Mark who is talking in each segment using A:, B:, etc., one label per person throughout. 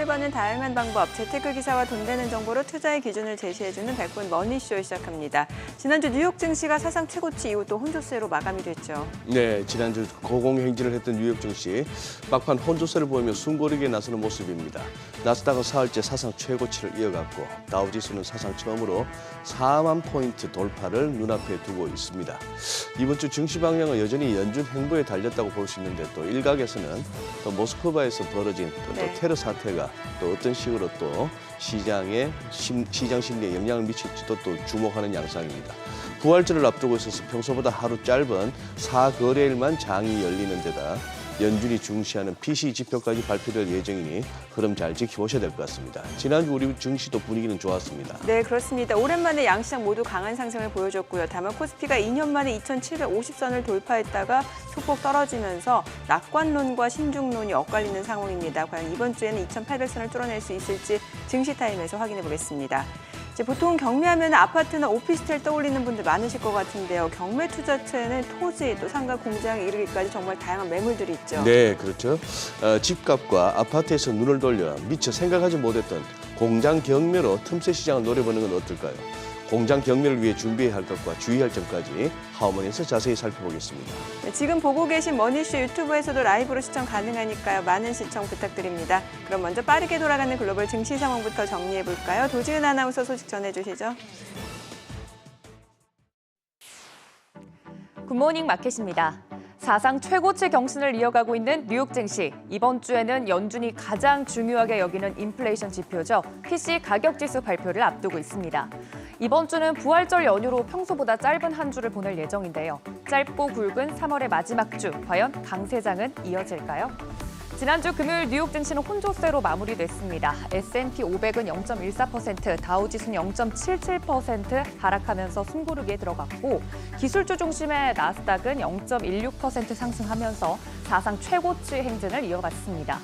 A: 버는 다양한 방법, 재테크 기사와 돈 되는 정보로 투자의 기준을 제시해주는 100분 머니쇼 시작합니다. 지난주 뉴욕 증시가 사상 최고치 이후 또 혼조세로 마감이 됐죠.
B: 네, 지난주 고공행진을 했던 뉴욕 증시 막판 혼조세를 보이며 숨고르기에 나서는 모습입니다. 나스닥은 사흘째 사상 최고치를 이어갔고 다우지수는 사상 처음으로 4만 포인트 돌파를 눈앞에 두고 있습니다. 이번 주 증시 방향은 여전히 연준 행보에 달렸다고 볼 수 있는데 또 일각에서는 또 모스크바에서 벌어진 또 테러 사태가 또 어떤 식으로 또 시장 심리에 영향을 미칠지도 또 주목하는 양상입니다. 부활절을 앞두고 있어서 평소보다 하루 짧은 4거래일만 장이 열리는 데다 연준이 중시하는 PC 지표까지 발표될 예정이니 흐름 잘 지켜보셔야 될 것 같습니다. 지난주 우리 증시도 분위기는 좋았습니다.
A: 네, 그렇습니다. 오랜만에 양시장 모두 강한 상승을 보여줬고요. 다만 코스피가 2년 만에 2,750선을 돌파했다가 소폭 떨어지면서 낙관론과 신중론이 엇갈리는 상황입니다. 과연 이번 주에는 2,800선을 뚫어낼 수 있을지 증시타임에서 확인해 보겠습니다. 보통 경매하면 아파트나 오피스텔 떠올리는 분들 많으실 것 같은데요. 경매 투자처에는 토지, 또 상가 공장에 이르기까지 정말 다양한 매물들이 있죠.
B: 네, 그렇죠. 집값과 아파트에서 눈을 돌려 미처 생각하지 못했던 공장 경매로 틈새 시장을 노려보는 건 어떨까요? 공장 경매를 위해 준비해야 할 것과 주의할 점까지 하우머니에서 자세히 살펴보겠습니다.
A: 네, 지금 보고 계신 머니쇼 유튜브에서도 라이브로 시청 가능하니까요. 많은 시청 부탁드립니다. 그럼 먼저 빠르게 돌아가는 글로벌 증시 상황부터 정리해볼까요? 도지은 아나운서 소식 전해주시죠.
C: 굿모닝 마켓입니다. 사상 최고치 경신을 이어가고 있는 뉴욕 증시. 이번 주에는 연준이 가장 중요하게 여기는 인플레이션 지표죠. PC 가격지수 발표를 앞두고 있습니다. 이번 주는 부활절 연휴로 평소보다 짧은 한 주를 보낼 예정인데요. 짧고 굵은 3월의 마지막 주, 과연 강세장은 이어질까요? 지난주 금요일 뉴욕 증시는 혼조세로 마무리됐습니다. S&P 500은 0.14%, 다우지수는 0.77% 하락하면서 숨고르기에 들어갔고 기술주 중심의 나스닥은 0.16% 상승하면서 사상 최고치 행진을 이어갔습니다.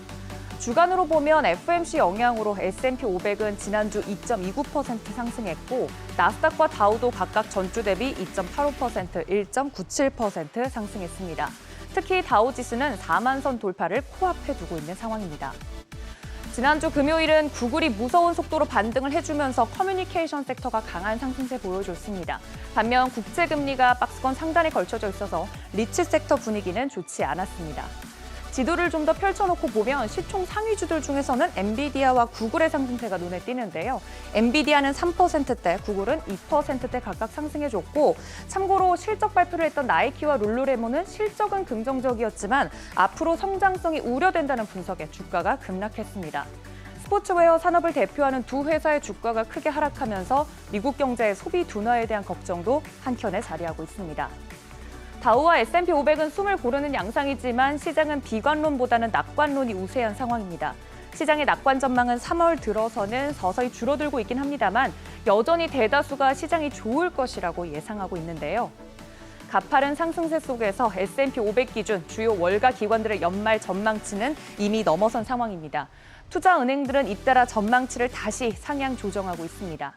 C: 주간으로 보면 FOMC 영향으로 S&P 500은 지난주 2.29% 상승했고 나스닥과 다우도 각각 전주 대비 2.85%, 1.97% 상승했습니다. 특히 다우지수는 4만 선 돌파를 코앞에 두고 있는 상황입니다. 지난주 금요일은 구글이 무서운 속도로 반등을 해주면서 커뮤니케이션 섹터가 강한 상승세 보여줬습니다. 반면 국채금리가 박스권 상단에 걸쳐져 있어서 리츠 섹터 분위기는 좋지 않았습니다. 지도를 좀 더 펼쳐놓고 보면 시총 상위주들 중에서는 엔비디아와 구글의 상승세가 눈에 띄는데요. 엔비디아는 3%대, 구글은 2%대 각각 상승해줬고 참고로 실적 발표를 했던 나이키와 룰루레몬은 실적은 긍정적이었지만 앞으로 성장성이 우려된다는 분석에 주가가 급락했습니다. 스포츠웨어 산업을 대표하는 두 회사의 주가가 크게 하락하면서 미국 경제의 소비 둔화에 대한 걱정도 한켠에 자리하고 있습니다. 다우와 S&P 500은 숨을 고르는 양상이지만 시장은 비관론보다는 낙관론이 우세한 상황입니다. 시장의 낙관 전망은 3월 들어서는 서서히 줄어들고 있긴 합니다만 여전히 대다수가 시장이 좋을 것이라고 예상하고 있는데요. 가파른 상승세 속에서 S&P 500 기준 주요 월가 기관들의 연말 전망치는 이미 넘어선 상황입니다. 투자은행들은 잇따라 전망치를 다시 상향 조정하고 있습니다.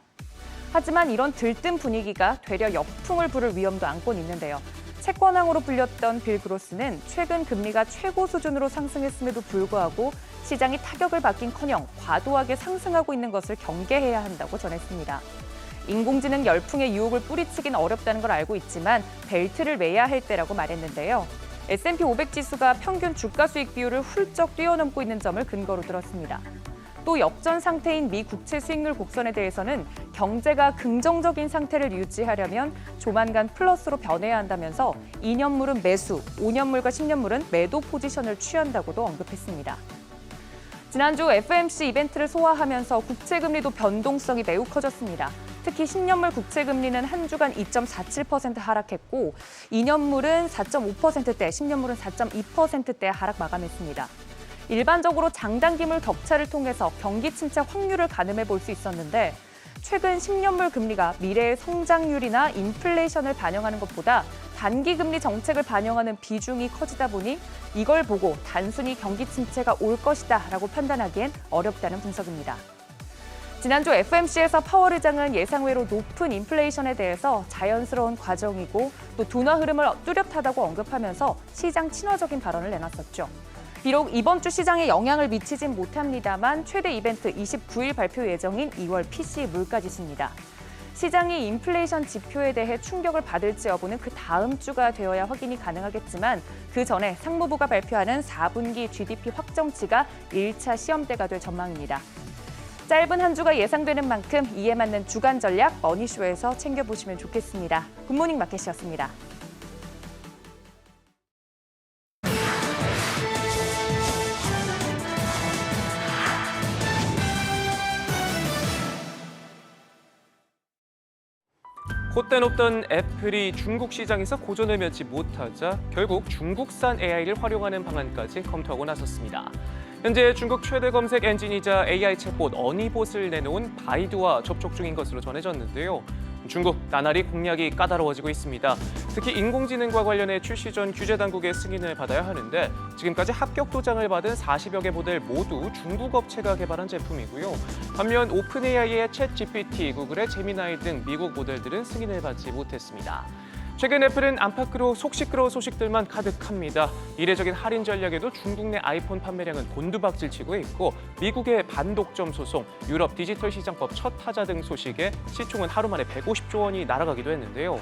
C: 하지만 이런 들뜬 분위기가 되려 역풍을 부를 위험도 안곤 있는데요. 채권왕으로 불렸던 빌 그로스는 최근 금리가 최고 수준으로 상승했음에도 불구하고 시장이 타격을 받긴커녕 과도하게 상승하고 있는 것을 경계해야 한다고 전했습니다. 인공지능 열풍의 유혹을 뿌리치긴 어렵다는 걸 알고 있지만 벨트를 매야 할 때라고 말했는데요. S&P 500 지수가 평균 주가 수익 비율을 훌쩍 뛰어넘고 있는 점을 근거로 들었습니다. 또 역전 상태인 미 국채 수익률 곡선에 대해서는 경제가 긍정적인 상태를 유지하려면 조만간 플러스로 변해야 한다면서 2년물은 매수, 5년물과 10년물은 매도 포지션을 취한다고도 언급했습니다. 지난주 FOMC 이벤트를 소화하면서 국채금리도 변동성이 매우 커졌습니다. 특히 10년물 국채금리는 한 주간 2.47% 하락했고 2년물은 4.5%대, 10년물은 4.2%대 하락 마감했습니다. 일반적으로 장단기물 격차를 통해서 경기 침체 확률을 가늠해 볼 수 있었는데 최근 10년물 금리가 미래의 성장률이나 인플레이션을 반영하는 것보다 단기 금리 정책을 반영하는 비중이 커지다 보니 이걸 보고 단순히 경기 침체가 올 것이다라고 판단하기엔 어렵다는 분석입니다. 지난주 FOMC에서 파월 의장은 예상외로 높은 인플레이션에 대해서 자연스러운 과정이고 또 둔화 흐름을 뚜렷하다고 언급하면서 시장 친화적인 발언을 내놨었죠. 비록 이번 주 시장에 영향을 미치진 못합니다만 최대 이벤트 29일 발표 예정인 2월 PC 물가지수입니다. 시장이 인플레이션 지표에 대해 충격을 받을지 여부는 그 다음 주가 되어야 확인이 가능하겠지만 그 전에 상무부가 발표하는 4분기 GDP 확정치가 1차 시험대가 될 전망입니다. 짧은 한 주가 예상되는 만큼 이에 맞는 주간 전략 머니쇼에서 챙겨보시면 좋겠습니다. 굿모닝 마켓이었습니다.
D: 콧대 높던 애플이 중국 시장에서 고전을 맺지 못하자 결국 중국산 AI를 활용하는 방안까지 검토하고 나섰습니다. 현재 중국 최대 검색 엔진이자 AI 챗봇 어니봇을 내놓은 바이두와 접촉 중인 것으로 전해졌는데요. 중국 나날이 공략이 까다로워지고 있습니다. 특히 인공지능과 관련해 출시 전 규제 당국의 승인을 받아야 하는데 지금까지 합격 도장을 받은 40여 개 모델 모두 중국 업체가 개발한 제품이고요. 반면 오픈 AI의 챗 GPT, 구글의 제미나이 등 미국 모델들은 승인을 받지 못했습니다. 최근 애플은 안팎으로 속 시끄러운 소식들만 가득합니다. 이례적인 할인 전략에도 중국 내 아이폰 판매량은 곤두박질치고 있고 미국의 반독점 소송, 유럽 디지털 시장법 첫 타자 등 소식에 시총은 하루 만에 150조 원이 날아가기도 했는데요.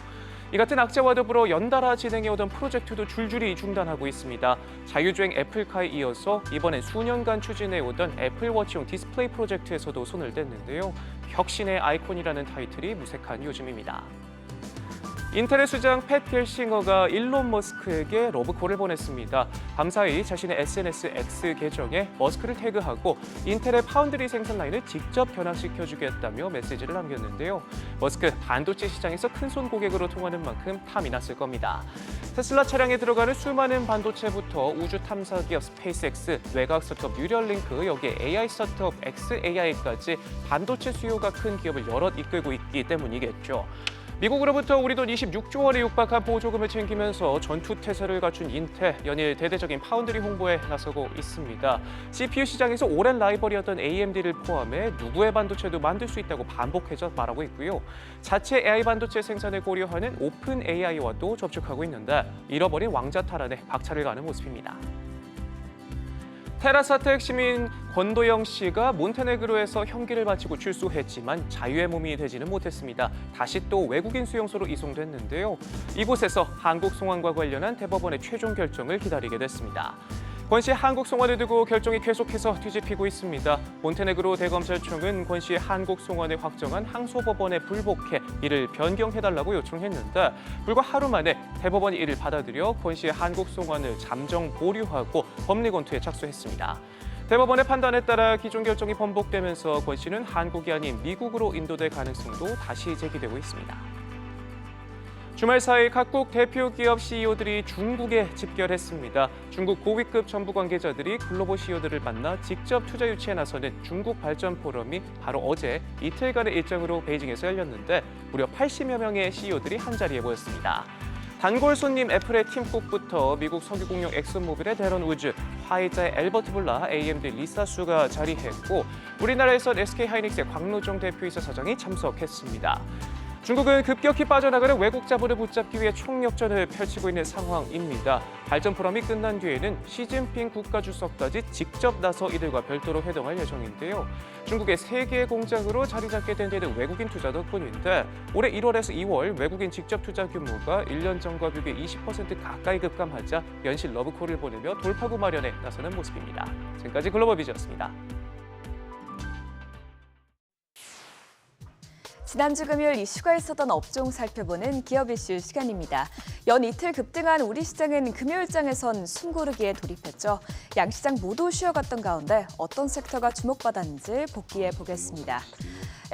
D: 이 같은 악재와 더불어 연달아 진행해오던 프로젝트도 줄줄이 중단하고 있습니다. 자율주행 애플카에 이어서 이번엔 수년간 추진해오던 애플워치용 디스플레이 프로젝트에서도 손을 댔는데요. 혁신의 아이콘이라는 타이틀이 무색한 요즘입니다. 인텔의 수장 팻 겔싱어가 일론 머스크에게 러브콜을 보냈습니다. 밤사이 자신의 SNS X 계정에 머스크를 태그하고 인텔의 파운드리 생산 라인을 직접 변화시켜주겠다며 메시지를 남겼는데요. 머스크 반도체 시장에서 큰손 고객으로 통하는 만큼 탐이 났을 겁니다. 테슬라 차량에 들어가는 수많은 반도체부터 우주 탐사 기업 스페이스X, 외곽 스타트업 뉴럴링크, 여기에 AI 스타트업 xAI까지 반도체 수요가 큰 기업을 여럿 이끌고 있기 때문이겠죠. 미국으로부터 우리 돈 26조 원에 육박한 보조금을 챙기면서 전투 태세를 갖춘 인텔, 연일 대대적인 파운드리 홍보에 나서고 있습니다. CPU 시장에서 오랜 라이벌이었던 AMD를 포함해 누구의 반도체도 만들 수 있다고 반복해서 말하고 있고요. 자체 AI 반도체 생산을 고려하는 오픈 AI와도 접촉하고 있는데 잃어버린 왕자 탈환에 박차를 가는 모습입니다. 테라사트 핵심인 권도영 씨가 몬테네그로에서 형기를 마치고 출소했지만 자유의 몸이 되지는 못했습니다. 다시 또 외국인 수용소로 이송됐는데요. 이곳에서 한국 송환과 관련한 대법원의 최종 결정을 기다리게 됐습니다. 권 씨의 한국 송환을 두고 결정이 계속해서 뒤집히고 있습니다. 몬테네그로 대검찰청은 권 씨의 한국 송환을 확정한 항소법원에 불복해 이를 변경해달라고 요청했는데 불과 하루 만에 대법원이 이를 받아들여 권 씨의 한국 송환을 잠정 보류하고 법리검토에 착수했습니다. 대법원의 판단에 따라 기존 결정이 번복되면서 권 씨는 한국이 아닌 미국으로 인도될 가능성도 다시 제기되고 있습니다. 주말 사이 각국 대표 기업 CEO들이 중국에 집결했습니다. 중국 고위급 정부 관계자들이 글로벌 CEO들을 만나 직접 투자 유치에 나서는 중국 발전 포럼이 바로 어제 이틀간의 일정으로 베이징에서 열렸는데 무려 80여 명의 CEO들이 한자리에 모였습니다. 단골 손님 애플의 팀 쿡부터 미국 석유 공룡 엑슨모빌의 데런 우즈, 화이자의 엘버트 블라, AMD 리사 수가 자리했고 우리나라에선 SK하이닉스의 광로정 대표이사 사장이 참석했습니다. 중국은 급격히 빠져나가는 외국 자본을 붙잡기 위해 총력전을 펼치고 있는 상황입니다. 발전 포럼이 끝난 뒤에는 시진핑 국가주석까지 직접 나서 이들과 별도로 회동할 예정인데요. 중국의 3개의 공장으로 자리 잡게 된 데는 외국인 투자 덕분인데 올해 1월에서 2월 외국인 직접 투자 규모가 1년 전과 비교해 20% 가까이 급감하자 연실 러브콜을 보내며 돌파구 마련에 나서는 모습입니다. 지금까지 글로벌 비즈였습니다.
E: 지난주 금요일 이슈가 있었던 업종 살펴보는 기업 이슈 시간입니다. 연 이틀 급등한 우리 시장은 금요일장에선 숨고르기에 돌입했죠. 양시장 모두 쉬어갔던 가운데 어떤 섹터가 주목받았는지 복귀해 보겠습니다.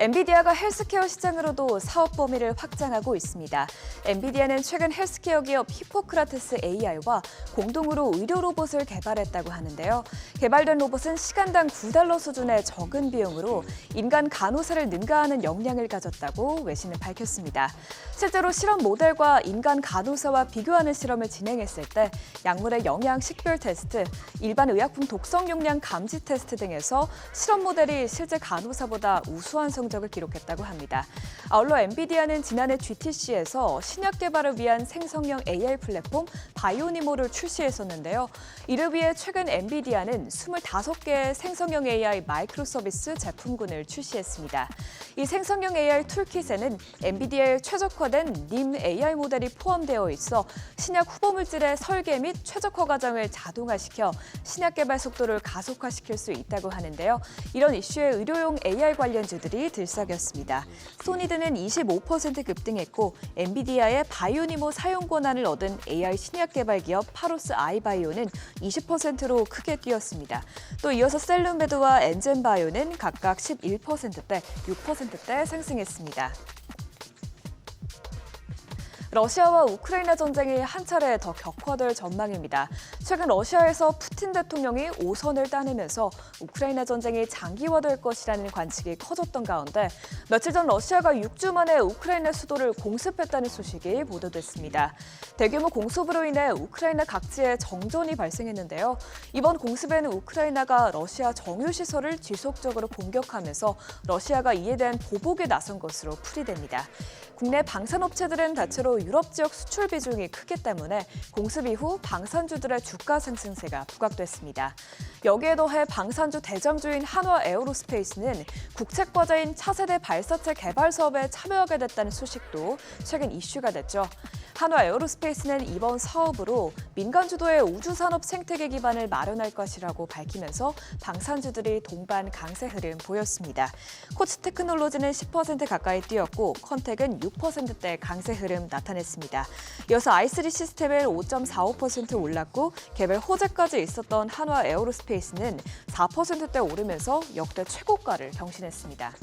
E: 엔비디아가 헬스케어 시장으로도 사업 범위를 확장하고 있습니다. 엔비디아는 최근 헬스케어 기업 히포크라테스 AI와 공동으로 의료 로봇을 개발했다고 하는데요. 개발된 로봇은 시간당 $9 수준의 적은 비용으로 인간 간호사를 능가하는 역량을 가졌다고 외신은 밝혔습니다. 실제로 실험 모델과 인간 간호사와 비교하는 실험을 진행했을 때 약물의 영양 식별 테스트, 일반 의약품 독성 용량 감지 테스트 등에서 실험 모델이 실제 간호사보다 우수한 성적을 성적을 기록했다고 합니다. 아울러 엔비디아는 지난해 GTC에서 신약 개발을 위한 생성형 AI 플랫폼 바이오니모를 출시했었는데요. 이를 위해 최근 엔비디아는 25개의 생성형 AI 마이크로 서비스 제품군을 출시했습니다. 이 생성형 AI 툴킷에는 엔비디아의 최적화된 님 AI 모델이 포함되어 있어 신약 후보 물질의 설계 및 최적화 과정을 자동화시켜 신약 개발 속도를 가속화시킬 수 있다고 하는데요. 이런 이슈에 의료용 AI 관련주들이 들썩였습니다. 소니드는 25% 급등했고 엔비디아의 바이오니모 사용 권한을 얻은 AI 신약 개발 기업 파로스 아이바이오는 20%로 크게 뛰었습니다. 또 이어서 셀룸메드와 엔젠바이오는 각각 11%대, 6%대 상승했습니다. 러시아와 우크라이나 전쟁이 한 차례 더 격화될 전망입니다. 최근 러시아에서 푸틴 대통령이 5선을 따내면서 우크라이나 전쟁이 장기화될 것이라는 관측이 커졌던 가운데 며칠 전 러시아가 6주 만에 우크라이나 수도를 공습했다는 소식이 보도됐습니다. 대규모 공습으로 인해 우크라이나 각지에 정전이 발생했는데요. 이번 공습에는 우크라이나가 러시아 정유시설을 지속적으로 공격하면서 러시아가 이에 대한 보복에 나선 것으로 풀이됩니다. 국내 방산업체들은 대체로 유럽 지역 수출 비중이 크기 때문에 공습 이후 방산주들의 주가 상승세가 부각됐습니다. 여기에 더해 방산주 대장주인 한화 에어로스페이스는 국책과제인 차세대 발사체 개발 사업에 참여하게 됐다는 소식도 최근 이슈가 됐죠. 한화 에어로스페이스는 이번 사업으로 민간 주도의 우주산업 생태계 기반을 마련할 것이라고 밝히면서 방산주들이 동반 강세 흐름 보였습니다. 코츠테크놀로지는 10% 가까이 뛰었고 컨텍은 6%대 강세 흐름 나타냈습니다. 이어서 i3 시스템은 5.45% 올랐고 개별 호재까지 있었던 한화 에어로스페이스는 4%대 오르면서 역대 최고가를 경신했습니다.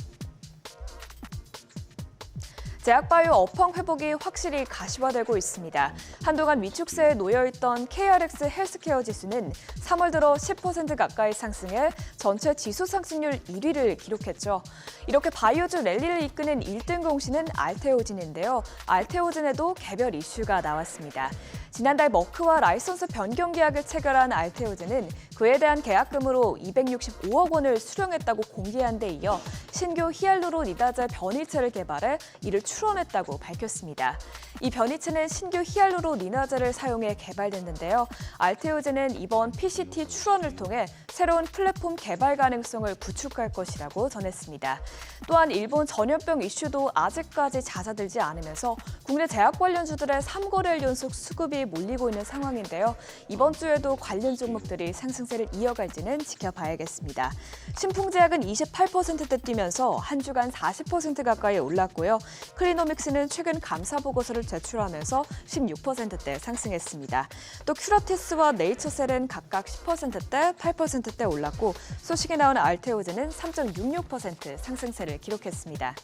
E: 제약바이오 업황 회복이 확실히 가시화되고 있습니다. 한동안 위축세에 놓여있던 KRX 헬스케어 지수는 3월 들어 10% 가까이 상승해 전체 지수 상승률 1위를 기록했죠. 이렇게 바이오주 랠리를 이끄는 1등 공신은 알테오진인데요. 알테오진에도 개별 이슈가 나왔습니다. 지난달 머크와 라이선스 변경 계약을 체결한 알테오진은 그에 대한 계약금으로 265억 원을 수령했다고 공개한 데 이어 신규 히알루로니다제 변이체를 개발해 이를 출원했다고 밝혔습니다. 이 변이체는 신규 히알루로니다제를 사용해 개발됐는데요. 알테오진은 이번 PCT 출원을 통해 새로운 플랫폼 개발 가능성을 구축할 것이라고 전했습니다. 또한 일본 전염병 이슈도 아직까지 잦아들지 않으면서 국내 제약 관련주들의 3거래일 연속 수급이 몰리고 있는 상황인데요. 이번 주에도 관련 종목들이 상승세를 이어갈지는 지켜봐야겠습니다. 신풍제약은 28%대 뛰면서 한 주간 40% 가까이 올랐고요. 클리노믹스는 최근 감사 보고서를 제출하면서 16%대 상승했습니다. 또 큐라티스와 네이처셀은 각각 10%대, 8%대 올랐고 소식이 나온 알테오젠은 3.66% 상승세를 기록했습니다.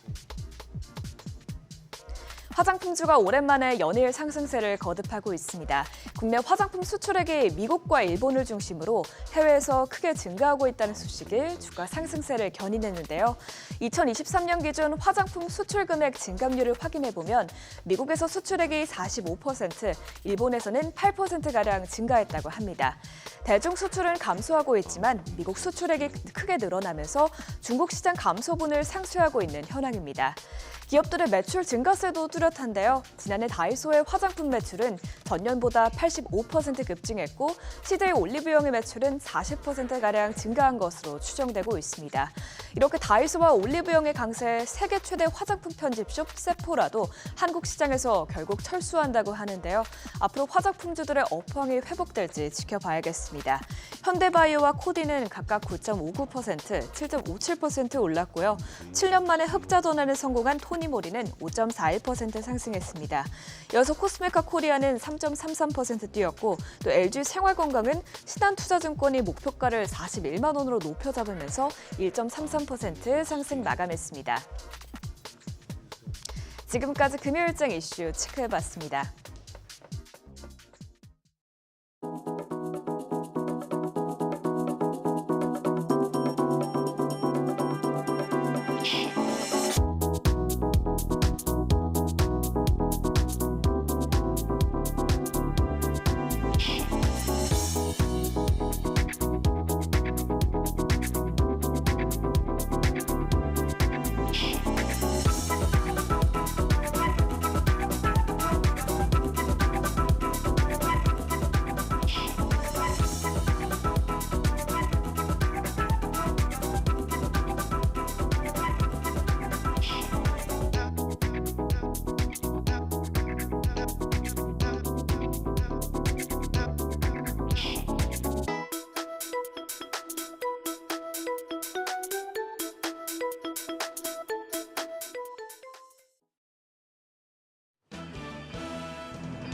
E: 화장품주가 오랜만에 연일 상승세를 거듭하고 있습니다. 국내 화장품 수출액이 미국과 일본을 중심으로 해외에서 크게 증가하고 있다는 소식이 주가 상승세를 견인했는데요. 2023년 기준 화장품 수출 금액 증감률을 확인해보면 미국에서 수출액이 45%, 일본에서는 8%가량 증가했다고 합니다. 대중 수출은 감소하고 있지만 미국 수출액이 크게 늘어나면서 중국 시장 감소분을 상쇄하고 있는 현황입니다. 기업들의 매출 증가세도 뚜렷한데요. 지난해 다이소의 화장품 매출은 전년보다 85% 급증했고 CJ 올리브영의 매출은 40%가량 증가한 것으로 추정되고 있습니다. 이렇게 다이소와 올리브영의 강세에 세계 최대 화장품 편집숍 세포라도 한국 시장에서 결국 철수한다고 하는데요. 앞으로 화장품주들의 업황이 회복될지 지켜봐야겠습니다. 현대바이오와 코디는 각각 9.59%, 7.57% 올랐고요. 7년 만에 흑자 전환에 성공한 토니모리는 5.41% 상승했습니다. 이어서 코스메카 코리아는 3.33% 뛰었고 또 LG 생활건강은 신한투자증권이 목표가를 41만 원으로 높여 잡으면서 1.33% 상승 마감했습니다. 지금까지 금요일장 이슈 체크해봤습니다.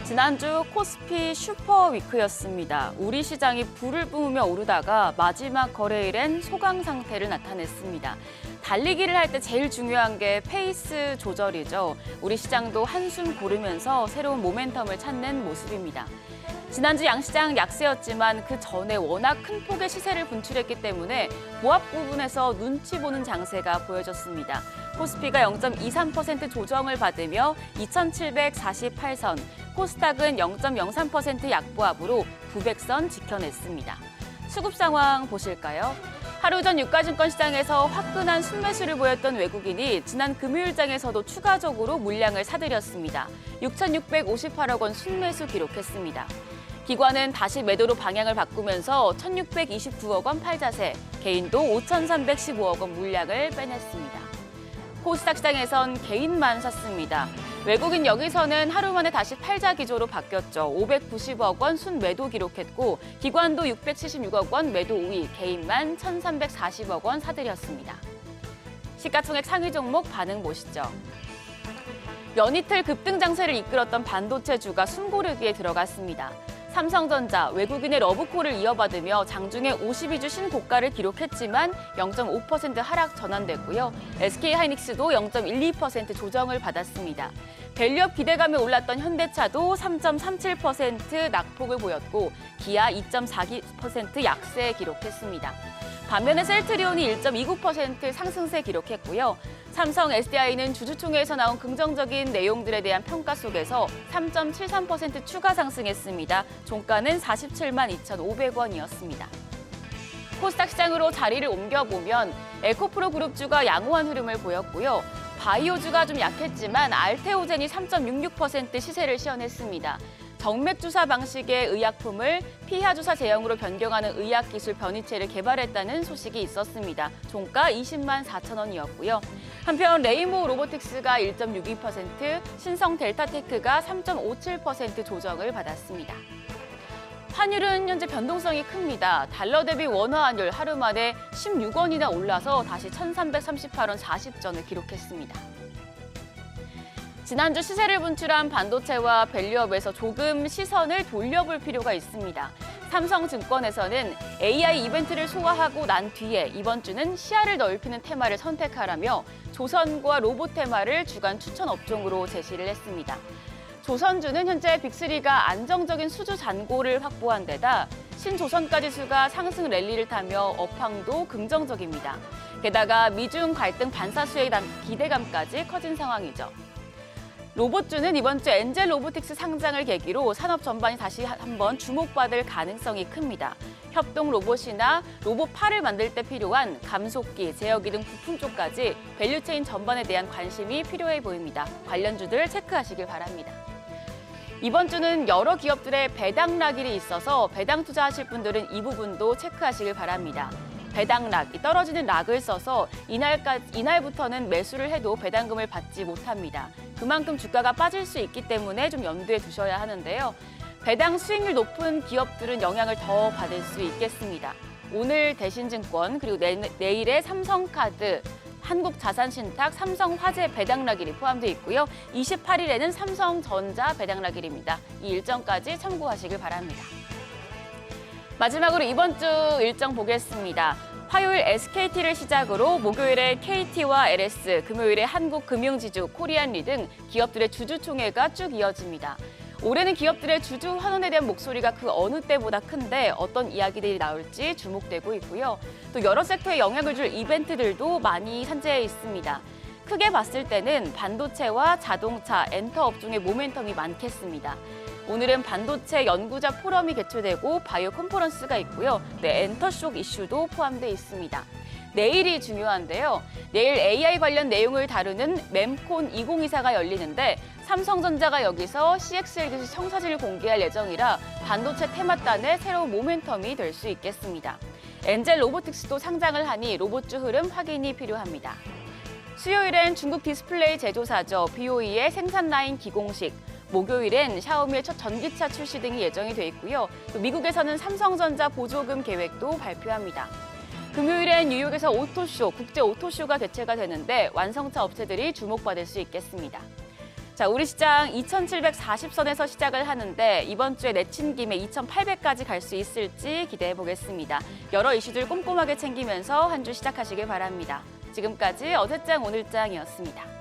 F: 지난주 코스피 슈퍼위크였습니다. 우리 시장이 불을 뿜으며 오르다가 마지막 거래일엔 소강 상태를 나타냈습니다. 달리기를 할 때 제일 중요한 게 페이스 조절이죠. 우리 시장도 한숨 고르면서 새로운 모멘텀을 찾는 모습입니다. 지난주 양시장 약세였지만 그 전에 워낙 큰 폭의 시세를 분출했기 때문에 보합 부분에서 눈치 보는 장세가 보여졌습니다. 코스피가 0.23% 조정을 받으며 2,748선, 코스닥은 0.03% 약보합으로 900선 지켜냈습니다. 수급 상황 보실까요? 하루 전 유가증권 시장에서 화끈한 순매수를 보였던 외국인이 지난 금요일장에서도 추가적으로 물량을 사들였습니다. 6,658억 원 순매수 기록했습니다. 기관은 다시 매도로 방향을 바꾸면서 1,629억 원 팔자세, 개인도 5,315억 원 물량을 빼냈습니다. 코스닥 시장에선 개인만 샀습니다. 외국인 여기서는 하루 만에 다시 팔자 기조로 바뀌었죠. 590억 원 순매도 기록했고 기관도 676억 원 매도 우위, 개인만 1,340억 원 사들였습니다. 시가총액 상위 종목 반응 보시죠. 연이틀 급등 장세를 이끌었던 반도체주가 숨고르기에 들어갔습니다. 삼성전자, 외국인의 러브콜을 이어받으며 장중에 52주 신고가를 기록했지만 0.5% 하락 전환됐고요. SK하이닉스도 0.12% 조정을 받았습니다. 밸류업 기대감에 올랐던 현대차도 3.37% 낙폭을 보였고 기아 2.42% 약세 기록했습니다. 반면에 셀트리온이 1.29% 상승세 기록했고요. 삼성 SDI는 주주총회에서 나온 긍정적인 내용들에 대한 평가 속에서 3.73% 추가 상승했습니다. 종가는 47만 2,500원이었습니다. 코스닥 시장으로 자리를 옮겨보면 에코프로 그룹주가 양호한 흐름을 보였고요. 바이오주가 좀 약했지만 알테오젠이 3.66% 시세를 시현했습니다. 정맥주사 방식의 의약품을 피하주사 제형으로 변경하는 의학기술 변이체를 개발했다는 소식이 있었습니다. 종가 20만 4천 원이었고요. 한편 레인보우 로보틱스가 1.62%, 신성 델타테크가 3.57% 조정을 받았습니다. 환율은 현재 변동성이 큽니다. 달러 대비 원화 환율 하루 만에 16원이나 올라서 다시 1,338원 40전을 기록했습니다. 지난주 시세를 분출한 반도체와 밸류업에서 조금 시선을 돌려볼 필요가 있습니다. 삼성증권에서는 AI 이벤트를 소화하고 난 뒤에 이번 주는 시야를 넓히는 테마를 선택하라며 조선과 로봇 테마를 주간 추천 업종으로 제시를 했습니다. 조선주는 현재 빅3가 안정적인 수주 잔고를 확보한 데다 신조선가 지수가 상승 랠리를 타며 업황도 긍정적입니다. 게다가 미중 갈등 반사수의 기대감까지 커진 상황이죠. 로봇주는 이번 주 엔젤 로보틱스 상장을 계기로 산업 전반이 다시 한번 주목받을 가능성이 큽니다. 협동 로봇이나 로봇팔을 만들 때 필요한 감속기, 제어기 등 부품 쪽까지 밸류체인 전반에 대한 관심이 필요해 보입니다. 관련주들 체크하시길 바랍니다. 이번 주는 여러 기업들의 배당 락일이 있어서 배당 투자하실 분들은 이 부분도 체크하시길 바랍니다. 배당락, 떨어지는 락을 써서 이날부터는 매수를 해도 배당금을 받지 못합니다. 그만큼 주가가 빠질 수 있기 때문에 좀 염두에 두셔야 하는데요. 배당 수익률 높은 기업들은 영향을 더 받을 수 있겠습니다. 오늘 대신증권 그리고 내일의 삼성카드, 한국자산신탁, 삼성화재 배당락일이 포함되어 있고요. 28일에는 삼성전자 배당락일입니다. 이 일정까지 참고하시길 바랍니다. 마지막으로 이번 주 일정 보겠습니다. 화요일 SKT를 시작으로 목요일에 KT와 LS, 금요일에 한국금융지주, 코리안리 등 기업들의 주주총회가 쭉 이어집니다. 올해는 기업들의 주주 환원에 대한 목소리가 그 어느 때보다 큰데 어떤 이야기들이 나올지 주목되고 있고요. 또 여러 섹터에 영향을 줄 이벤트들도 많이 산재해 있습니다. 크게 봤을 때는 반도체와 자동차, 엔터 업종의 모멘텀이 많겠습니다. 오늘은 반도체 연구자 포럼이 개최되고 바이오 컨퍼런스가 있고요. 엔터 쪽 이슈도 포함되어 있습니다. 내일이 중요한데요. 내일 AI 관련 내용을 다루는 mem콘 2024가 열리는데 삼성전자가 여기서 CXL 기술 청사진을 공개할 예정이라 반도체 테마단의 새로운 모멘텀이 될 수 있겠습니다. 엔젤 로보틱스도 상장을 하니 로봇주 흐름 확인이 필요합니다. 수요일엔 중국 디스플레이 제조사죠. BOE의 생산 라인 기공식, 목요일엔 샤오미의 첫 전기차 출시 등이 예정이 돼 있고요. 또 미국에서는 삼성전자 보조금 계획도 발표합니다. 금요일엔 뉴욕에서 오토쇼, 국제 오토쇼가 개최가 되는데 완성차 업체들이 주목받을 수 있겠습니다. 자, 우리 시장 2,740선에서 시작을 하는데 이번 주에 내친 김에 2,800까지 갈 수 있을지 기대해 보겠습니다. 여러 이슈들 꼼꼼하게 챙기면서 한 주 시작하시길 바랍니다. 지금까지 어제장 오늘장이었습니다.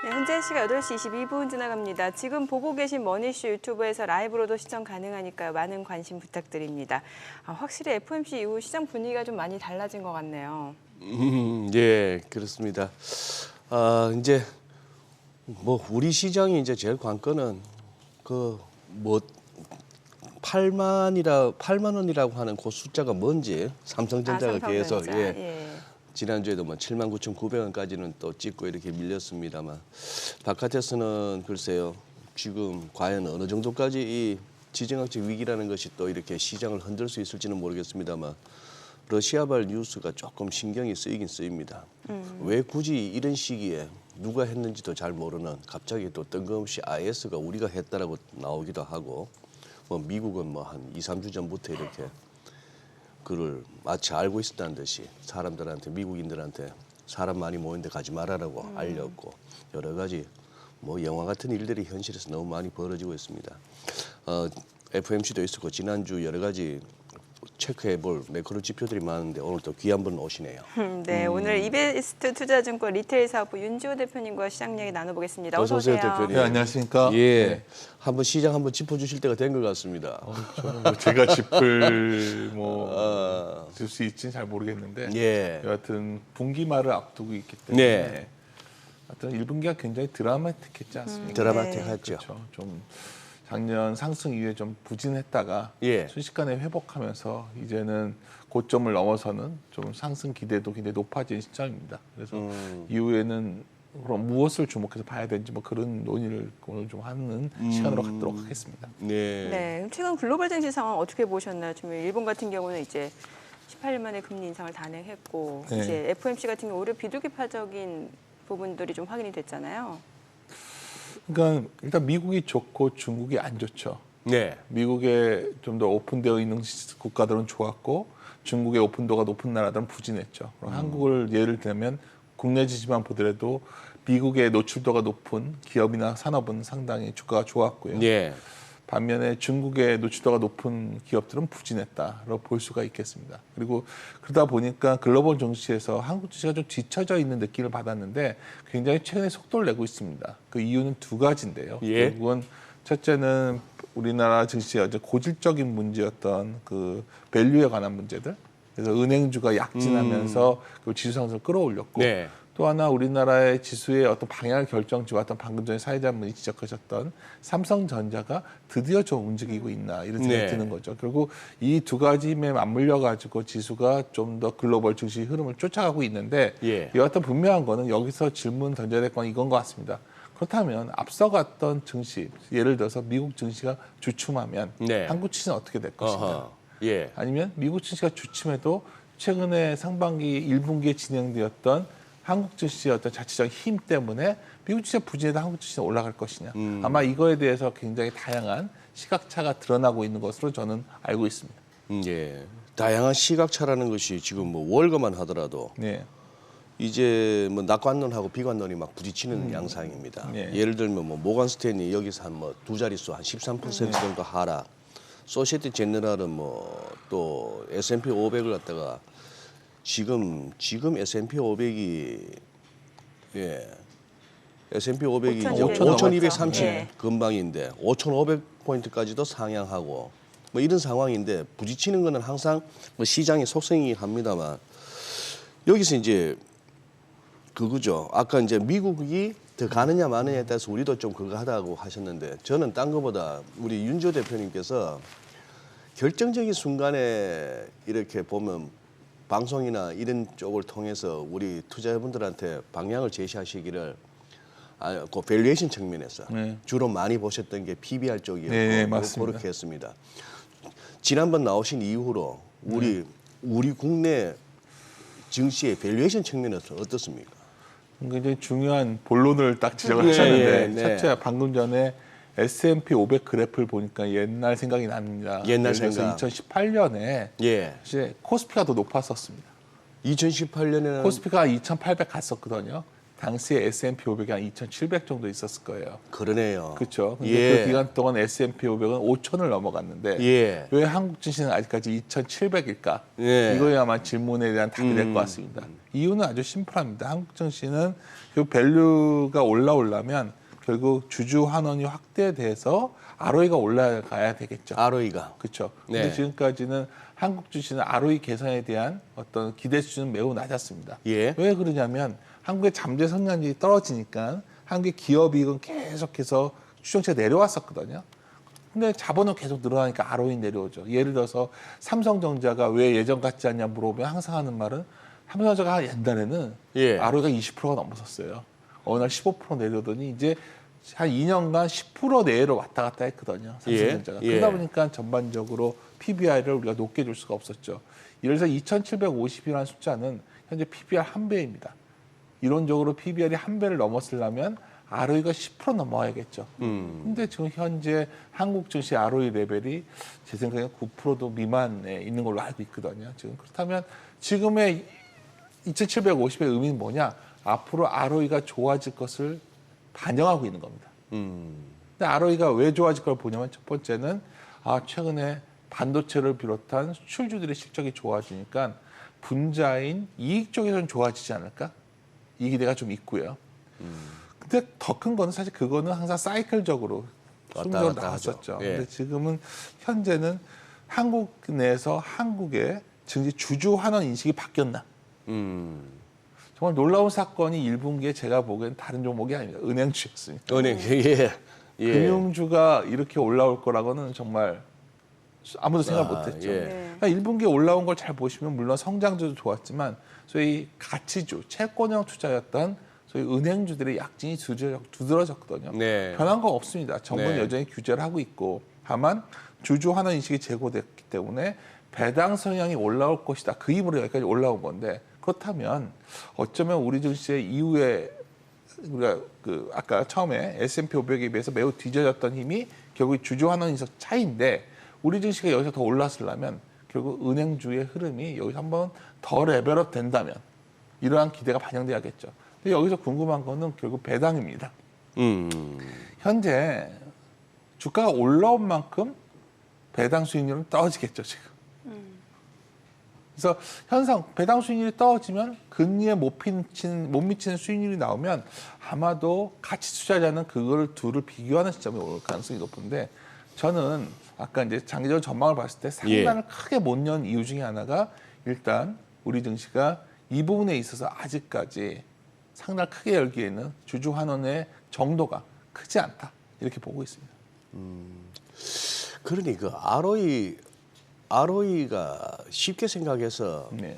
A: 네, 현재 시각 8시 22분 지나갑니다. 지금 보고 계신 머니쇼 유튜브에서 라이브로도 시청 가능하니까요. 많은 관심 부탁드립니다. 확실히 FOMC 이후 시장 분위기가 좀 많이 달라진 것 같네요.
B: 예, 그렇습니다. 이제 뭐 우리 시장이 이제 제일 관건은 그 뭐 8만 원이라고 하는 그 숫자가 뭔지 삼성전자가 계속 지난주에도 뭐 79,900원까지는 또 찍고 이렇게 밀렸습니다만 바깥에서는 글쎄요. 지금 과연 어느 정도까지 이 지정학적 위기라는 것이 또 이렇게 시장을 흔들 수 있을지는 모르겠습니다만 러시아발 뉴스가 조금 신경이 쓰이긴 쓰입니다. 왜 굳이 이런 시기에 누가 했는지도 잘 모르는 갑자기 또 뜬금없이 IS가 우리가 했다라고 나오기도 하고 뭐 미국은 뭐 한 2, 3주 전부터 이렇게 그를 마치 알고 있었다는 듯이 사람들한테 미국인들한테 사람 많이 모이는데 가지 말아라고 알렸고 여러 가지 뭐 영화 같은 일들이 현실에서 너무 많이 벌어지고 있습니다. FOMC도 있었고 지난주 여러 가지 체크해볼 매크로 지표들이 많은데 오늘 또 귀한 분 오시네요.
A: 네, 오늘 이베스트 투자증권 리테일 사업부 윤지호 대표님과 시장 이야기 나눠보겠습니다. 어서 오세요.
B: 대표님.
G: 네, 안녕하십니까?
B: 예,
G: 네.
B: 한번 시장 한번 짚어주실 때가 된 것 같습니다.
G: 저는 뭐 제가 짚을 들 수 있지는 잘 모르겠는데
B: 예.
G: 여하튼 분기말을 앞두고 있기 때문에
B: 네.
G: 하여튼 1분기가 굉장히 드라마틱했지 않습니까?
B: 드라마틱하죠.
G: 그렇죠. 좀 작년 상승 이후에 좀 부진했다가
B: 예.
G: 순식간에 회복하면서 이제는 고점을 넘어서는 좀 상승 기대도 굉장히 높아진 시점입니다. 그래서 이후에는 그럼 무엇을 주목해서 봐야 되는지 뭐 그런 논의를 오늘 좀 하는 시간으로 갖도록 하겠습니다.
B: 네.
A: 네, 최근 글로벌 증시 상황 어떻게 보셨나요? 지금 일본 같은 경우는 이제 18년 만에 금리 인상을 단행했고
G: 네.
A: 이제 FOMC 같은 경우 오히려 비둘기파적인 부분들이 좀 확인이 됐잖아요.
G: 그러니까 일단 미국이 좋고 중국이 안 좋죠.
B: 네.
G: 미국에 좀 더 오픈되어 있는 국가들은 좋았고 중국의 오픈도가 높은 나라들은 부진했죠. 그럼 한국을 예를 들면 국내 지수만 보더라도 미국의 노출도가 높은 기업이나 산업은 상당히 주가가 좋았고요.
B: 예.
G: 반면에 중국의 노출도가 높은 기업들은 부진했다라고 볼 수가 있겠습니다. 그리고 그러다 보니까 글로벌 증시에서 한국 증시가 좀 뒤처져 있는 느낌을 받았는데 굉장히 최근에 속도를 내고 있습니다. 그 이유는 두 가지인데요.
B: 예.
G: 결국은 첫째는 우리나라 증시의 어제 고질적인 문제였던 그 밸류에 관한 문제들. 그래서 은행주가 약진하면서 그 지수 상승을 끌어올렸고
B: 네.
G: 또 하나 우리나라의 지수의 어떤 방향을 결정지었던 방금 전에 사회자분이 지적하셨던 삼성전자가 드디어 좀 움직이고 있나 이런 생각이
B: 네.
G: 드는 거죠. 결국 이 두 가지에 맞물려 가지고 지수가 좀 더 글로벌 증시 흐름을 쫓아가고 있는데
B: 예.
G: 여하튼 분명한 거는 여기서 질문 던져야 될 건 이건 것 같습니다. 그렇다면 앞서갔던 증시, 예를 들어서 미국 증시가 주춤하면
B: 네.
G: 한국 증시는 어떻게 될 것인가?
B: 어허. 예.
G: 아니면 미국 증시가 주춤해도 최근에 상반기 1분기에 진행되었던 한국 증시의 어떤 자체적인 힘 때문에 미국 증시가 부진해도 한국 증시는 올라갈 것이냐. 아마 이거에 대해서 굉장히 다양한 시각차가 드러나고 있는 것으로 저는 알고 있습니다.
B: 예. 다양한 시각차라는 것이 지금 뭐 월가만 하더라도
G: 네.
B: 이제 뭐 낙관론하고 비관론이 막 부딪히는 양상입니다.
G: 예.
B: 예를 들면 뭐 모건 스탠리 여기서 한 뭐 두 자릿수 한 13% 정도 하락. 소시에티 제너럴은 뭐 또 S&P 500을 갖다가 지금 S&P 500이 S&P 500이 이제 5,230
A: 예.
B: 근방인데 5,500포인트까지도 상향하고 뭐 이런 상황인데 부딪히는 거는 항상 뭐 시장의 속성이긴 합니다만 여기서 이제 그거죠. 아까 이제 미국이 더 가느냐 마느냐에 따라서 우리도 좀 그거 하다고 하셨는데 저는 딴 거보다 우리 윤조 대표님께서 결정적인 순간에 이렇게 보면 방송이나 이런 쪽을 통해서 우리 투자자분들한테 방향을 제시하시기를 그 밸류에이션 측면에서 주로 많이 보셨던 게 PBR 쪽이었고
G: 네, 맞습니다.
B: 그렇게 했습니다. 지난번 나오신 이후로 우리 국내 증시의 밸류에이션 측면에서 어떻습니까?
G: 굉장히 중요한 본론을 딱 지적을
B: 네,
G: 하셨는데
B: 네.
G: 첫째 방금 전에 S&P 500 그래프를 보니까 옛날 생각이 납니다.
B: 옛날
G: 그래서
B: 생각.
G: 2018년에
B: 예.
G: 이제 코스피가 더 높았었습니다.
B: 2018년에는
G: 코스피가 2,800 갔었거든요. 당시에 S&P 500이 한 2,700 정도 있었을 거예요.
B: 그러네요.
G: 그렇죠. 근데
B: 예.
G: 그 기간 동안 S&P 500은 5,000을 넘어갔는데
B: 예.
G: 왜 한국 증시는 아직까지 2,700일까?
B: 예.
G: 이거에 아마 질문에 대한 답이 될 것 같습니다. 이유는 아주 심플합니다. 한국 증시는 그 밸류가 올라오려면 결국 주주 환원이 확대돼서 ROE가 올라가야 되겠죠.
B: ROE가.
G: 그렇죠.
B: 네.
G: 근데 지금까지는 한국 주식은 ROE 개선에 대한 어떤 기대 수준은 매우 낮았습니다.
B: 예.
G: 왜 그러냐면 한국의 잠재 성장률이 떨어지니까 한국의 기업이익은 계속해서 추정치가 내려왔었거든요. 근데 자본은 계속 늘어나니까 ROE 내려오죠. 예를 들어서 삼성전자가 왜 예전 같지 않냐 물어보면 항상 하는 말은 삼성전자가 옛날에는
B: 예.
G: ROE가 20%가 넘었었어요. 어느 날 15% 내려오더니 이제 한 2년간 10% 내로 왔다 갔다 했거든요. 삼성전자가.
B: 예. 예.
G: 그러다 보니까 전반적으로 PBR을 우리가 높게 줄 수가 없었죠. 예를 들어서 2,750이라는 숫자는 현재 PBR 한 배입니다. 이론적으로 PBR이 한 배를 넘었으려면 ROE가 10% 넘어야겠죠. 근데 지금 현재 한국 증시 ROE 레벨이 제 생각에 9%도 미만에 있는 걸로 알고 있거든요. 지금 그렇다면 지금의 2,750의 의미는 뭐냐? 앞으로 ROE가 좋아질 것을 반영하고 있는 겁니다. 근데 ROE가 왜 좋아질 걸 보냐면 첫 번째는 최근에 반도체를 비롯한 수출주들의 실적이 좋아지니까 분자인 이익 쪽에서는 좋아지지 않을까? 이 기대가 좀 있고요. 근데 더 큰 거는 사실 그거는 항상 사이클적으로 순으로 나왔었죠.
B: 예.
G: 근데 지금은 현재는 한국 내에서 한국의 증시 주주 환원 인식이 바뀌었나? 정말 놀라운 사건이 1분기에 제가 보기엔 다른 종목이 아닙니다. 은행주였습니다.
B: 은행 예. 예.
G: 금융주가 이렇게 올라올 거라고는 정말 아무도 생각 못했죠.
B: 예.
G: 그러니까 1분기에 올라온 걸 잘 보시면 물론 성장주도 좋았지만 소위 가치주, 채권형 투자였던 소위 은행주들의 약진이 두드러졌거든요.
B: 네.
G: 변한 거 없습니다. 정부는
B: 네.
G: 여전히 규제를 하고 있고 다만 주주 환원 인식이 제고됐기 때문에 배당 성향이 올라올 것이다. 그 힘으로 여기까지 올라온 건데 그렇다면 어쩌면 우리 증시의 이후에 우리가 그 아까 처음에 S&P 500에 비해서 매우 뒤져졌던 힘이 결국 주주 환원 인식 차이인데 우리 증시가 여기서 더 올랐으려면 결국 은행주의 흐름이 여기서 한번 더 레벨업 된다면 이러한 기대가 반영돼야겠죠. 근데 여기서 궁금한 거는 결국 배당입니다. 현재 주가가 올라온 만큼 배당 수익률은 떨어지겠죠, 지금. 그래서 현상 배당 수익률이 떨어지면 금리에 못 미치는 수익률이 나오면 아마도 가치 투자자는 그거를 둘을 비교하는 시점에 올 가능성이 높은데 저는 아까 이제 장기적인 전망을 봤을 때 상단을 크게 못 연 이유 중에 하나가 일단 우리 증시가 이 부분에 있어서 아직까지 상단을 크게 열기에는 주주 환원의 정도가 크지 않다 이렇게 보고 있습니다.
B: 그러니 그 ROE가 쉽게 생각해서
G: 네.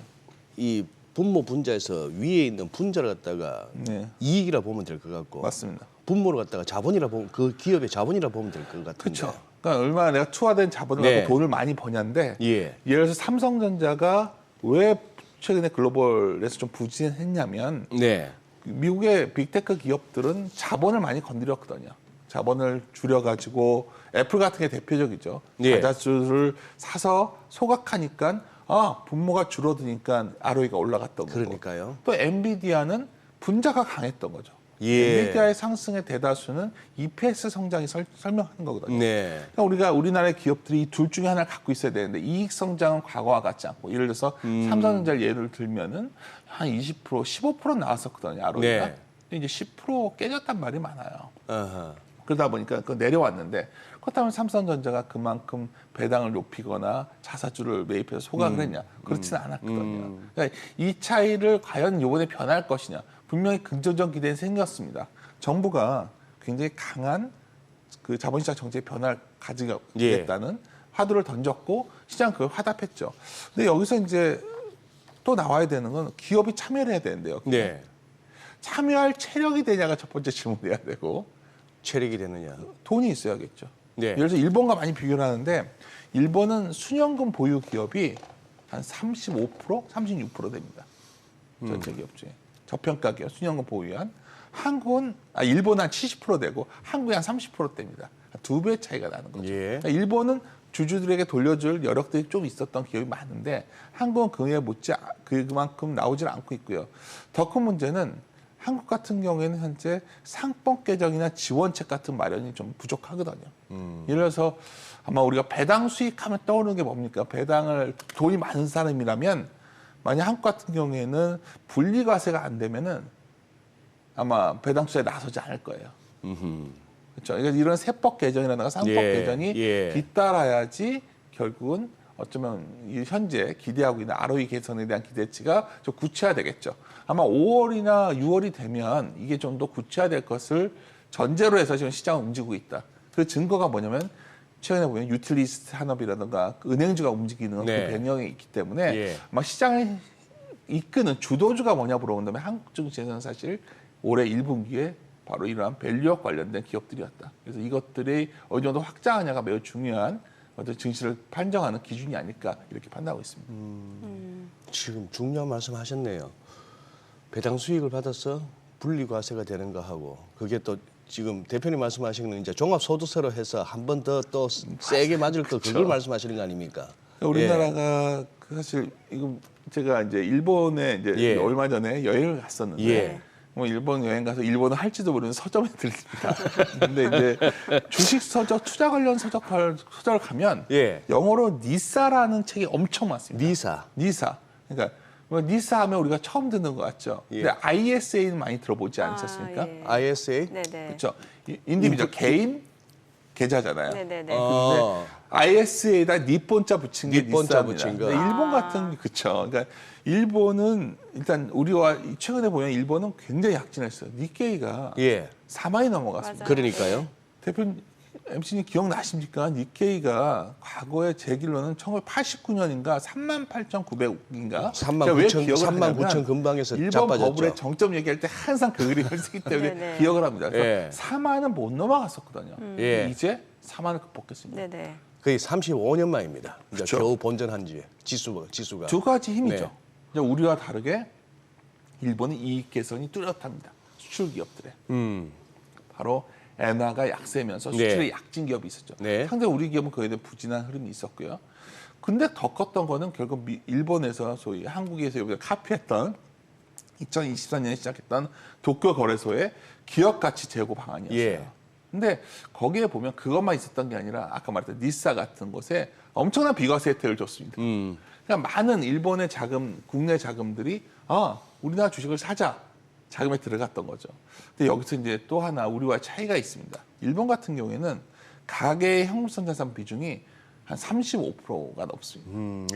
B: 이 분모 분자에서 위에 있는 분자를 갖다가
G: 네.
B: 이익이라 보면 될 것 같고
G: 맞습니다.
B: 분모를 갖다가 자본이라 보면 그 기업의 자본이라 보면 될 것 같은데.
G: 그렇죠. 그러니까 얼마나 내가 투하된 자본을
B: 네.
G: 갖고 돈을 많이 버냐인데
B: 예.
G: 예를 들어서 삼성전자가 왜 최근에 글로벌에서 좀 부진했냐면
B: 네.
G: 미국의 빅테크 기업들은 자본을 많이 건드렸거든요. 자본을 줄여가지고 애플 같은 게 대표적이죠.
B: 예.
G: 자사주를 사서 소각하니까 분모가 줄어드니까 ROE가 올라갔던 거고.
B: 그러니까요.
G: 또 엔비디아는 분자가 강했던 거죠.
B: 예.
G: 엔비디아의 상승의 대다수는 EPS 성장이 설명하는 거거든요.
B: 네.
G: 그러니까 우리나라의 기업들이 이 둘 중에 하나를 갖고 있어야 되는데 이익 성장은 과거와 같지 않고 예를 들어서 삼성전자를 예를 들면은 한 20%, 15% 나왔었거든요. ROE가.
B: 네.
G: 근데 이제 10% 깨졌단 말이 많아요.
B: 아하.
G: 그러다 보니까 그 내려왔는데 그렇다면 삼성전자가 그만큼 배당을 높이거나 자사주를 매입해서 소각을 했냐? 그렇지는 않았거든요. 그러니까 이 차이를 과연 이번에 변할 것이냐? 분명히 긍정적 기대는 생겼습니다. 정부가 굉장히 강한 그 자본시장 정책의 변화를 가지겠다는 화두를 던졌고 시장 그걸 화답했죠. 근데 여기서 이제 또 나와야 되는 건 기업이 참여를 해야 되는데요.
B: 네.
G: 참여할 체력이 되냐가 첫 번째 질문이어야 되고
B: 체력이 되느냐.
G: 돈이 있어야겠죠.
B: 네.
G: 예를 들어서 일본과 많이 비교를 하는데 일본은 순연금 보유 기업이 한 35%, 36% 됩니다. 전체 기업 중에. 저평가 기업 순연금 보유한. 한국은 일본은 한 70% 되고 한국이 한 30%대입니다. 2배 차이가 나는 거죠.
B: 예.
G: 그러니까 일본은 주주들에게 돌려줄 여력들이 좀 있었던 기업이 많은데 한국은 그에 못지 그만큼 나오질 않고 있고요. 더 큰 문제는 한국 같은 경우에는 현재 상법 개정이나 지원책 같은 마련이 좀 부족하거든요. 예를 들어서 아마 우리가 배당 수익하면 떠오르는 게 뭡니까? 배당을 돈이 많은 사람이라면 만약 한국 같은 경우에는 분리과세가 안 되면은 아마 배당 투자에 나서지 않을 거예요. 그렇죠. 그러니까 이런 세법 개정이라든가 상법 개정이 뒤따라야지 결국은 어쩌면 이 현재 기대하고 있는 ROE 개선에 대한 기대치가 좀 구체화되겠죠. 아마 5월이나 6월이 되면 이게 좀 더 구체화될 것을 전제로 해서 지금 시장을 움직이고 있다. 그 증거가 뭐냐면 최근에 보면 유틸리티 산업이라든가 은행주가 움직이는 그 배경이 있기 때문에 아마 시장을 이끄는 주도주가 뭐냐 물어본다면 한국 증시에서는 사실 올해 1분기에 바로 이러한 밸류업 관련된 기업들이었다. 그래서 이것들이 어느 정도 확장하냐가 매우 중요한 어떤 증시를 판정하는 기준이 아닐까 이렇게 판단하고 있습니다.
B: 지금 중요한 말씀하셨네요. 배당 수익을 받아서 분리과세가 되는가 하고 그게 또 지금 대표님 말씀하시는 이제 종합소득세로 해서 한 번 더 또 세게 맞을 거 그걸 말씀하시는 거 아닙니까?
G: 우리나라가 사실 이거 제가 이제 일본에 이제 얼마 전에 여행을 갔었는데 뭐 일본 여행 가서 일본어 할지도 모르는 서점에 들립니다. 근데 이제 주식 서적, 투자 관련 서적을 가면 영어로 니사라는 책이 엄청 많습니다. 니사. 그러니까 니사 하면 우리가 처음 듣는 것 같죠. 근데 ISA는 많이 들어보지 않으셨습니까?
B: ISA?
A: 네네.
G: 그렇죠. 인디비저 개인 계좌잖아요.
A: 네네네.
G: 근데 ISA에다 니폰자 붙인 게
B: 니폰자
G: 니사입니다.
B: 붙인 거.
G: 근데 일본 같은 그렇죠. 그러니까 일본은 일단 우리와 최근에 보면 일본은 굉장히 약진했어요. 니케이가 4만이 넘어갔습니다.
B: 그러니까요.
G: 대표님 MC님 기억나십니까? 니케이가 과거에 제 기로는 1989년인가 38,900인가
B: 3만 9천 근방에서
G: 일본
B: 자빠졌죠.
G: 버블의 정점 얘기할 때 항상 그 그림을 쓰기 때문에 기억을 합니다. 그래서 4만은 못 넘어갔었거든요. 이제 4만을 극복했습니다.
A: 네네.
B: 거의 35년 만입니다. 이제 겨우 본전한 지 지수가.
G: 두 가지 힘이죠. 이제 우리와 다르게 일본은 이익 개선이 뚜렷합니다. 수출 기업들의. 바로 엔화가 약세면서 수출에 약진 기업이 있었죠. 상당히 우리 기업은 그에 대한 부진한 흐름이 있었고요. 근데 더 컸던 거는 결국 일본에서 소위 한국에서 여기서 카피했던 2024년에 시작했던 도쿄 거래소의 기업 가치 제고 방안이었어요. 근데 거기에 보면 그것만 있었던 게 아니라 아까 말했던 니사 같은 곳에 엄청난 비과세 혜택을 줬습니다. 그러니까 많은 일본의 자금, 국내 자금들이 우리나라 주식을 사자. 자금에 들어갔던 거죠. 근데 여기서 이제 또 하나 우리와 차이가 있습니다. 일본 같은 경우에는 가계의 현금성 자산 비중이 한 35%가 넘습니다.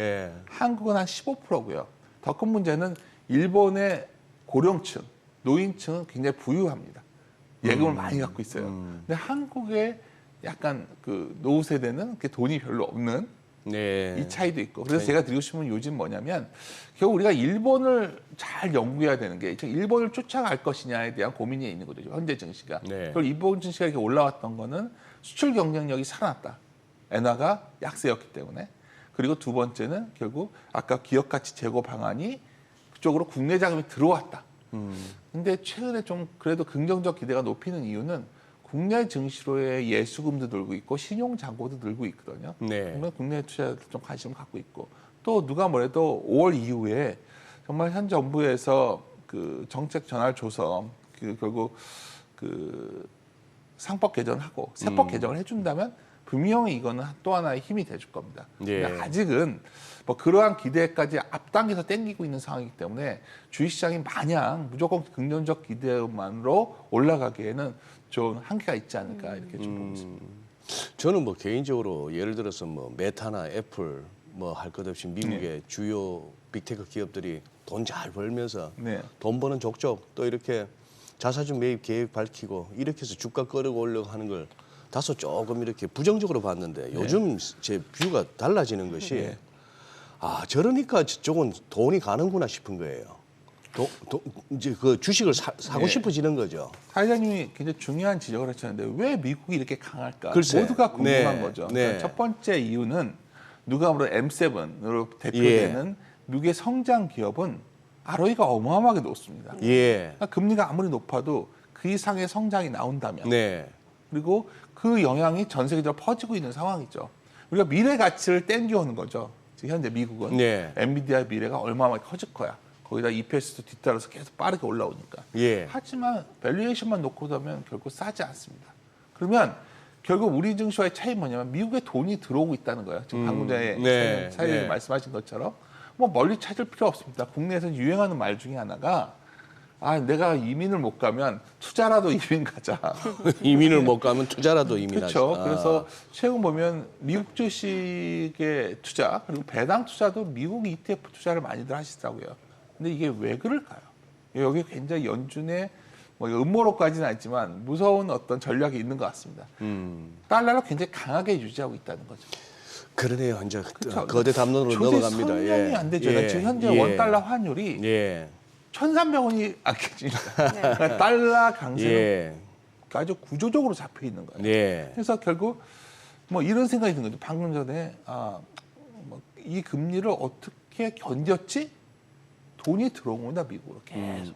G: 한국은 한 15%고요. 더 큰 문제는 일본의 고령층, 노인층은 굉장히 부유합니다. 예금을 많이 갖고 있어요. 근데 한국의 약간 그 노후 세대는 돈이 별로 없는 이 차이도 있고. 그래서 제가 드리고 싶은 요즘 뭐냐면 결국 우리가 일본을 잘 연구해야 되는 게 일본을 쫓아갈 것이냐에 대한 고민이 있는 거죠. 현재 증시가. 그리고 일본 증시가 이렇게 올라왔던 거는 수출 경쟁력이 살아났다. 엔화가 약세였기 때문에. 그리고 두 번째는 결국 아까 기업 가치 제고 방안이 그쪽으로 국내 자금이 들어왔다. 근데 최근에 좀 그래도 긍정적 기대가 높이는 이유는 국내 증시로의 예수금도 늘고 있고 신용 잔고도 늘고 있거든요. 그러면 국내 투자자들 좀 관심을 갖고 있고 또 누가 뭐래도 5월 이후에 정말 현 정부에서 그 정책 전환을 줘서 결국 그 상법 개정하고 세법 개정을 해준다면 분명히 이거는 또 하나의 힘이 돼줄 겁니다.
B: 예.
G: 근데 아직은 뭐 그러한 기대까지 앞당겨서 땡기고 있는 상황이기 때문에 주식시장이 마냥 무조건 긍정적 기대만으로 올라가기에는 좀 한계가 있지 않을까 이렇게 좀 보고 있습니다.
B: 저는 뭐 개인적으로 예를 들어서 뭐 메타나 애플 뭐 할 것 없이 미국의
G: 네.
B: 주요 빅테크 기업들이 돈 잘 벌면서
G: 네.
B: 돈 버는 족족 또 이렇게 자사주 매입 계획 밝히고 이렇게 해서 주가 끌고 오려고 하는 걸 다소 조금 이렇게 부정적으로 봤는데 요즘 제 뷰가 달라지는 것이 아 저러니까 저쪽은 돈이 가는구나 싶은 거예요. 이제 그 주식을 사고 싶어지는 거죠.
G: 사회자님이 굉장히 중요한 지적을 하셨는데 왜 미국이 이렇게 강할까?
B: 글쎄.
G: 모두가 궁금한
B: 네.
G: 거죠.
B: 네.
G: 그러니까 첫 번째 이유는 누가 보면 M7으로 대표되는 미국의 성장 기업은 ROE가 어마어마하게 높습니다.
B: 예.
G: 그러니까 금리가 아무리 높아도 그 이상의 성장이 나온다면
B: 네.
G: 그리고 그 영향이 전 세계적으로 퍼지고 있는 상황이죠. 우리가 미래 가치를 땡겨오는 거죠. 지금 현재 미국은
B: 네.
G: 엔비디아의 미래가 얼마나 커질 거야. 거기다 EPS도 뒤따라서 계속 빠르게 올라오니까.
B: 예.
G: 하지만 밸류에이션만 놓고 보면 결국 싸지 않습니다. 그러면 결국 우리 증시와의 차이 뭐냐면 미국에 돈이 들어오고 있다는 거예요. 지금 방금 전에
B: 네.
G: 사회자님
B: 네.
G: 말씀하신 것처럼 뭐 멀리 찾을 필요 없습니다. 국내에서 유행하는 말 중에 하나가 아 내가 이민을 못 가면 투자라도 이민 가자.
B: 이민을 못 가면 투자라도 이민하죠.
G: 그렇죠. 그래서 최근 보면 미국 주식의 투자 그리고 배당 투자도 미국 ETF 투자를 많이들 하시더라고요. 근데 이게 왜 그럴까요? 여기 굉장히 연준의 뭐 음모론까지는 아니지만 무서운 어떤 전략이 있는 것 같습니다. 달러를 굉장히 강하게 유지하고 있다는 거죠.
B: 그러네요. 이제
G: 그렇죠.
B: 거대 담론으로
G: 조세
B: 넘어갑니다.
G: 성명이 안 되죠. 지금 현재 원달러 환율이
B: 예.
G: 1,300원이 안 깨집니다. 그러니까 달러 강세는
B: 예.
G: 아주 구조적으로 잡혀 있는 거예요.
B: 예.
G: 그래서 결국 뭐 이런 생각이 든 거죠. 방금 전에 이 금리를 어떻게 견뎠지? 돈이 들어온다 미국으로 계속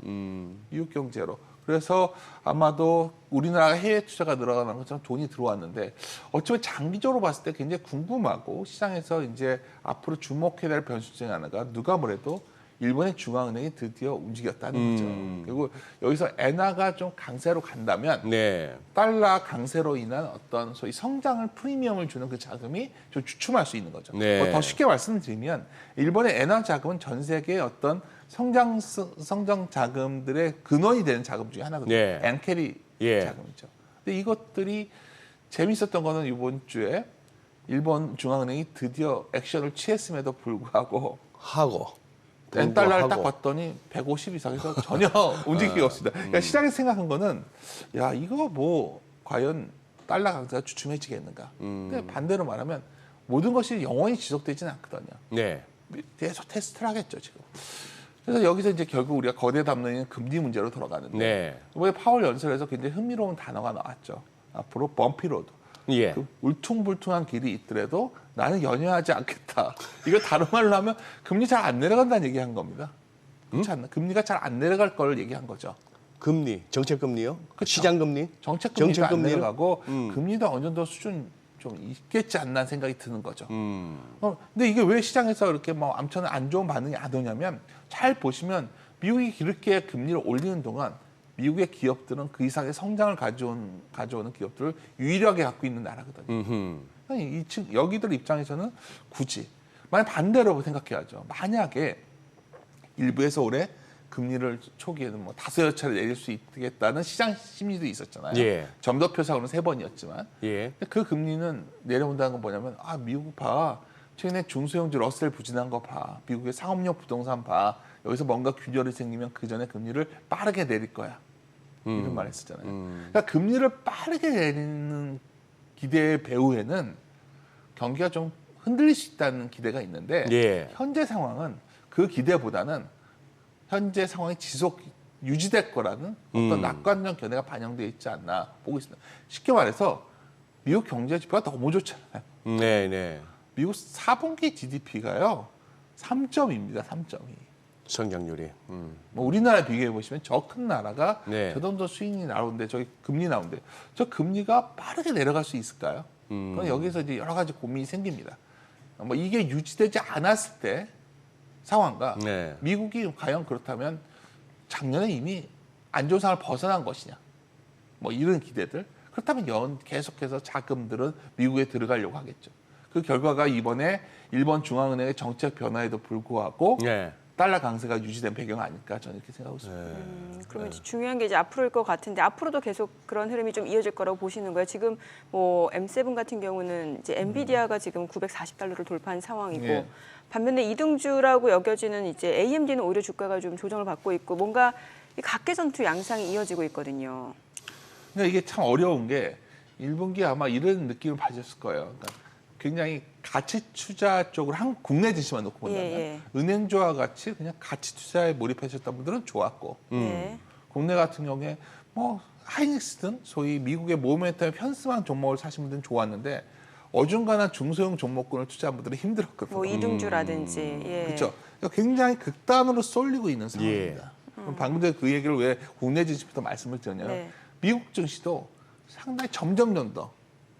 G: 미국 경제로. 그래서 아마도 우리나라 해외 투자가 늘어나는 것처럼 돈이 들어왔는데 어쩌면 장기적으로 봤을 때 굉장히 궁금하고 시장에서 이제 앞으로 주목해야 될 변수 중에 하나가 누가 뭐래도 일본의 중앙은행이 드디어 움직였다는 거죠. 그리고 여기서 엔화가 좀 강세로 간다면
B: 네.
G: 달러 강세로 인한 어떤 소위 성장을 프리미엄을 주는 그 자금이 좀 주춤할 수 있는 거죠.
B: 네.
G: 더 쉽게 말씀드리면 일본의 엔화 자금은 전 세계의 어떤 성장 자금들의 근원이 되는 자금 중에 하나거든요.
B: 네.
G: 엔캐리
B: 예.
G: 자금이죠. 근데 이것들이 재밌었던 거는 이번 주에 일본 중앙은행이 드디어 액션을 취했음에도 불구하고 엔달러를 딱 봤더니 150 이상에서 전혀 움직임이 없습니다. 그러니까 시장에서 생각한 거는 야 이거 뭐 과연 달러 강세가 주춤해지겠는가. 근데 반대로 말하면 모든 것이 영원히 지속되지는 않거든요.
B: 네.
G: 계속 테스트를 하겠죠 지금. 그래서 여기서 이제 결국 우리가 거대 담론인 금리 문제로 돌아가는데
B: 네.
G: 이번에 파월 연설에서 굉장히 흥미로운 단어가 나왔죠. 앞으로 범피로드.
B: 예.
G: 그 울퉁불퉁한 길이 있더라도 나는 연연하지 않겠다. 이거 다른 말로 하면 금리 잘 안 내려간다는 얘기한 겁니다. 그렇지 않나? 금리가 잘 안 내려갈 걸 얘기한 거죠.
B: 금리, 정책 금리요?
G: 그쵸.
B: 시장 금리?
G: 정책 금리도
B: 정책
G: 안
B: 금리를?
G: 내려가고 금리도 어느 정도 수준 좀 있겠지 않나 생각이 드는 거죠.
B: 음.
G: 근데 이게 왜 시장에서 이렇게 뭐 아무튼 안 좋은 반응이 안 오냐면 잘 보시면 미국이 이렇게 금리를 올리는 동안 미국의 기업들은 그 이상의 성장을 가져오는 기업들을 유일하게 갖고 있는 나라거든요. 여기들 입장에서는 굳이 만약 반대로 생각해야죠. 만약에 일부에서 올해 금리를 초기에는 뭐 5-6차례 내릴 수 있겠다는 시장 심리도 있었잖아요.
B: 예.
G: 점도표상으로는 3번이었지만
B: 예.
G: 근데 그 금리는 내려온다는 건 뭐냐면 미국 봐. 최근에 중소형주 러셀 부진한 거 봐. 미국의 상업용 부동산 봐. 여기서 뭔가 균열이 생기면 그 전에 금리를 빠르게 내릴 거야. 이런 말 했었잖아요. 그러니까 금리를 빠르게 내리는 기대의 배후에는 경기가 좀 흔들릴 수 있다는 기대가 있는데
B: 예.
G: 현재 상황은 그 기대보다는 현재 상황이 유지될 거라는 어떤 낙관적 견해가 반영되어 있지 않나 보고 있습니다. 쉽게 말해서 미국 경제 지표가 너무 좋잖아요.
B: 네, 네.
G: 미국 4분기 GDP가요 3.2입니다. 3.2.
B: 성장률이.
G: 뭐 우리나라 비교해 보시면 저 큰 나라가
B: 네.
G: 저 정도 수익이 나오는데 저기 금리 나오는데 저 금리가 빠르게 내려갈 수 있을까요? 그럼 여기서 이제 여러 가지 고민이 생깁니다. 뭐 이게 유지되지 않았을 때 상황과
B: 네.
G: 미국이 과연 그렇다면 작년에 이미 안 좋은 상황을 벗어난 것이냐, 뭐 이런 기대들. 그렇다면 계속해서 자금들은 미국에 들어가려고 하겠죠. 그 결과가 이번에 일본 중앙은행의 정책 변화에도 불구하고
B: 네.
G: 달러 강세가 유지된 배경 아닐까 저는 이렇게 생각하고 있습니다.
A: 그러면 이제 중요한 게 이제 앞으로일 것 같은데 앞으로도 계속 그런 흐름이 좀 이어질 거라고 보시는 거예요. 지금 뭐 M7 같은 경우는 이제 엔비디아가 지금 940달러를 돌파한 상황이고
G: 예.
A: 반면에 이등주라고 여겨지는 이제 AMD는 오히려 주가가 좀 조정을 받고 있고 뭔가 이 각계전투 양상이 이어지고 있거든요.
G: 그러니까 이게 참 어려운 게 1분기 아마 이런 느낌을 받으셨을 거예요. 그러니까 굉장히 가치 투자 쪽으로 국내 지수만 놓고 본다면
A: 예.
G: 은행주와 같이 그냥 가치 투자에 몰입하셨던 분들은 좋았고
A: 네.
G: 국내 같은 경우에 뭐 하이닉스든 소위 미국의 모멘텀에 편승한 종목을 사신 분들은 좋았는데 어중간한 중소형 종목군을 투자한 분들은 힘들었거든요.
A: 뭐 이등주라든지 예.
G: 그렇죠. 그러니까 굉장히 극단으로 쏠리고 있는 상황입니다. 그럼 방금 전에 그 얘기를 왜 국내 증시부터 말씀을 드렸냐면
A: 네.
G: 미국 증시도 상당히 점점 더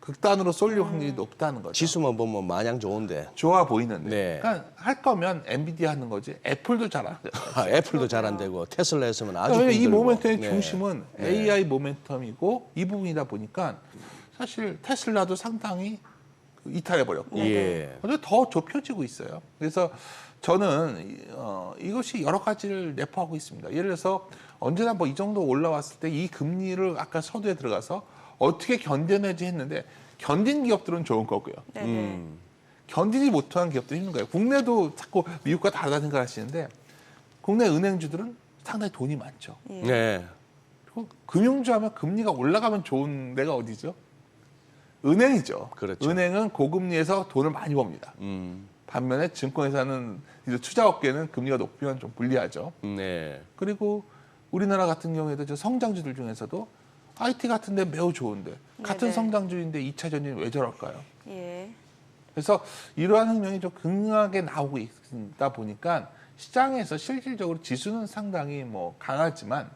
G: 극단으로 쏠릴 확률이 높다는 거죠.
B: 지수만 보면 마냥 좋은데.
G: 좋아 보이는데.
B: 네.
G: 그러니까 할 거면 엔비디아 하는 거지 애플도 잘 안 돼요.
B: 애플도 잘 안 되고 테슬라 했으면 아주
G: 그러니까 이
B: 힘들고.
G: 모멘텀의
B: 네.
G: 중심은 AI 모멘텀이고 이 부분이다 보니까 사실 테슬라도 상당히 이탈해 버렸고
B: 예.
G: 더 좁혀지고 있어요. 그래서 저는 이것이 여러 가지를 내포하고 있습니다. 예를 들어서 언제나 뭐 이 정도 올라왔을 때 이 금리를 아까 서두에 들어가서 어떻게 견뎌내지 했는데 견딘 기업들은 좋은 거고요.
A: 네네.
G: 견디지 못한 기업들이 힘든 거예요. 국내도 자꾸 미국과 다르다 생각하시는데 국내 은행주들은 상당히 돈이 많죠.
B: 네.
G: 그리고 금융주 하면 금리가 올라가면 좋은 데가 어디죠? 은행이죠.
B: 그렇죠.
G: 은행은 고금리에서 돈을 많이 법니다. 반면에 증권회사는 이제 투자업계는 금리가 높으면 좀 불리하죠.
B: 네.
G: 그리고 우리나라 같은 경우에도 저 성장주들 중에서도 IT 같은 데 매우 좋은데 같은
A: 네네.
G: 성장주인데 2차 전지는 왜 저럴까요?
A: 예.
G: 그래서 이러한 흥명이 좀 극명하게 나오고 있다 보니까 시장에서 실질적으로 지수는 상당히 뭐 강하지만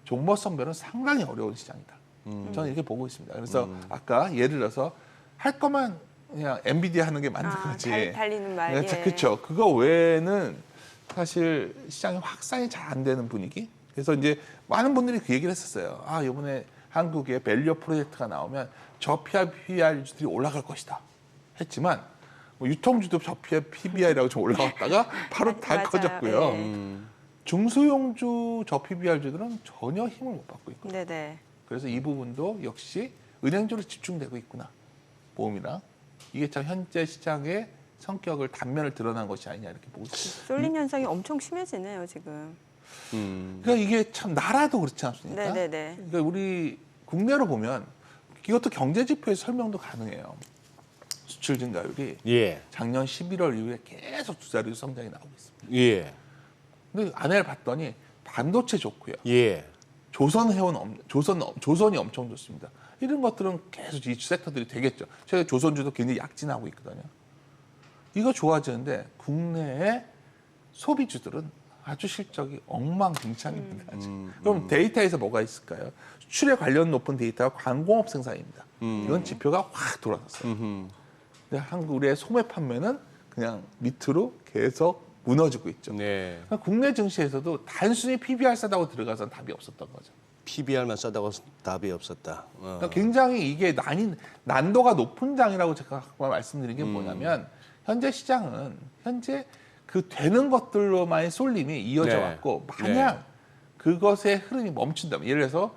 G: 종목 선별은 상당히 어려운 시장이다. 저는 이렇게 보고 있습니다. 그래서 아까 예를 들어서 할 거면 그냥 엔비디아 하는 게 맞는 거지.
A: 달리는 말. 예.
G: 그렇죠. 그거 외에는 사실 시장이 확산이 잘 안 되는 분위기. 그래서 이제 많은 분들이 그 얘기를 했었어요. 아, 이번에 한국에 밸류 프로젝트가 나오면 저PR, PBR주들이 올라갈 것이다. 했지만 뭐 유통주도 저PR, PBR이라고 좀 올라왔다가 바로 다
A: 맞아요.
G: 커졌고요.
A: 예.
G: 중소형주 저PBR주들은 전혀 힘을 못 받고 있고.
A: 네네.
G: 그래서 이 부분도 역시 은행주로 집중되고 있구나. 보험이랑. 이게 참 현재 시장의 성격을 단면을 드러난 것이 아니냐 이렇게 보고 있습니다.
A: 쏠림 현상이 엄청 심해지네요 지금.
G: 그러니까 이게 참 나라도 그렇지 않습니까?
A: 네네네.
G: 그러니까 우리 국내로 보면 이것도 경제지표에서 설명도 가능해요. 수출 증가율이
B: 예.
G: 작년 11월 이후에 계속 두 자릿수 성장이 나오고 있습니다.
B: 예.
G: 근데 안을 봤더니 반도체 좋고요.
B: 예.
G: 조선이 엄청 좋습니다. 이런 것들은 계속 이 섹터들이 되겠죠. 최근 조선주도 굉장히 약진하고 있거든요. 이거 좋아지는데 국내의 소비주들은 아주 실적이 엉망진창입니다. 그럼 데이터에서 뭐가 있을까요? 수출에 관련 높은 데이터가 광공업 생산입니다. 이런 지표가 확 돌아섰어요. 근데 우리의 소매 판매는 그냥 밑으로 계속 무너지고 있죠.
B: 네.
G: 그러니까 국내 증시에서도 단순히 PBR 싸다고 들어가서는 답이 없었던 거죠.
B: PBR만 싸다고 답이 없었다.
G: 그러니까 굉장히 이게 난도가 높은 장이라고 제가 말씀드린 게 뭐냐면 현재 시장은 현재 그 되는 것들로만의 쏠림이 이어져
B: 네.
G: 왔고 만약 그것의 흐름이 멈춘다면 예를 들어서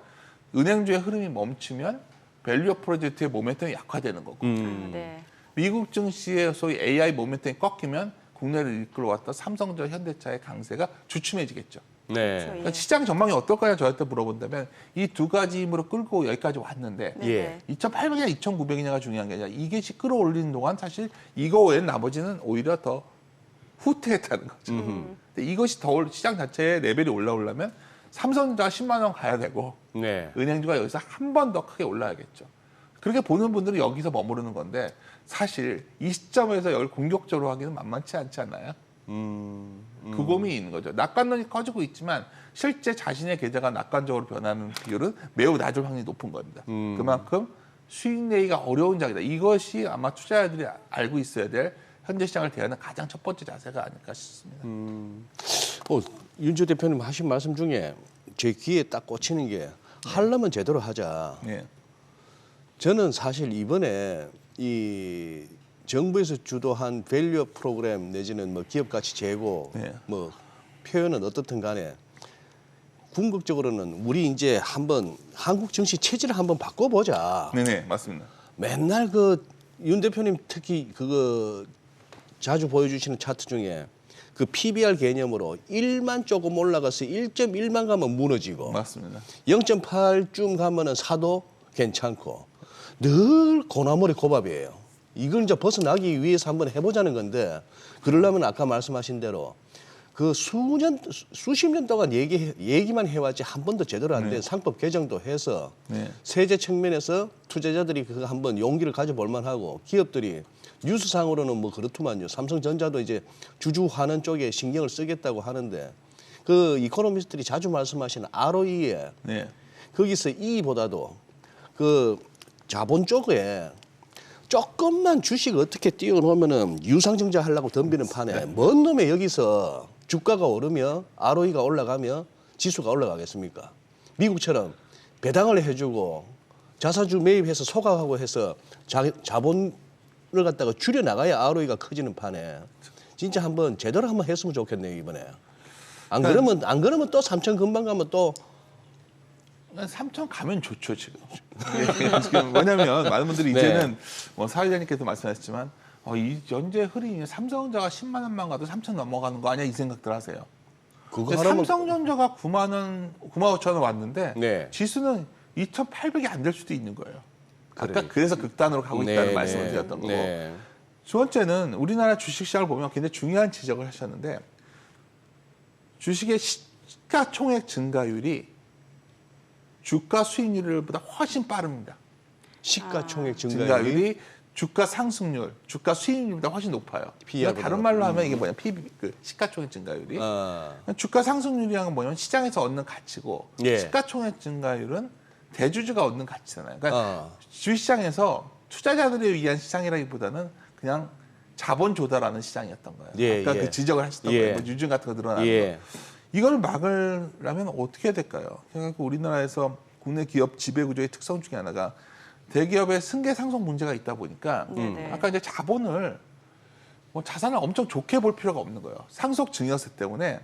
G: 은행주의 흐름이 멈추면 밸류 프로젝트의 모멘텀이 약화되는 거고
A: 네.
G: 미국 증시의 소위 AI 모멘텀이 꺾이면 국내를 이끌어왔던 삼성전자, 현대차의 강세가 주춤해지겠죠.
B: 네.
G: 그러니까 시장 전망이 어떨까요? 저한테 물어본다면 이 두 가지 힘으로 끌고 여기까지 왔는데
B: 예.
G: 2,800이냐 2,900이냐가 중요한 게 아니라 이것이 끌어올리는 동안 사실 이거 외엔 나머지는 오히려 더 후퇴했다는 거죠. 근데 이것이 더 시장 자체의 레벨이 올라오려면 삼성전자가 10만 원 가야 되고
B: 네.
G: 은행주가 여기서 한 번 더 크게 올라야겠죠. 그렇게 보는 분들은 여기서 머무르는 건데 사실 이 시점에서 이걸 공격적으로 하기는 만만치 않지 않나요? 그 고민이 있는 거죠. 낙관론이 커지고 있지만 실제 자신의 계좌가 낙관적으로 변하는 비율은 매우 낮을 확률이 높은 겁니다. 그만큼 수익 내기가 어려운 장이다. 이것이 아마 투자자들이 알고 있어야 될 현재 시장을 대하는 가장 첫 번째 자세가 아닐까 싶습니다.
B: 윤주 대표님 하신 말씀 중에 제 귀에 딱 꽂히는 게 하려면 제대로 하자.
G: 네.
B: 저는 사실 이번에 이 정부에서 주도한 밸류업 프로그램 내지는 뭐 기업 가치 제고
G: 네.
B: 뭐 표현은 어떻든 간에 궁극적으로는 우리 이제 한번 한국 증시 체질을 한번 바꿔보자.
G: 네네, 맞습니다.
B: 맨날 그 윤 대표님 특히 그거 자주 보여주시는 차트 중에 그 PBR 개념으로 1만 조금 올라가서 1.1만 가면 무너지고
G: 맞습니다.
B: 0.8쯤 가면은 사도 괜찮고 늘 고나물이 고밥이에요. 이걸 이제 벗어나기 위해서 한번 해보자는 건데 그러려면 아까 말씀하신 대로 그 수십 년 동안 얘기만 해왔지 한 번도 제대로 안 된 상법 개정도 해서
G: 네.
B: 세제 측면에서 투자자들이 그거 한번 용기를 가져볼 만하고 기업들이 뉴스상으로는 뭐 그렇더만요. 삼성전자도 이제 주주환원 쪽에 신경을 쓰겠다고 하는데 그 이코노미스트들이 자주 말씀하시는 ROE에
G: 네.
B: 거기서 E보다도 그 자본 쪽에 조금만 주식 어떻게 띄워놓으면은 유상증자 하려고 덤비는 판에 뭔 놈의 여기서 주가가 오르며 ROE가 올라가며 지수가 올라가겠습니까? 미국처럼 배당을 해주고 자사주 매입해서 소각하고 해서 자본을 갖다가 줄여 나가야 ROE가 커지는 판에 진짜 한번 제대로 한번 했으면 좋겠네요 이번에. 안 그러면 또 3천 금방 가면 또
G: 3천 가면 좋죠 지금. 지금 뭐냐면 많은 분들이
B: 네.
G: 이제는 뭐 사회자님께서 말씀하셨지만 이 현재 흐름이 삼성전자가 10만 원만 가도 3천 넘어가는 거 아니야 이 생각들 하세요.
B: 그거
G: 근데
B: 하나만
G: 삼성전자가 9만 원, 9만 5천 원 왔는데
B: 네.
G: 지수는 2,800이 안 될 수도 있는 거예요. 아까
B: 그러니까.
G: 그래서 극단으로 가고 있다는
B: 네,
G: 말씀을
B: 네.
G: 드렸던 거고.
B: 네.
G: 두 번째는 우리나라 주식시장을 보면 굉장히 중요한 지적을 하셨는데 주식의 시가총액 증가율이 주가 수익률보다 훨씬 빠릅니다.
B: 시가총액
G: 증가율이 주가 상승률, 주가 수익률보다 훨씬 높아요. 그러니까 다른 말로 하면 이게 뭐냐, 그 시가총액 증가율이 주가 상승률이란 건 뭐냐면 시장에서 얻는 가치고
B: 예.
G: 시가총액 증가율은 대주주가 얻는 가치잖아요. 그러니까 주식시장에서 투자자들에 의한 시장이라기보다는 그냥 자본 조달하는 시장이었던 거예요.
B: 예,
G: 아까
B: 예.
G: 그 지적을 하셨던
B: 예.
G: 거예요. 뭐 유증 같은 거 늘어나는
B: 예.
G: 거. 이걸 막으려면 어떻게 해야 될까요? 그러니까 우리나라에서 국내 기업 지배 구조의 특성 중에 하나가 대기업의 승계 상속 문제가 있다 보니까
A: 네네.
G: 아까 이제 자본을 뭐 자산을 엄청 좋게 볼 필요가 없는 거예요. 상속 증여세 때문에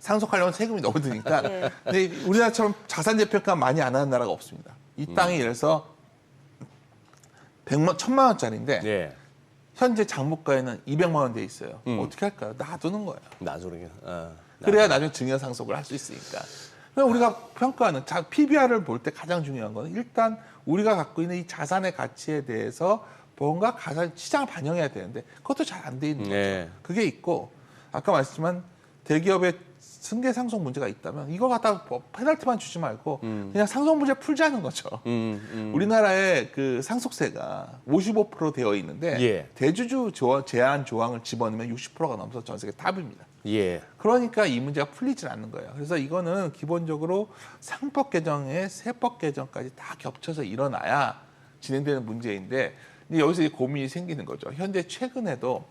G: 상속하려면 세금이 너무 드니까.
A: 네.
G: 근데 우리나라처럼 자산 재평가 많이 안 하는 나라가 없습니다. 이 땅이 예를 들어서 1,000만 원짜리인데
B: 네.
G: 현재 장부가에는 200만 원 돼 있어요. 어떻게 할까요? 놔두는 거예요.
B: 나중에.
G: 그래야 나중에 증여 상속을 할 수 있으니까. 그럼 우리가 평가하는 PBR을 볼 때 가장 중요한 건 일단 우리가 갖고 있는 이 자산의 가치에 대해서 뭔가 시장을 반영해야 되는데 그것도 잘 안 돼 있는 거죠.
B: 네.
G: 그게 있고 아까 말씀한 대기업의 승계 상속 문제가 있다면 이거 갖다가 페널티만 주지 말고 그냥 상속 문제 풀자는 거죠. 우리나라의 그 상속세가 55% 되어 있는데
B: 예.
G: 대주주 제한 조항을 집어넣으면 60%가 넘어서 전 세계 탑입니다.
B: 예.
G: 그러니까 이 문제가 풀리질 않는 거예요. 그래서 이거는 기본적으로 상법 개정에 세법 개정까지 다 겹쳐서 일어나야 진행되는 문제인데 여기서 이 고민이 생기는 거죠. 현재 최근에도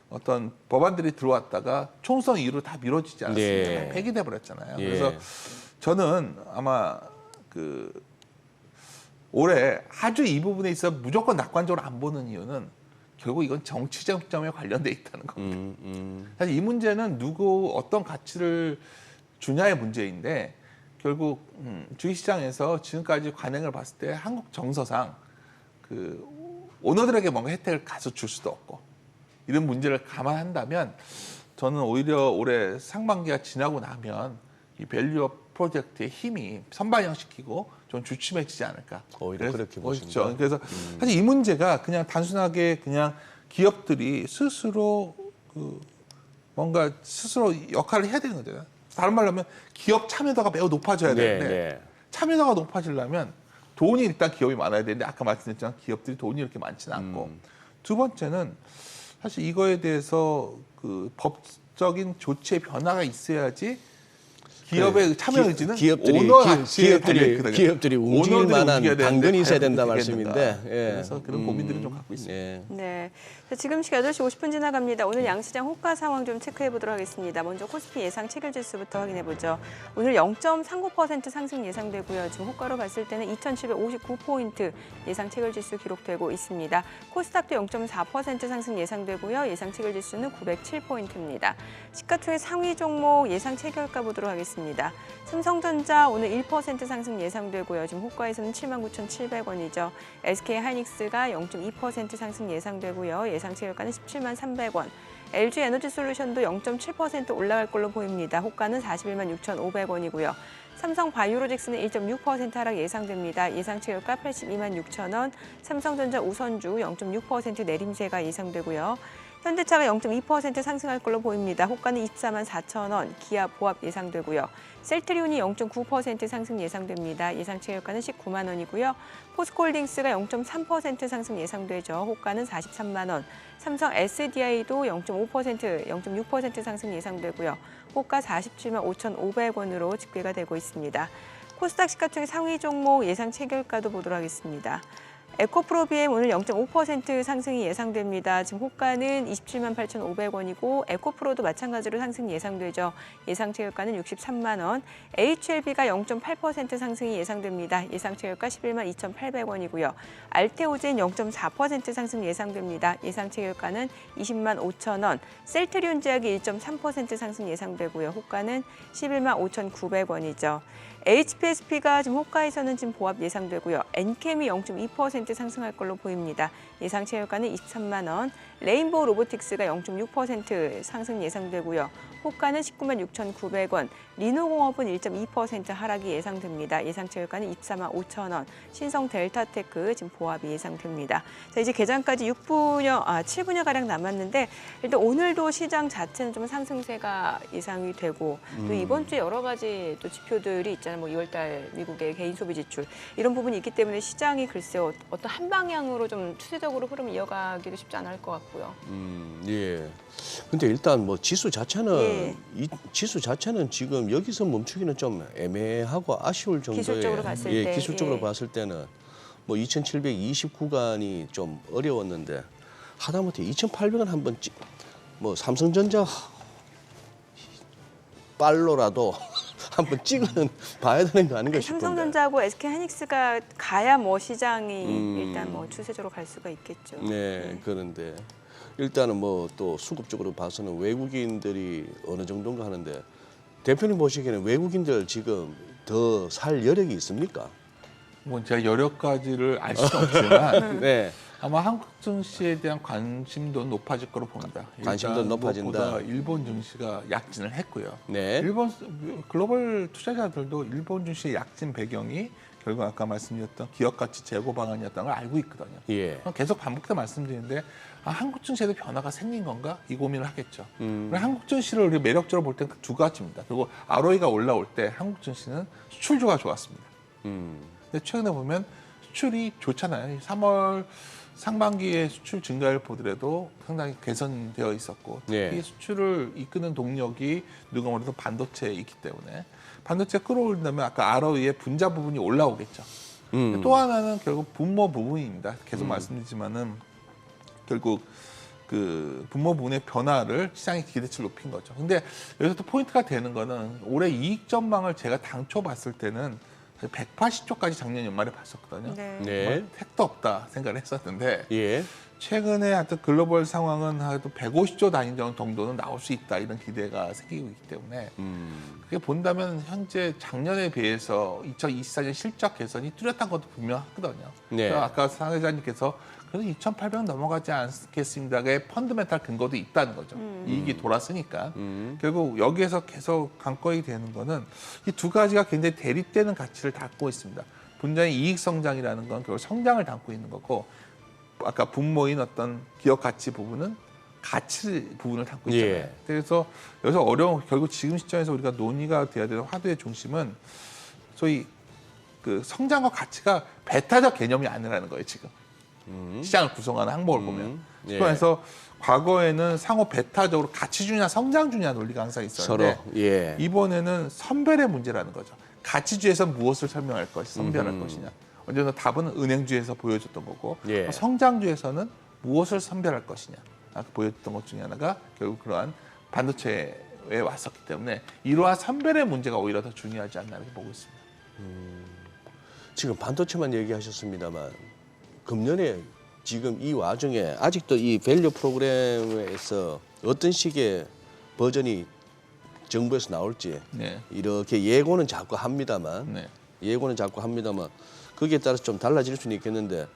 G: 어떤 법안들이 들어왔다가 총선 이후로 다 미뤄지지 않았습니까?
B: 네.
G: 폐기돼 버렸잖아요.
B: 예.
G: 그래서 저는 아마 올해 아주 이 부분에 있어 무조건 낙관적으로 안 보는 이유는 결국 이건 정치 쟁점에 관련돼 있다는 겁니다. 사실 이 문제는 누구 어떤 가치를 주냐의 문제인데 결국 주식시장에서 지금까지 관행을 봤을 때 한국 정서상 그 오너들에게 뭔가 혜택을 가서 줄 수도 없고 이런 문제를 감안한다면 저는 오히려 올해 상반기가 지나고 나면 이 밸류업 프로젝트의 힘이 선반영시키고 좀 주춤해지지 않을까.
B: 오히려 그렇게 보십니다.
G: 그렇죠. 그래서 사실 이 문제가 그냥 단순하게 그냥 기업들이 스스로 뭔가 스스로 역할을 해야 되는 거잖아요. 다른 말로 하면 기업 참여도가 매우 높아져야 되는데
B: 네.
G: 참여도가 높아지려면 돈이 일단 기업이 많아야 되는데 아까 말씀드렸지만 기업들이 돈이 이렇게 많지는 않고 두 번째는 사실 이거에 대해서 그 법적인 조치의 변화가 있어야지 기업의 참여 의지는
B: 기업들이
G: 오너 가치에
B: 기업들이 움직일
G: 오너들이
B: 만한
G: 움직여야 되는데
B: 당근이 있어야 된다
G: 과연
B: 말씀인데.
G: 그렇게
B: 예.
G: 그래서 그런 고민들을 좀 갖고 있습니다.
B: 예.
A: 네. 자, 지금 시각 8시 50분 지나갑니다. 오늘 양시장 호가 상황 좀 체크해 보도록 하겠습니다. 먼저 코스피 예상 체결 지수부터 확인해 보죠. 오늘 0.39% 상승 예상되고요. 지금 호가로 봤을 때는 2,759포인트 예상 체결 지수 기록되고 있습니다. 코스닥도 0.4% 상승 예상되고요. 예상 체결 지수는 907포인트입니다. 시가총액 상위 종목 예상 체결가 보도록 하겠습니다. 삼성전자 오늘 1% 상승 예상되고요. 지금 호가에서는 79,700원이죠. SK하이닉스가 0.2% 상승 예상되고요. 예상 체결가는 173,300원. LG에너지솔루션도 0.7% 올라갈 걸로 보입니다. 호가는 416,500원이고요. 삼성바이오로직스는 1.6% 하락 예상됩니다. 예상 체결가 826,000원. 삼성전자 우선주 0.6% 내림세가 예상되고요. 현대차가 0.2% 상승할 걸로 보입니다. 호가는 244,000원, 기아 보합 예상되고요. 셀트리온이 0.9% 상승 예상됩니다. 예상 체결가는 19만 원이고요. 포스코홀딩스가 0.3% 상승 예상되죠. 호가는 43만 원. 삼성 SDI도 0.6% 상승 예상되고요. 호가 47만 5,500원으로 집계가 되고 있습니다. 코스닥 시가총액 상위 종목 예상 체결가도 보도록 하겠습니다. 에코프로비엠 오늘 0.5% 상승이 예상됩니다. 지금 호가는 27만 8,500원이고 에코프로도 마찬가지로 상승 예상되죠. 예상 체결가는 63만 원. HLB가 0.8% 상승이 예상됩니다. 예상 체결가 11만 2,800원이고요. 알테오젠 0.4% 상승 예상됩니다. 예상 체결가는 20만 5천 원. 셀트리온 제약이 1.3% 상승 예상되고요. 호가는 11만 5,900원이죠. HPSP가 지금 호가에서는 지금 보합 예상되고요. 엔캠이 0.2% 상승할 걸로 보입니다. 예상 체결가는 23만 원. 레인보우 로보틱스가 0.6% 상승 예상되고요. 호가는 19만 6,900원. 리노공업은 1.2% 하락이 예상됩니다. 예상 체결가는 24만 5천 원. 신성 델타테크 지금 보합이 예상됩니다. 자, 이제 개장까지 7분여 가량 남았는데 일단 오늘도 시장 자체는 좀 상승세가 예상이 되고 또 이번 주에 여러 가지 또 지표들이 있잖아요. 뭐 2월달 미국의 개인 소비 지출 이런 부분이 있기 때문에 시장이 글쎄요 어떤 한 방향으로 좀 추세적으로 흐름을 이어가기도 쉽지 않을 것 같고요.
B: 예. 근데 일단 뭐 지수 자체는
A: 예.
B: 이 지수 자체는 지금 여기서 멈추기는 좀 애매하고 아쉬울 정도의
A: 기술적으로 봤을 때,
B: 기술적으로
A: 예.
B: 봤을 때는 뭐 2,720 구간이 좀 어려웠는데 하다못해 2,800원 한번 뭐 삼성전자 빨로라도 한번 찍은 봐야 되는 거 아닌가 싶은데.
A: 삼성전자하고 SK하이닉스가 가야 뭐 시장이 일단 뭐 추세적으로 갈 수가 있겠죠.
B: 네, 그런데 일단은 뭐 또 수급적으로 봐서는 외국인들이 어느 정도인가 하는데 대표님 보시기에는 외국인들 지금 더 살 여력이 있습니까?
G: 뭐 제가 여러 가지를 알 수는 없지만
B: 네.
G: 아마 한국 증시에 대한 관심도 높아질 거로 봅니다.
B: 관심도
G: 일단
B: 높아진다.
G: 무엇보다 일본 증시가 약진을 했고요.
B: 네.
G: 일본 글로벌 투자자들도 일본 증시의 약진 배경이 결국 아까 말씀드렸던 기업 가치 재고 방안이었다는 걸 알고 있거든요.
B: 예.
G: 계속 반복해서 말씀드리는데 한국 증시에도 변화가 생긴 건가 이 고민을 하겠죠. 한국 증시를 우리가 매력적으로 볼 때는 두 가지입니다. 그리고 ROE가 올라올 때 한국 증시는 수출주가 좋았습니다. 근데 최근에 보면 수출이 좋잖아요. 3월 상반기에 수출 증가를 보더라도 상당히 개선되어 있었고
B: 네.
G: 특히 수출을 이끄는 동력이 누가 뭐래도 반도체에 있기 때문에 반도체 끌어올린다면 아까 ROE의 분자 부분이 올라오겠죠. 또 하나는 결국 분모 부분입니다. 계속 말씀드리지만은 결국 그 분모 부분의 변화를 시장의 기대치를 높인 거죠. 근데 여기서 또 포인트가 되는 거는 올해 이익 전망을 제가 당초 봤을 때는 180조까지 작년 연말에 봤었거든요.
A: 네.
B: 네.
G: 택도 없다 생각을 했었는데
B: 예.
G: 최근에 하여튼 글로벌 상황은 하여튼 150조 단위 정도는 나올 수 있다 이런 기대가 생기고 있기 때문에 그게 본다면 현재 작년에 비해서 2024년 실적 개선이 뚜렷한 것도 분명하거든요.
B: 네.
G: 그래서 아까 상 회장님께서 그래도 2,800원 넘어가지 않겠습니다의 펀드멘탈 근거도 있다는 거죠. 이익이 돌았으니까. 결국 여기에서 계속 관건이 되는 거는 이 두 가지가 굉장히 대립되는 가치를 담고 있습니다. 분자의 이익 성장이라는 건 결국 성장을 담고 있는 거고 아까 분모인 어떤 기업 가치 부분은 가치 부분을 담고 있잖아요.
B: 예.
G: 그래서 여기서 결국 지금 시점에서 우리가 논의가 돼야 되는 화두의 중심은 소위 그 성장과 가치가 배타적 개념이 아니라는 거예요, 지금. 시장을 구성하는 항목을 보면.
B: 예.
G: 그래서 과거에는 상호 배타적으로 가치 주냐 성장 주냐 논리가 항상 있었는데
B: 서로 예.
G: 이번에는 선별의 문제라는 거죠. 가치주에서 무엇을 설명할 것이 선별할 것이냐. 언제나 답은 은행주에서 보여줬던 거고
B: 예.
G: 성장주에서는 무엇을 선별할 것이냐. 아까 보여줬던 것 중에 하나가 결국 그러한 반도체에 왔었기 때문에 이러한 선별의 문제가 오히려 더 중요하지 않나 이렇게 보고 있습니다.
B: 지금 반도체만 얘기하셨습니다만 금년에 지금 이 와중에 아직도 이 밸류 프로그램에서 어떤 식의 버전이 정부에서 나올지
G: 네.
B: 이렇게 예고는 자꾸 합니다만
G: 네.
B: 거기에 따라서 좀 달라질 수는 있겠는데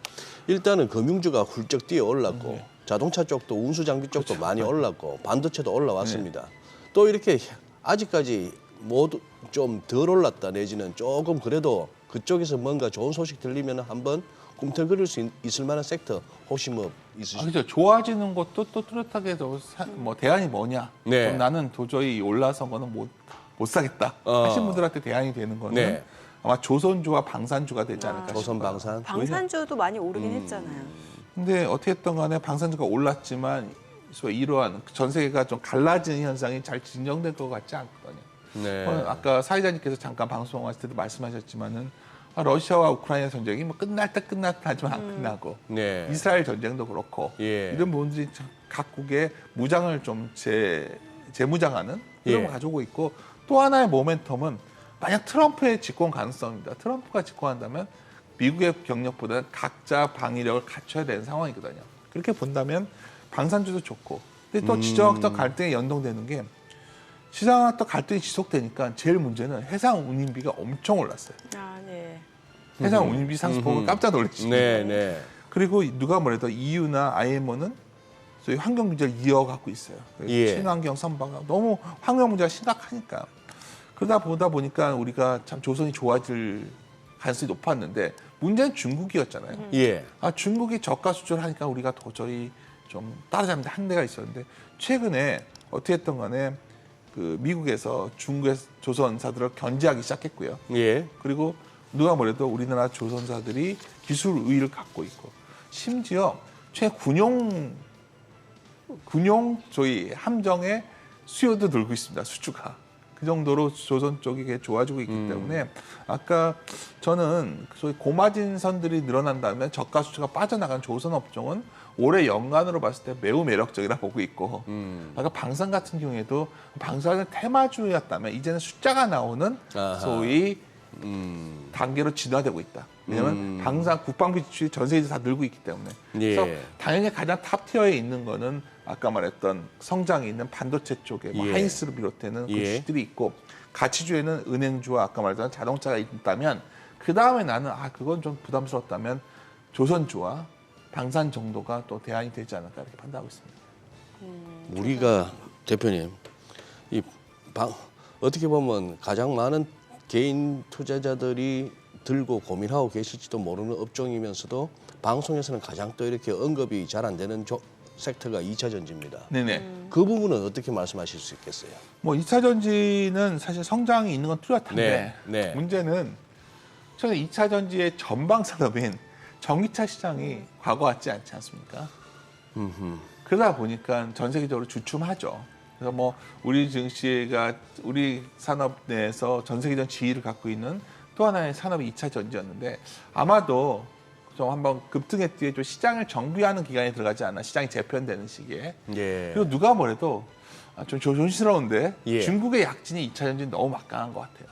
B: 일단은 금융주가 훌쩍 뛰어 올랐고 자동차 쪽도 운수 장비 쪽도 많이 올랐고 반도체도 올라왔습니다. 또 이렇게 아직까지 모두 좀 덜 올랐다 내지는 조금 그래도 그쪽에서 뭔가 좋은 소식 들리면 한번 꿈틀거릴 수 있을 만한 섹터 혹시 뭐 있으시죠?
G: 그렇죠. 좋아지는 것도 또 뚜렷하게 뭐 대안이 뭐냐.
B: 네.
G: 그럼 나는 도저히 올라선 거는 못 사겠다. 하신 분들한테 대안이 되는 거는
B: 네.
G: 아마 조선주와 방산주가 되지 않을까 싶어요.
B: 조선 방산.
A: 방산주도 많이 오르긴 했잖아요.
G: 근데 어떻게 했던 간에 방산주가 올랐지만 소위 이러한 전 세계가 좀 갈라지는 현상이 잘 진정된 것 같지 않거든요.
B: 네.
G: 아까 사회자님께서 잠깐 방송하실 때도 말씀하셨지만은 러시아와 우크라이나 전쟁이 뭐 끝날 듯 하지만 안 끝나고
B: 네.
G: 이스라엘 전쟁도 그렇고
B: 예.
G: 이런 부분들이 각국의 무장을 좀 재무장하는 흐름을
B: 예.
G: 가지고 있고 또 하나의 모멘텀은 만약 트럼프의 집권 가능성입니다. 트럼프가 집권한다면 미국의 경력보다는 각자 방위력을 갖춰야 되는 상황이거든요. 그렇게 본다면 방산주도 좋고 근데 또 지정학적 갈등에 연동되는 게 시장학적 갈등이 지속되니까 제일 문제는 해상 운임비가 엄청 올랐어요.
A: 아, 네.
G: 해상 운임비 상승 보고 깜짝 놀라시죠.
B: 네, 네.
G: 그리고 누가 뭐래도 EU나 IMO는 소위 환경 문제를 이어가고 있어요.
B: 예.
G: 친환경 선박가 너무 환경 문제가 심각하니까 그러다 보니까 우리가 참 조선이 좋아질 가능성이 높았는데 문제는 중국이었잖아요.
B: 예.
G: 중국이 저가 수출을 하니까 우리가 도저히 좀 따라잡는 데 한계가 있었는데 최근에 어떻게 했던 간에 그 미국에서 중국의 조선사들을 견제하기 시작했고요.
B: 예.
G: 그리고 누가 뭐래도 우리나라 조선사들이 기술 우위를 갖고 있고 심지어 군용 저희 함정의 수요도 늘고 있습니다. 수주가. 그 정도로 조선 쪽이 좋아지고 있기 때문에 아까 저는 소위 고마진 선들이 늘어난다면 저가 수주가 빠져나간 조선 업종은 올해 연간으로 봤을 때 매우 매력적이라 보고 있고 아까 방산 같은 경우에도 방산은 테마주였다면 이제는 숫자가 나오는
B: 아하.
G: 소위 단계로 진화되고 있다. 왜냐하면 방산 국방비 지출이 전 세계에서 다 늘고 있기 때문에.
B: 예.
G: 그래서 당연히 가장 탑 티어에 있는 거는 아까 말했던 성장이 있는 반도체 쪽에 뭐
B: 예.
G: 하이닉스를 비롯되는 그
B: 예.
G: 주식들이 있고 가치주에는 은행주와 아까 말했던 자동차가 있다면 그 다음에 나는 그건 좀 부담스럽다면 조선주와 방산 정도가 또 대안이 되지 않을까 이렇게 판단하고 있습니다.
B: 우리가 대표님 어떻게 보면 가장 많은 개인 투자자들이 들고 고민하고 계실지도 모르는 업종이면서도 방송에서는 가장 또 이렇게 언급이 잘 안 되는 섹터가 2차 전지입니다.
G: 네네.
B: 그 부분은 어떻게 말씀하실 수 있겠어요?
G: 뭐 2차 전지는 사실 성장이 있는 건 뚜렷한데
B: 네, 네.
G: 문제는 저는 2차 전지의 전방 산업인 전기차 시장이 과거 같지 않지 않습니까? 그러다 보니까 전 세계적으로 주춤하죠. 그래서 뭐 우리 증시가 우리 산업 내에서 전 세계적 지위를 갖고 있는 또 하나의 산업이 2차 전지였는데 아마도 좀 한번 급등에 뒤에 좀 시장을 정비하는 기간이 들어가지 않나 시장이 재편되는 시기에
B: 예.
G: 그리고 누가 뭐래도 좀 조심스러운데
B: 예.
G: 중국의 약진이 2차 전지는 너무 막강한 것 같아요.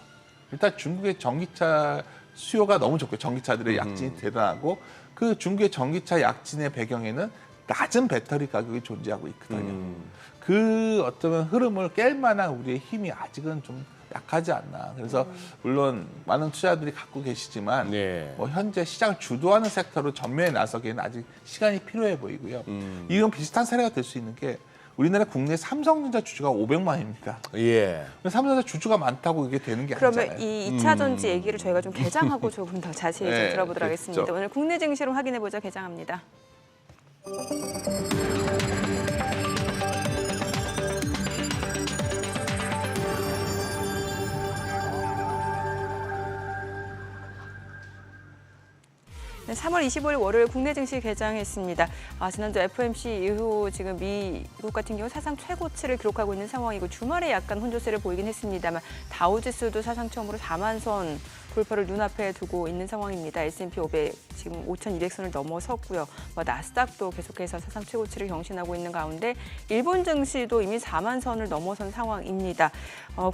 G: 일단 중국의 전기차 수요가 너무 좋고 전기차들의 약진이 대단하고 그 중국의 전기차 약진의 배경에는 낮은 배터리 가격이 존재하고 있거든요. 그 어떤 흐름을 깰 만한 우리의 힘이 아직은 좀 약하지 않나. 그래서 물론 많은 투자들이 갖고 계시지만
B: 네.
G: 뭐 현재 시장을 주도하는 섹터로 전면에 나서기에는 아직 시간이 필요해 보이고요. 이건 비슷한 사례가 될 수 있는 게 우리나라 국내 삼성전자 주주가 500만입니다.
B: 예.
G: 삼성전자 주주가 많다고 이게 되는 게
A: 그러면
G: 아니잖아요.
A: 이 2차 전지 얘기를 저희가 좀 개장하고 조금 더 자세히 좀
G: 네,
A: 들어보도록 하겠습니다.
G: 그렇죠.
A: 오늘 국내 증시로 확인해 보죠. 개장합니다. 3월 25일 월요일 국내 증시 개장했습니다. 지난주 FOMC 이후 지금 미국 같은 경우 사상 최고치를 기록하고 있는 상황이고 주말에 약간 혼조세를 보이긴 했습니다만 다우지수도 사상 처음으로 4만 선 돌파를 눈앞에 두고 있는 상황입니다. S&P 500 지금 5,200선을 넘어섰고요. 나스닥도 계속해서 사상 최고치를 경신하고 있는 가운데 일본 증시도 이미 4만 선을 넘어선 상황입니다.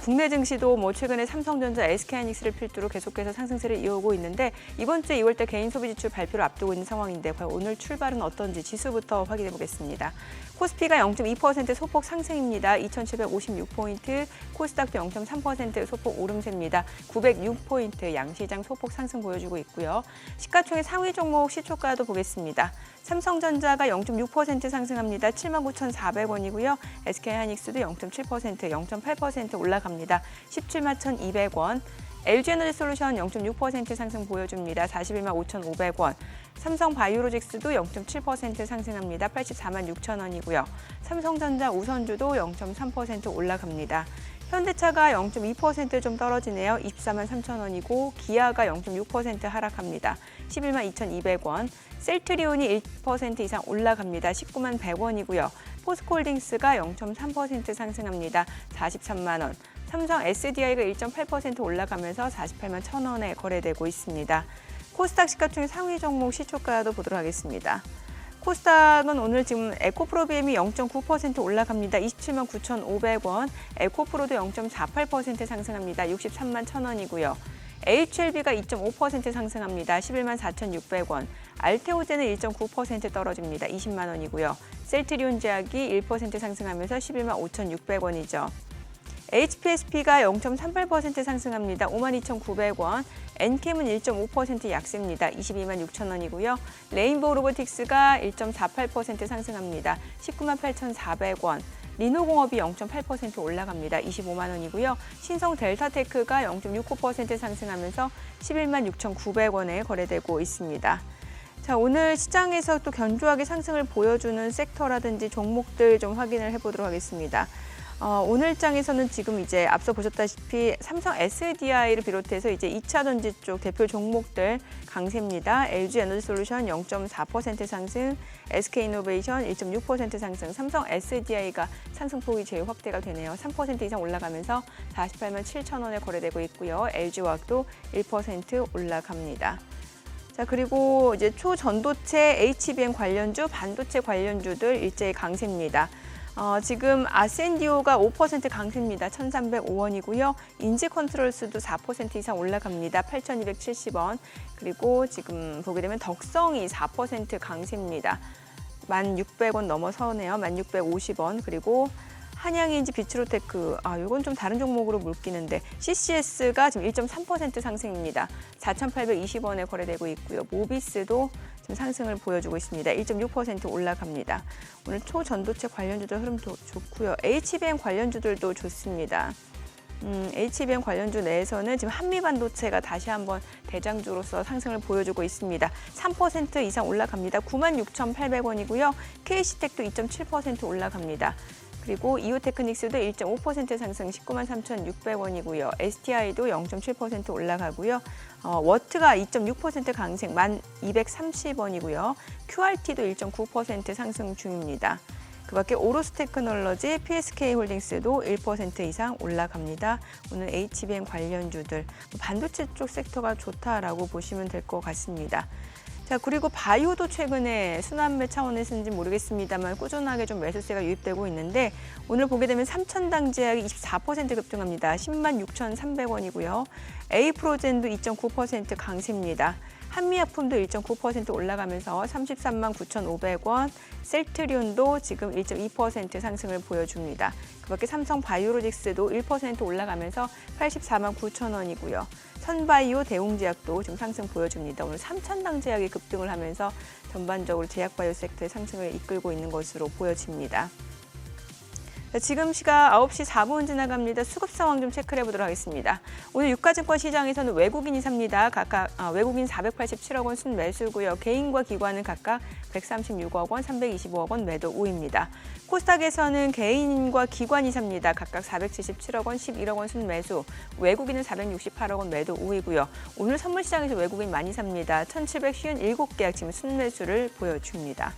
A: 국내 증시도 최근에 삼성전자, SK하이닉스를 필두로 계속해서 상승세를 이어오고 있는데 이번 주 2월달 개인 소비 지출 발표를 앞두고 있는 상황인데 과연 오늘 출발은 어떤지 지수부터 확인해 보겠습니다. 코스피가 0.2% 소폭 상승입니다. 2,756포인트, 코스닥도 0.3% 소폭 오름세입니다. 906포인트 양시장 소폭 상승 보여주고 있고요. 시가총액 상위 종목 시초가도 보겠습니다. 삼성전자가 0.6% 상승합니다. 79,400원이고요. SK하이닉스도 0.7%, 0.8% 올라갑니다. 17만 1,200원. LG에너지솔루션 0.6% 상승 보여줍니다. 41만 5,500원. 삼성바이오로직스도 0.7% 상승합니다. 84만 6천원이고요. 삼성전자 우선주도 0.3% 올라갑니다. 현대차가 0.2% 좀 떨어지네요. 24만 3천원이고 기아가 0.6% 하락합니다. 11만 2,200원. 셀트리온이 1% 이상 올라갑니다. 19만 100원이고요. 포스코홀딩스가 0.3% 상승합니다. 43만 원. 삼성 SDI가 1.8% 올라가면서 48만 1,000원에 거래되고 있습니다. 코스닥 시가총액 상위 종목 시초가도 보도록 하겠습니다. 코스닥은 오늘 지금 에코프로비엠이 0.9% 올라갑니다. 27만 9,500원. 에코프로도 0.48% 상승합니다. 63만 1,000원이고요. HLB가 2.5% 상승합니다. 11만 4,600원. 알테오제는 1.9% 떨어집니다. 20만 원이고요. 셀트리온 제약이 1% 상승하면서 11만 5,600원이죠. HPSP가 0.38% 상승합니다. 52,900원. 엔캠은 1.5% 약세입니다. 22만 6천원이고요. 레인보우 로보틱스가 1.48% 상승합니다. 19만 8,400원. 리노공업이 0.8% 올라갑니다. 25만 원이고요. 신성 델타테크가 0.69% 상승하면서 11만 6,900원에 거래되고 있습니다. 자, 오늘 시장에서 또 견조하게 상승을 보여주는 섹터라든지 종목들 좀 확인을 해보도록 하겠습니다. 오늘 장에서는 지금 이제 앞서 보셨다시피 삼성 SDI를 비롯해서 이제 2차 전지 쪽 대표 종목들 강세입니다. LG에너지솔루션 0.4% 상승, SK이노베이션 1.6% 상승, 삼성 SDI가 상승폭이 제일 확대가 되네요. 3% 이상 올라가면서 48만 7천원에 거래되고 있고요. LG화학도 1% 올라갑니다. 자, 그리고 이제 초전도체 HBM 관련주, 반도체 관련주들 일제히 강세입니다. 지금 아센디오가 5% 강세입니다. 1,305원이고요. 인지컨트롤스도 4% 이상 올라갑니다. 8,270원. 그리고 지금 보게 되면 덕성이 4% 강세입니다. 1,600원 넘어서네요. 1,650원. 그리고 한양인지 비츠로테크, 이건 좀 다른 종목으로 묶이는데 CCS가 지금 1.3% 상승입니다. 4,820원에 거래되고 있고요. 모비스도 지금 상승을 보여주고 있습니다. 1.6% 올라갑니다. 오늘 초전도체 관련주들 흐름도 좋고요. HBM 관련주들도 좋습니다. HBM 관련주 내에서는 지금 한미반도체가 다시 한번 대장주로서 상승을 보여주고 있습니다. 3% 이상 올라갑니다. 96,800원이고요. KC텍도 2.7% 올라갑니다. 그리고 이오테크닉스도 1.5% 상승 19만 3,600원이고요. STI도 0.7% 올라가고요. 워트가 2.6% 강생 1,230원이고요. QRT도 1.9% 상승 중입니다. 그밖에 오로스테크놀로지, PSK홀딩스도 1% 이상 올라갑니다. 오늘 HBM 관련주들, 반도체 쪽 섹터가 좋다라고 보시면 될 것 같습니다. 자, 그리고 바이오도 최근에 순환매 차원에서인지 모르겠습니다만 꾸준하게 좀 매수세가 유입되고 있는데 오늘 보게 되면 삼천당 제약이 24% 급등합니다. 10만 6,300원이고요. A프로젠도 2.9% 강세입니다. 한미약품도 1.9% 올라가면서 33만 9,500원, 셀트리온도 지금 1.2% 상승을 보여줍니다. 그밖에 삼성바이오로직스도 1% 올라가면서 84만 9천원이고요. 선바이오, 대웅제약도 지금 상승 보여줍니다. 오늘 삼천당 제약이 급등을 하면서 전반적으로 제약바이오 섹터의 상승을 이끌고 있는 것으로 보여집니다. 자, 지금 시각 9시 4분 지나갑니다. 수급 상황 좀 체크해 보도록 하겠습니다. 오늘 유가증권 시장에서는 외국인이 삽니다. 각각 외국인 487억 원 순매수고요. 개인과 기관은 각각 136억 원, 325억 원 매도 우입니다. 코스닥에서는 개인과 기관이 삽니다. 각각 477억 원, 11억 원 순매수, 외국인은 468억 원 매도 우이고요. 오늘 선물시장에서 외국인 많이 삽니다. 1,757개 지금 순매수를 보여줍니다.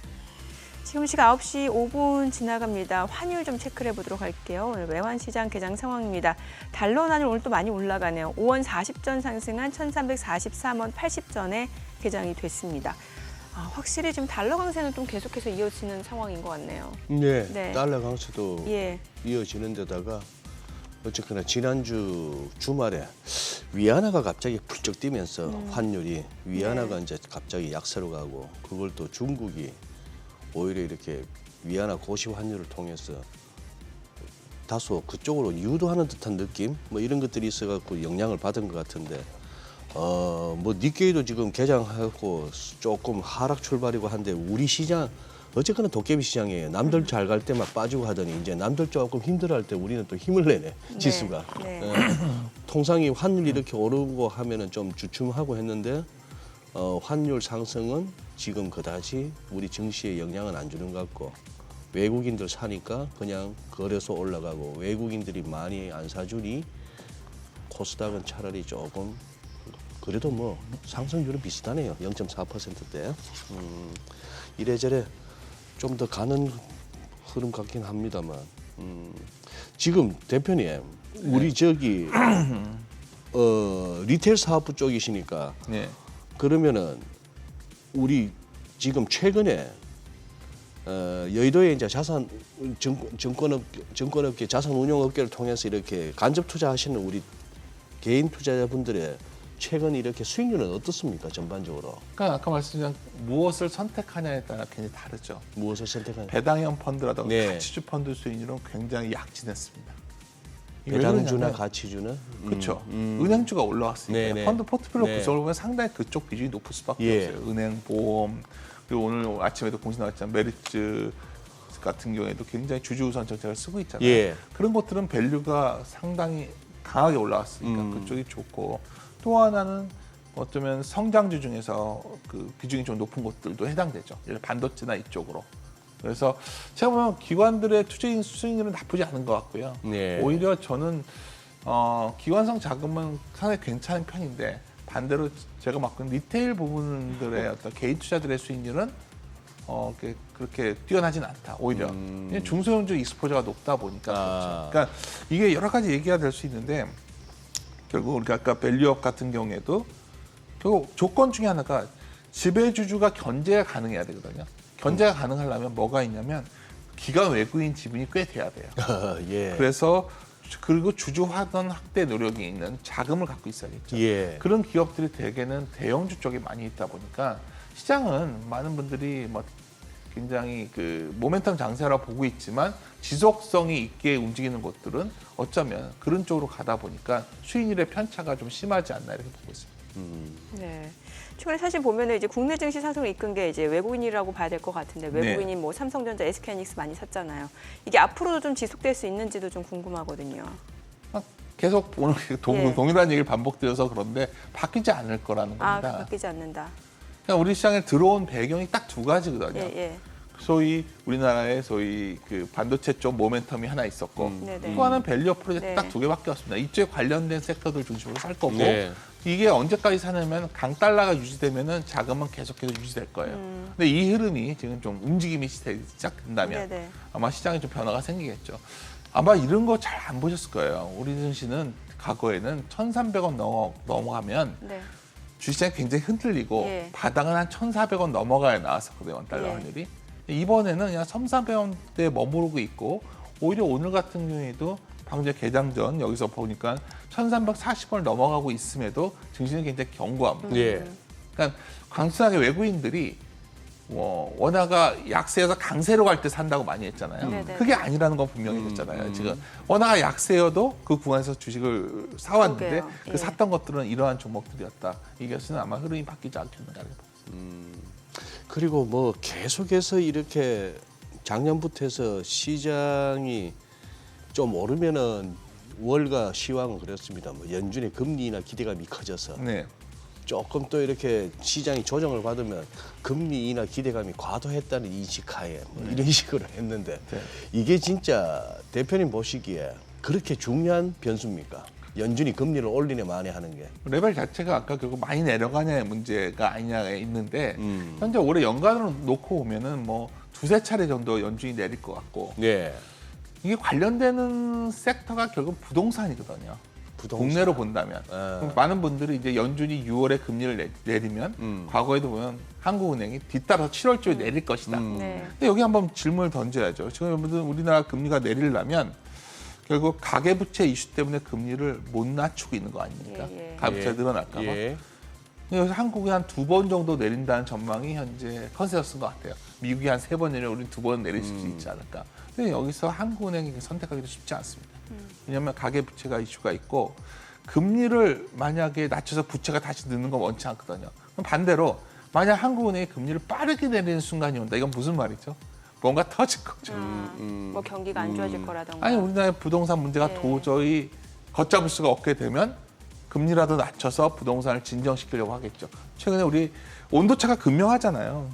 A: 지금 시각 9시 5분 지나갑니다. 환율 좀 체크를 해보도록 할게요. 오늘 외환시장 개장 상황입니다. 달러 환율 오늘 또 많이 올라가네요. 5원 40전 상승한 1,343원 80전에 개장이 됐습니다. 확실히 지금 달러 강세는 좀 계속해서 이어지는 상황인 것 같네요.
B: 네. 달러 강세도
A: 예.
B: 이어지는 데다가 어쨌거나 지난주 주말에 위안화가 갑자기 훌쩍 뛰면서 환율이 위안화가 이제 갑자기 약세로 가고 그걸 또 중국이 오히려 이렇게 위안화 고시 환율을 통해서 다소 그쪽으로 유도하는 듯한 느낌 뭐 이런 것들이 있어갖고 영향을 받은 것 같은데 뭐 니케이도 지금 개장하고 조금 하락 출발이고 한데 우리 시장 어쨌거나 도깨비 시장이에요. 남들 잘 갈 때 막 빠지고 하더니 이제 남들 조금 힘들어할 때 우리는 또 힘을 내네 지수가.
A: 네.
B: 통상이 환율이 이렇게 오르고 하면은 좀 주춤하고 했는데 환율 상승은 지금 그다지 우리 증시에 영향은 안 주는 것 같고 외국인들 사니까 그냥 거래소 올라가고 외국인들이 많이 안 사주니 코스닥은 차라리 조금 그래도 뭐 상승률은 비슷하네요. 0.4%대. 이래저래 좀 더 가는 흐름 같긴 합니다만 지금 대표님 우리 저기 리테일 사업부 쪽이시니까
G: 네.
B: 그러면은 우리 지금 최근에 여의도에 이제 증권업계 자산운용업계를 통해서 이렇게 간접 투자하시는 우리 개인 투자자분들의 최근 이렇게 수익률은 어떻습니까 전반적으로?
G: 그러니까 아까 말씀드린 무엇을 선택하냐에 따라 굉장히 다르죠.
B: 무엇을 선택하냐?
G: 배당형 펀드라든가
B: 네.
G: 가치주 펀드 수익률은 굉장히 약진했습니다.
B: 배당주나 가치주나?
G: 그렇죠. 은행주가 올라왔으니까
B: 네네.
G: 펀드 포트폴리오
B: 네.
G: 구성을 보면 상당히 그쪽 비중이 높을 수밖에
B: 예.
G: 없어요. 은행, 보험, 그리고 오늘 아침에도 공시 나왔지만 메리츠 같은 경우에도 굉장히 주주우선 정책을 쓰고 있잖아요.
B: 예.
G: 그런 것들은 밸류가 상당히 강하게 올라왔으니까 그쪽이 좋고 또 하나는 어쩌면 성장주 중에서 그 비중이 좀 높은 곳들도 해당되죠. 예를 들어 반도체나 이쪽으로. 그래서 제가 보면 기관들의 투자인 수익률은 나쁘지 않은 것 같고요.
B: 네.
G: 오히려 저는 기관성 자금은 상당히 괜찮은 편인데 반대로 제가 맡고 있는 리테일 부분들의 어떤 개인 투자들의 수익률은 그렇게 뛰어나진 않다. 오히려 그냥 중소형주 익스포저가 높다 보니까 그렇죠. 그러니까 이게 여러 가지 얘기가 될 수 있는데 결국 우리가 아까 밸류업 같은 경우에도 결국 조건 중에 하나가 지배주주가 견제가 가능해야 되거든요. 견제가 가능하려면 뭐가 있냐면 기관 외국인 지분이 꽤 돼야 돼요.
B: 예.
G: 그래서 그리고 주주 환원 확대 노력이 있는 자금을 갖고 있어야겠죠.
B: 예.
G: 그런 기업들이 대개는 대형주 쪽에 많이 있다 보니까 시장은 많은 분들이 뭐 굉장히 그 모멘텀 장세라고 보고 있지만 지속성이 있게 움직이는 곳들은 어쩌면 그런 쪽으로 가다 보니까 수익률의 편차가 좀 심하지 않나 이렇게 보고 있습니다.
A: 네. 최근에 사실 보면은 이제 국내 증시 상승을 이끈 게 이제 외국인이라고 봐야 될 것 같은데 외국인이 뭐 삼성전자, SK하이닉스 많이 샀잖아요. 이게 앞으로도 좀 지속될 수 있는지도 좀 궁금하거든요.
G: 계속 오늘
A: 예.
G: 동일한 얘기를 반복드려서 그런데 바뀌지 않을 거라는 겁니다.
A: 바뀌지 않는다.
G: 그냥 우리 시장에 들어온 배경이 딱 두 가지거든요.
A: 예.
G: 소위 우리나라의 소위 그 반도체 쪽 모멘텀이 하나 있었고
A: 네네.
G: 또 하나는 밸류업 프로젝트
A: 네.
G: 딱 두 개밖에 없습니다. 이쪽에 관련된 섹터들 중심으로 살 거고
B: 네.
G: 이게 언제까지 사냐면 강달러가 유지되면은 자금은 계속해서 유지될 거예요. 근데 이 흐름이 지금 좀 움직임이 시작된다면
A: 네네.
G: 아마 시장에 좀 변화가 생기겠죠. 아마 이런 거 잘 안 보셨을 거예요. 우리 증시는 과거에는 1,300원 넘어가면
A: 네.
G: 주식시장이 굉장히 흔들리고
A: 예.
G: 바닥은 한 1,400원 넘어가야 나왔었거든요. 원달러
A: 예.
G: 환율이. 이번에는 그냥 1,300원대에 머무르고 있고 오히려 오늘 같은 경우에도 방금 개장 전 여기서 보니까 1,340원을 넘어가고 있음에도 증시는 굉장히 견고합니다.
B: 예.
G: 그러니까 강순하게 외국인들이 원화가 약세여서 강세로 갈 때 산다고 많이 했잖아요.
A: 네네.
G: 그게 아니라는 건 분명해졌잖아요. 지금 원화가 약세여도 그 구간에서 주식을 사왔는데
A: 그러게요.
G: 그
A: 예.
G: 샀던 것들은 이러한 종목들이었다. 이것은 아마 흐름이 바뀌지 않겠는가.
B: 그리고 뭐 계속해서 이렇게 작년부터 해서 시장이 좀 오르면은 월가 시황은 그렇습니다. 뭐 연준의 금리 인하 기대감이 커져서
G: 네.
B: 조금 또 이렇게 시장이 조정을 받으면 금리 인하 기대감이 과도했다는 인식하에 뭐 이런 식으로 했는데
G: 네.
B: 이게 진짜 대표님 보시기에 그렇게 중요한 변수입니까? 연준이 금리를 올리네 마네 하는 게.
G: 레벨 자체가 아까 결국 많이 내려가냐의 문제가 아니냐가 있는데 현재 올해 연간으로 놓고 보면은 뭐 두세 차례 정도 연준이 내릴 것 같고
B: 네.
G: 이게 관련되는 섹터가 결국 부동산이거든요. 국내로 본다면 그럼 많은 분들이 이제 연준이 6월에 금리를 내리면 과거에도 보면 한국은행이 뒤따라서 7월 초에 내릴 것이다.
A: 네.
G: 근데 여기 한번 질문을 던져야죠. 지금 여러분들 우리나라 금리가 내리려면 결국 가계부채 이슈 때문에 금리를 못 낮추고 있는 거 아닙니까?
A: 예, 예.
G: 가계부채가 늘어날까 봐.
B: 예.
G: 여기서 한국이 한 2번 정도 내린다는 전망이 현재 컨센서스인 것 같아요. 미국이 한 3번 내리면 우리는 2번 내릴 수 있지 않을까. 근데 여기서 한국은행이 선택하기도 쉽지 않습니다. 왜냐하면 가계부채가 이슈가 있고 금리를 만약에 낮춰서 부채가 다시 느는 건 원치 않거든요. 그럼 반대로 만약 한국은행이 금리를 빠르게 내리는 순간이 온다. 이건 무슨 말이죠? 뭔가 터질 거죠.
A: 뭐 경기가 안 좋아질 거라던가.
G: 아니 우리나라의 부동산 문제가
A: 네.
G: 도저히 걷잡을 수가 없게 되면 금리라도 낮춰서 부동산을 진정시키려고 하겠죠. 최근에 우리 온도차가 극명하잖아요.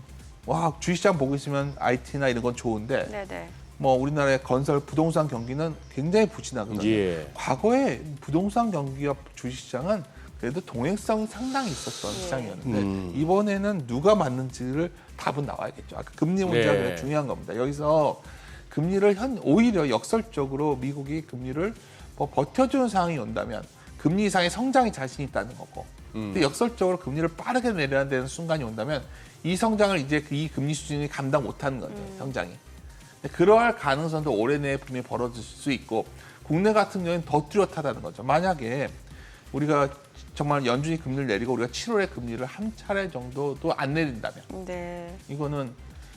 G: 와 주식시장 보고 있으면 IT나 이런 건 좋은데
A: 네네.
G: 뭐 우리나라의 건설 부동산 경기는 굉장히 부진하거든요.
B: 예.
G: 과거에 부동산 경기와 주식시장은 그래도 동행성이 상당히 있었던 시장이었는데 이번에는 누가 맞는지를 답은 나와야겠죠. 아까 금리 문제가
B: 네.
G: 굉장히 중요한 겁니다. 여기서 금리를 오히려 역설적으로 미국이 금리를 뭐 버텨주는 상황이 온다면 금리 이상의 성장이 자신 있다는 거고 근데 역설적으로 금리를 빠르게 내려야 되는 순간이 온다면 이 성장을 이제 이 금리 수준이 감당 못하는 거죠. 성장이. 그러할 가능성도 올해 내에 분명히 벌어질 수 있고 국내 같은 경우에는 더 뚜렷하다는 거죠. 만약에 우리가 정말 연준이 금리를 내리고 우리가 7월에 금리를 한 차례 정도도 안 내린다면
A: 네.
G: 이거는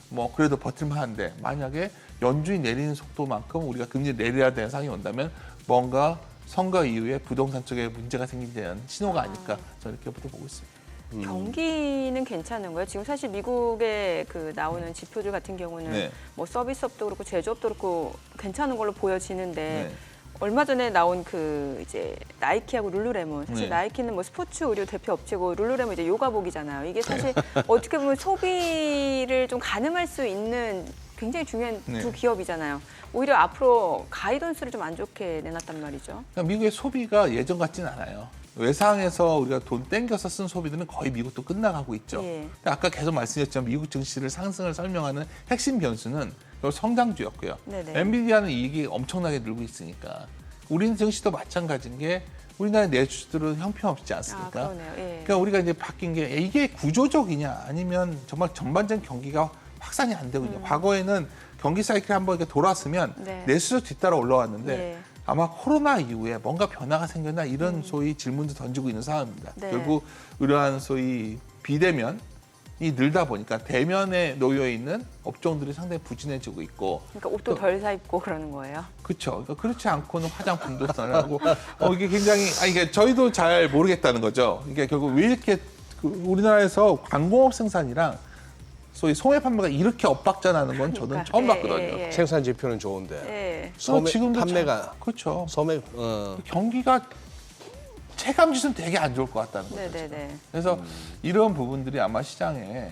G: 뭐 그래도 버틸만한데 만약에 연준이 내리는 속도만큼 우리가 금리를 내려야 되는 상황이 온다면 뭔가 선거 이후에 부동산 쪽에 문제가 생기지 되는 신호가 아닐까 저는 이렇게부터 보고 있습니다.
A: 경기는 괜찮은 거예요. 지금 사실 미국의 그 나오는 지표들 같은 경우는
G: 네.
A: 뭐 서비스업도 그렇고 제조업도 그렇고 괜찮은 걸로 보여지는데
G: 네.
A: 얼마 전에 나온 그 이제 나이키하고 룰루레몬 사실
G: 네.
A: 나이키는 뭐 스포츠 의류 대표 업체고 룰루레몬 이제 요가복이잖아요. 이게 사실 어떻게 보면 소비를 좀 가늠할 수 있는 굉장히 중요한
G: 네.
A: 두 기업이잖아요. 오히려 앞으로 가이던스를 좀 안 좋게 내놨단 말이죠.
G: 그러니까 미국의 소비가 예전 같진 않아요. 외상에서 우리가 돈 땡겨서 쓴 소비들은 거의 미국도 끝나가고 있죠.
A: 예.
G: 근데 아까 계속 말씀드렸지만 미국 증시를 상승을 설명하는 핵심 변수는 성장주였고요.
A: 네네.
G: 엔비디아는 이익이 엄청나게 늘고 있으니까 우리는 증시도 마찬가지인 게 우리나라의 내수들은 형편없지 않습니까?
A: 아, 그러네요. 예.
G: 그러니까 우리가 이제 바뀐 게 이게 구조적이냐 아니면 정말 전반적인 경기가 확산이 안 되고 있냐. 과거에는 경기 사이클이 한번 이렇게 돌았으면
A: 네.
G: 내수도 뒤따라 올라왔는데
A: 예.
G: 아마 코로나 이후에 뭔가 변화가 생겼나 이런 소위 질문도 던지고 있는 상황입니다.
A: 네.
G: 결국 이러한 소위 비대면이 늘다 보니까 대면에 놓여 있는 업종들이 상당히 부진해지고 있고
A: 그러니까 옷도 덜 사 입고 그러는 거예요.
G: 그렇죠. 그러니까 그렇지 않고는 화장품도 싸고 이게 굉장히 이게 저희도 잘 모르겠다는 거죠. 이게 결국 왜 이렇게 우리나라에서 광공업 생산이랑 소위 소매 판매가 이렇게 엇박자 나는 건 저는
A: 그러니까.
G: 처음
A: 예,
G: 봤거든요.
A: 예, 예.
B: 생산 지표는 좋은데
A: 예.
B: 소매
G: 지금도
B: 판매가
G: 그렇죠.
B: 소매
G: 경기가 체감 지수는 되게 안 좋을 것 같다는 거죠.
A: 네네네.
G: 그래서 이런 부분들이 아마 시장에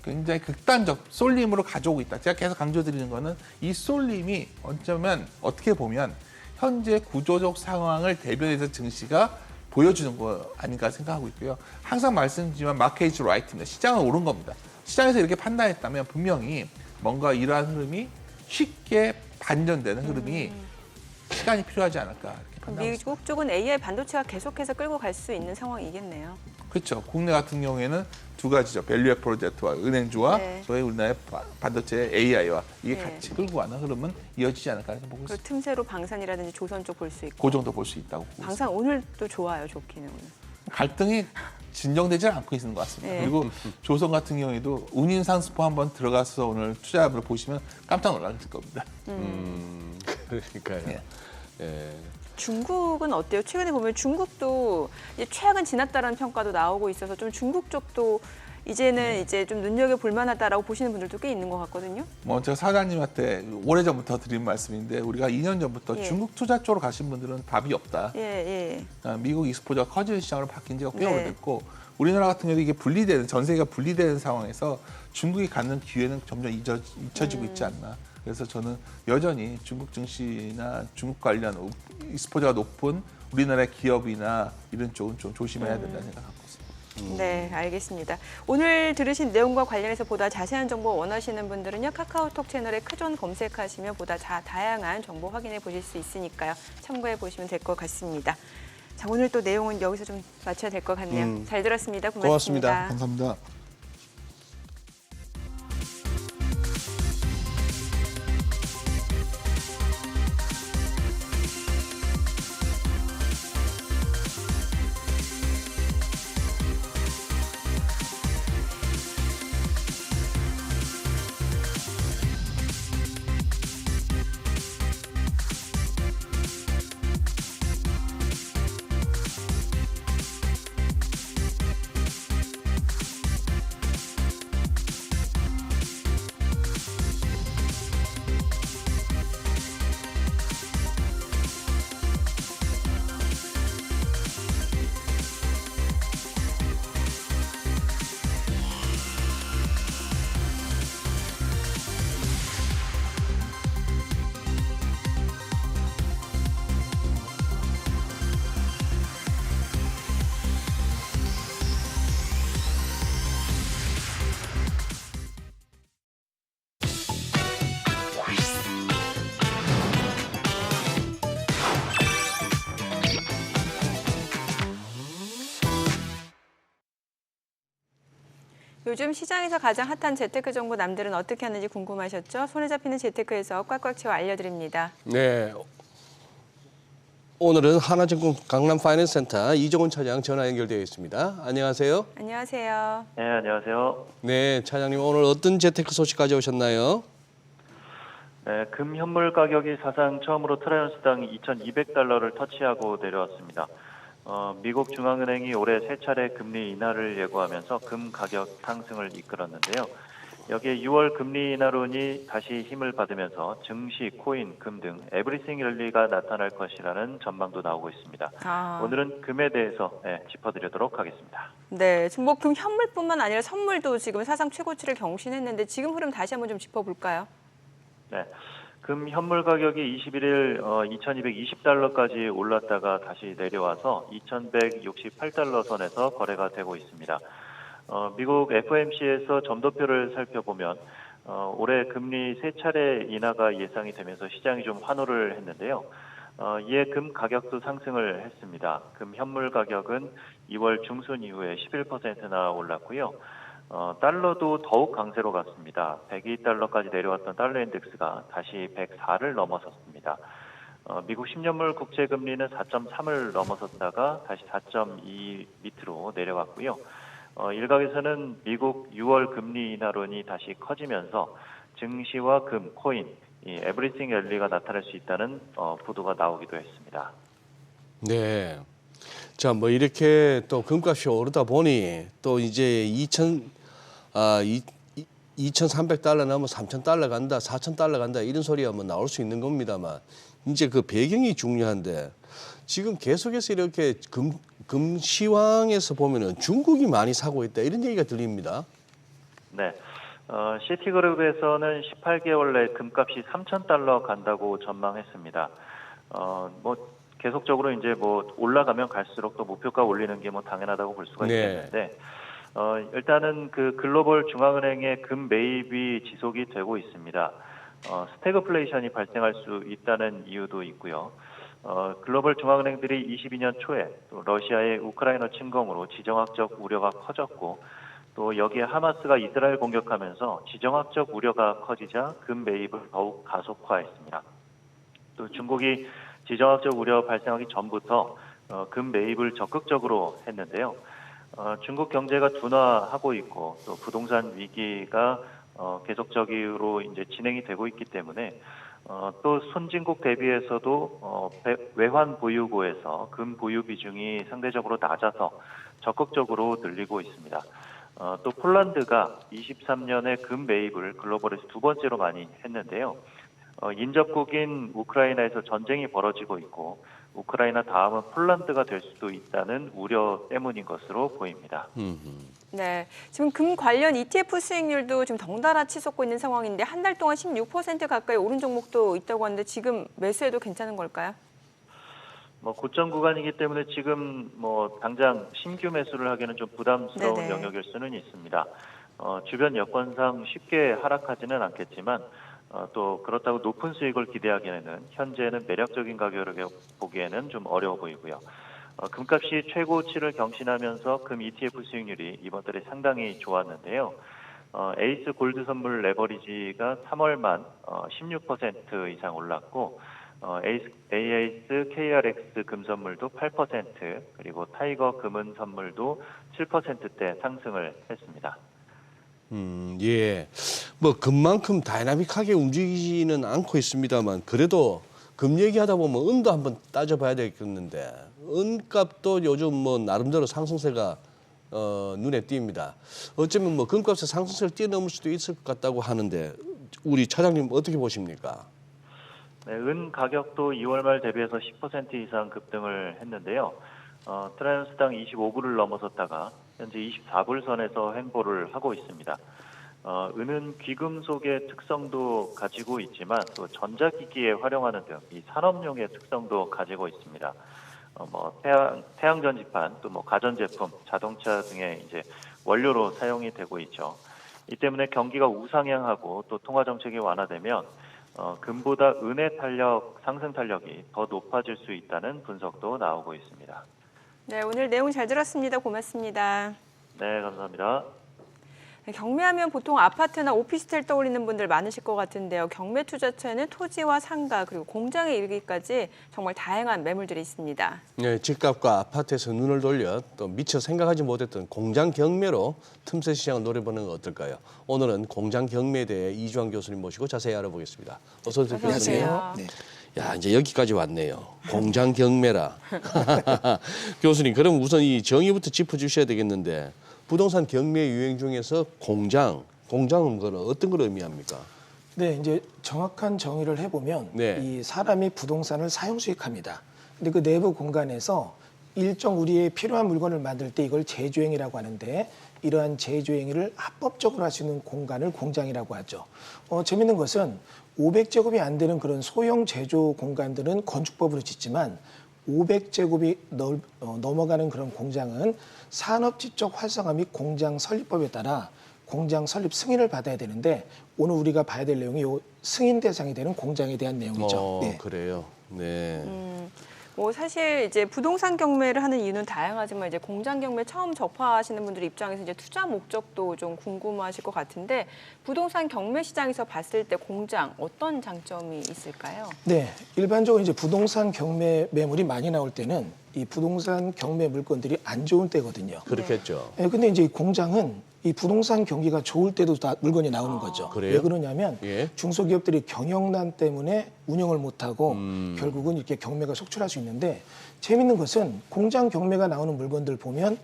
G: 굉장히 극단적 쏠림으로 가져오고 있다. 제가 계속 강조드리는 거는 이 쏠림이 어쩌면 어떻게 보면 현재 구조적 상황을 대변해서 증시가 보여주는 거 아닌가 생각하고 있고요. 항상 말씀드리지만 마켓 이즈 라이트입니다. 시장은 옳은 겁니다. 시장에서 이렇게 판단했다면 분명히 뭔가 이러한 흐름이 쉽게 반전되는 흐름이 시간이 필요하지 않을까 이렇게 판단합니다.
A: 미국 쪽은 AI 반도체가 계속해서 끌고 갈 수 있는 상황이겠네요.
G: 그렇죠. 국내 같은 경우에는 두 가지죠. 밸류앱 프로젝트와 은행주와
A: 네.
G: 저희 우리나라의 반도체 AI와 이게
A: 네.
G: 같이 끌고 가는 흐름은 이어지지 않을까 해서 보고
A: 그리고
G: 있습니다.
A: 틈새로 방산이라든지 조선 쪽 볼 수 있고.
G: 그 정도 볼 수 있다고 보고 있습니다.
A: 방산 오늘도 좋아요, 좋기는 오늘.
G: 갈등이 진정되지 않고 있는 것 같습니다.
A: 네.
G: 그리고 조선 같은 경우에도 운인 상스포 한번 들어가서 오늘 투자를 보시면 깜짝 놀라실 겁니다.
B: 그러니까요.
G: 예.
B: 예.
A: 중국은 어때요? 최근에 보면 중국도 이제 최악은 지났다라는 평가도 나오고 있어서 좀 중국 쪽도 이제는 이제 좀 눈여겨볼 만하다라고 보시는 분들도 꽤 있는 것 같거든요.
G: 뭐 제가 사장님한테 오래전부터 드린 말씀인데 우리가 2년 전부터
A: 예.
G: 중국 투자 쪽으로 가신 분들은 답이 없다.
A: 예, 예.
G: 미국 익스포저가 커지는 시장으로 바뀐 지가 꽤
A: 네.
G: 오래됐고 우리나라 같은 경우도 이게 분리되는 전 세계가 분리되는 상황에서 중국이 갖는 기회는 점점 잊혀지고 있지 않나. 그래서 저는 여전히 중국 증시나 중국 관련 익스포저가 높은 우리나라의 기업이나 이런 쪽은 좀 조심해야 된다는 생각 갖고 있습니다.
A: 네, 알겠습니다. 오늘 들으신 내용과 관련해서 보다 자세한 정보 원하시는 분들은요, 카카오톡 채널에 크존 검색하시면 보다 다양한 정보 확인해 보실 수 있으니까요. 참고해 보시면 될 것 같습니다. 자, 오늘 또 내용은 여기서 좀 마쳐야 될 것 같네요. 잘 들었습니다. 고맙습니다.
G: 감사합니다.
A: 요즘 시장에서 가장 핫한 재테크 정보 남들은 어떻게 하는지 궁금하셨죠? 손에 잡히는 재테크에서 꽉꽉 채워 알려드립니다.
B: 네. 오늘은 하나증권 강남파이낸스센터 이종훈 차장 전화 연결되어 있습니다. 안녕하세요.
A: 안녕하세요.
H: 네, 안녕하세요.
B: 네, 차장님 오늘 어떤 재테크 소식 가져오셨나요?
H: 네, 금 현물 가격이 사상 처음으로 트라이언스당 2,200달러를 터치하고 내려왔습니다. 미국 중앙은행이 올해 3차례 금리 인하를 예고하면서 금 가격 상승을 이끌었는데요. 여기에 6월 금리 인하론이 다시 힘을 받으면서 증시, 코인, 금 등 에브리싱 랠리가 나타날 것이라는 전망도 나오고 있습니다. 오늘은 금에 대해서 짚어드리도록 하겠습니다.
A: 네, 지금 뭐 금 현물뿐만 아니라 선물도 지금 사상 최고치를 경신했는데 지금 흐름 다시 한번 좀 짚어볼까요?
H: 네. 금 현물 가격이 21일 2,220달러까지 올랐다가 다시 내려와서 2,168달러 선에서 거래가 되고 있습니다. 미국 FOMC에서 점도표를 살펴보면 올해 금리 3차례 인하가 예상이 되면서 시장이 좀 환호를 했는데요. 이에 금 가격도 상승을 했습니다. 금 현물 가격은 2월 중순 이후에 11%나 올랐고요. 달러도 더욱 강세로 갔습니다. 102달러까지 내려왔던 달러 인덱스가 다시 104를 넘어섰습니다. 미국 10년물 국채 금리는 4.3을 넘어섰다가 다시 4.2 밑으로 내려왔고요. 일각에서는 미국 6월 금리 인하론이 다시 커지면서 증시와 금, 코인, 이 에브리싱 랠리가 나타날 수 있다는 보도가 나오기도 했습니다.
B: 네. 자, 뭐 이렇게 또 금값이 오르다 보니 또 이제 2,300달러 넘으면 3,000달러 간다, 4,000달러 간다 이런 소리가 뭐 나올 수 있는 겁니다만 이제 그 배경이 중요한데 지금 계속해서 이렇게 금 시황에서 보면은 중국이 많이 사고 있다 이런 얘기가 들립니다.
H: 네. 시티그룹에서는 18개월 내 금값이 3,000달러 간다고 전망했습니다. 뭐 계속적으로 이제 뭐 올라가면 갈수록 또 목표가 올리는 게 뭐 당연하다고 볼 수가 있겠는데 일단은 그 글로벌 중앙은행의 금 매입이 지속이 되고 있습니다. 스태그플레이션이 발생할 수 있다는 이유도 있고요. 글로벌 중앙은행들이 22년 초에 또 러시아의 우크라이나 침공으로 지정학적 우려가 커졌고 또 여기에 하마스가 이스라엘 공격하면서 지정학적 우려가 커지자 금 매입을 더욱 가속화했습니다. 또 중국이 지정학적 우려 발생하기 전부터 금 매입을 적극적으로 했는데요. 중국 경제가 둔화하고 있고 또 부동산 위기가 계속적으로 이제 진행이 되고 있기 때문에 또 선진국 대비해서도 외환 보유고에서 금 보유 비중이 상대적으로 낮아서 적극적으로 늘리고 있습니다. 또 폴란드가 23년에 금 매입을 글로벌에서 두 번째로 많이 했는데요. 인접국인 우크라이나에서 전쟁이 벌어지고 있고 우크라이나 다음은 폴란드가 될 수도 있다는 우려 때문인 것으로 보입니다.
A: 네, 지금 금 관련 ETF 수익률도 좀 덩달아 치솟고 있는 상황인데 한 달 동안 16% 가까이 오른 종목도 있다고 하는데 지금 매수해도 괜찮은 걸까요?
H: 고점 구간이기 때문에 지금 당장 신규 매수를 하기는 좀 부담스러운
A: 네네.
H: 영역일 수는 있습니다. 주변 여건상 쉽게 하락하지는 않겠지만 또 그렇다고 높은 수익을 기대하기에는 현재는 매력적인 가격을 보기에는 좀 어려워 보이고요. 금값이 최고치를 경신하면서 금 ETF 수익률이 이번 달에 상당히 좋았는데요. 에이스 골드 선물 레버리지가 3월만 16% 이상 올랐고 AS KRX 금 선물도 8% 그리고 타이거 금은 선물도 7%대 상승을 했습니다.
B: 예. 금만큼 다이나믹하게 움직이지는 않고 있습니다만 그래도 금 얘기하다 보면 은도 한번 따져봐야 되겠는데 은값도 요즘 나름대로 상승세가 눈에 띕니다. 어쩌면 금값의 상승세를 뛰어넘을 수도 있을 것 같다고 하는데 우리 차장님 어떻게 보십니까?
H: 네, 은 가격도 2월 말 대비해서 10% 이상 급등을 했는데요. 트라이언스당 25불을 넘어섰다가 현재 24불 선에서 횡보를 하고 있습니다. 은은 귀금속의 특성도 가지고 있지만 또 전자기기에 활용하는 등 이 산업용의 특성도 가지고 있습니다. 태양 전지판 또 가전제품, 자동차 등의 이제 원료로 사용이 되고 있죠. 이 때문에 경기가 우상향하고 또 통화 정책이 완화되면 금보다 은의 상승 탄력이 더 높아질 수 있다는 분석도 나오고 있습니다.
A: 네, 오늘 내용 잘 들었습니다. 고맙습니다.
H: 네, 감사합니다.
A: 경매하면 보통 아파트나 오피스텔 떠올리는 분들 많으실 것 같은데요. 경매 투자처에는 토지와 상가 그리고 공장에 이르기까지 정말 다양한 매물들이 있습니다.
B: 네, 집값과 아파트에서 눈을 돌려 또 미처 생각하지 못했던 공장 경매로 틈새 시장을 노려보는 건 어떨까요? 오늘은 공장 경매에 대해 이주환 교수님 모시고 자세히 알아보겠습니다. 어서 오세요, 교수님.
A: 안녕하세요.
I: 네.
B: 야, 이제 여기까지 왔네요. 공장 경매라. 교수님, 그럼 우선 이 정의부터 짚어주셔야 되겠는데 부동산 경매 유행 중에서 공장은 어떤 걸 의미합니까?
I: 네, 이제 정확한 정의를 해보면
B: 네.
I: 이 사람이 부동산을 사용 수익합니다. 근데 그 내부 공간에서 일정 우리의 필요한 물건을 만들 때 이걸 제조행위라고 하는데 이러한 제조행위를 합법적으로 할 수 있는 공간을 공장이라고 하죠. 재밌는 것은 500제곱이 안 되는 그런 소형 제조 공간들은 건축법으로 짓지만 500제곱이 넘어가는 그런 공장은 산업지적 활성화 및 공장 설립법에 따라 공장 설립 승인을 받아야 되는데 오늘 우리가 봐야 될 내용이 이 승인 대상이 되는 공장에 대한 내용이죠. 네.
B: 그래요. 네.
A: 사실 이제 부동산 경매를 하는 이유는 다양하지만 이제 공장 경매 처음 접하시는 분들 입장에서 이제 투자 목적도 좀 궁금하실 것 같은데 부동산 경매 시장에서 봤을 때 공장 어떤 장점이 있을까요?
I: 네, 일반적으로 이제 부동산 경매 매물이 많이 나올 때는 이 부동산 경매 물건들이 안 좋은 때거든요.
B: 그렇겠죠.
I: 네, 근데 이제 이 공장은 이 부동산 경기가 좋을 때도 다 물건이 나오는 거죠.
B: 그래요?
I: 왜 그러냐면
B: 예.
I: 중소기업들이 경영난 때문에 운영을 못하고 결국은 이렇게 경매가 속출할 수 있는데 재밌는 것은 공장 경매가 나오는 물건들 보면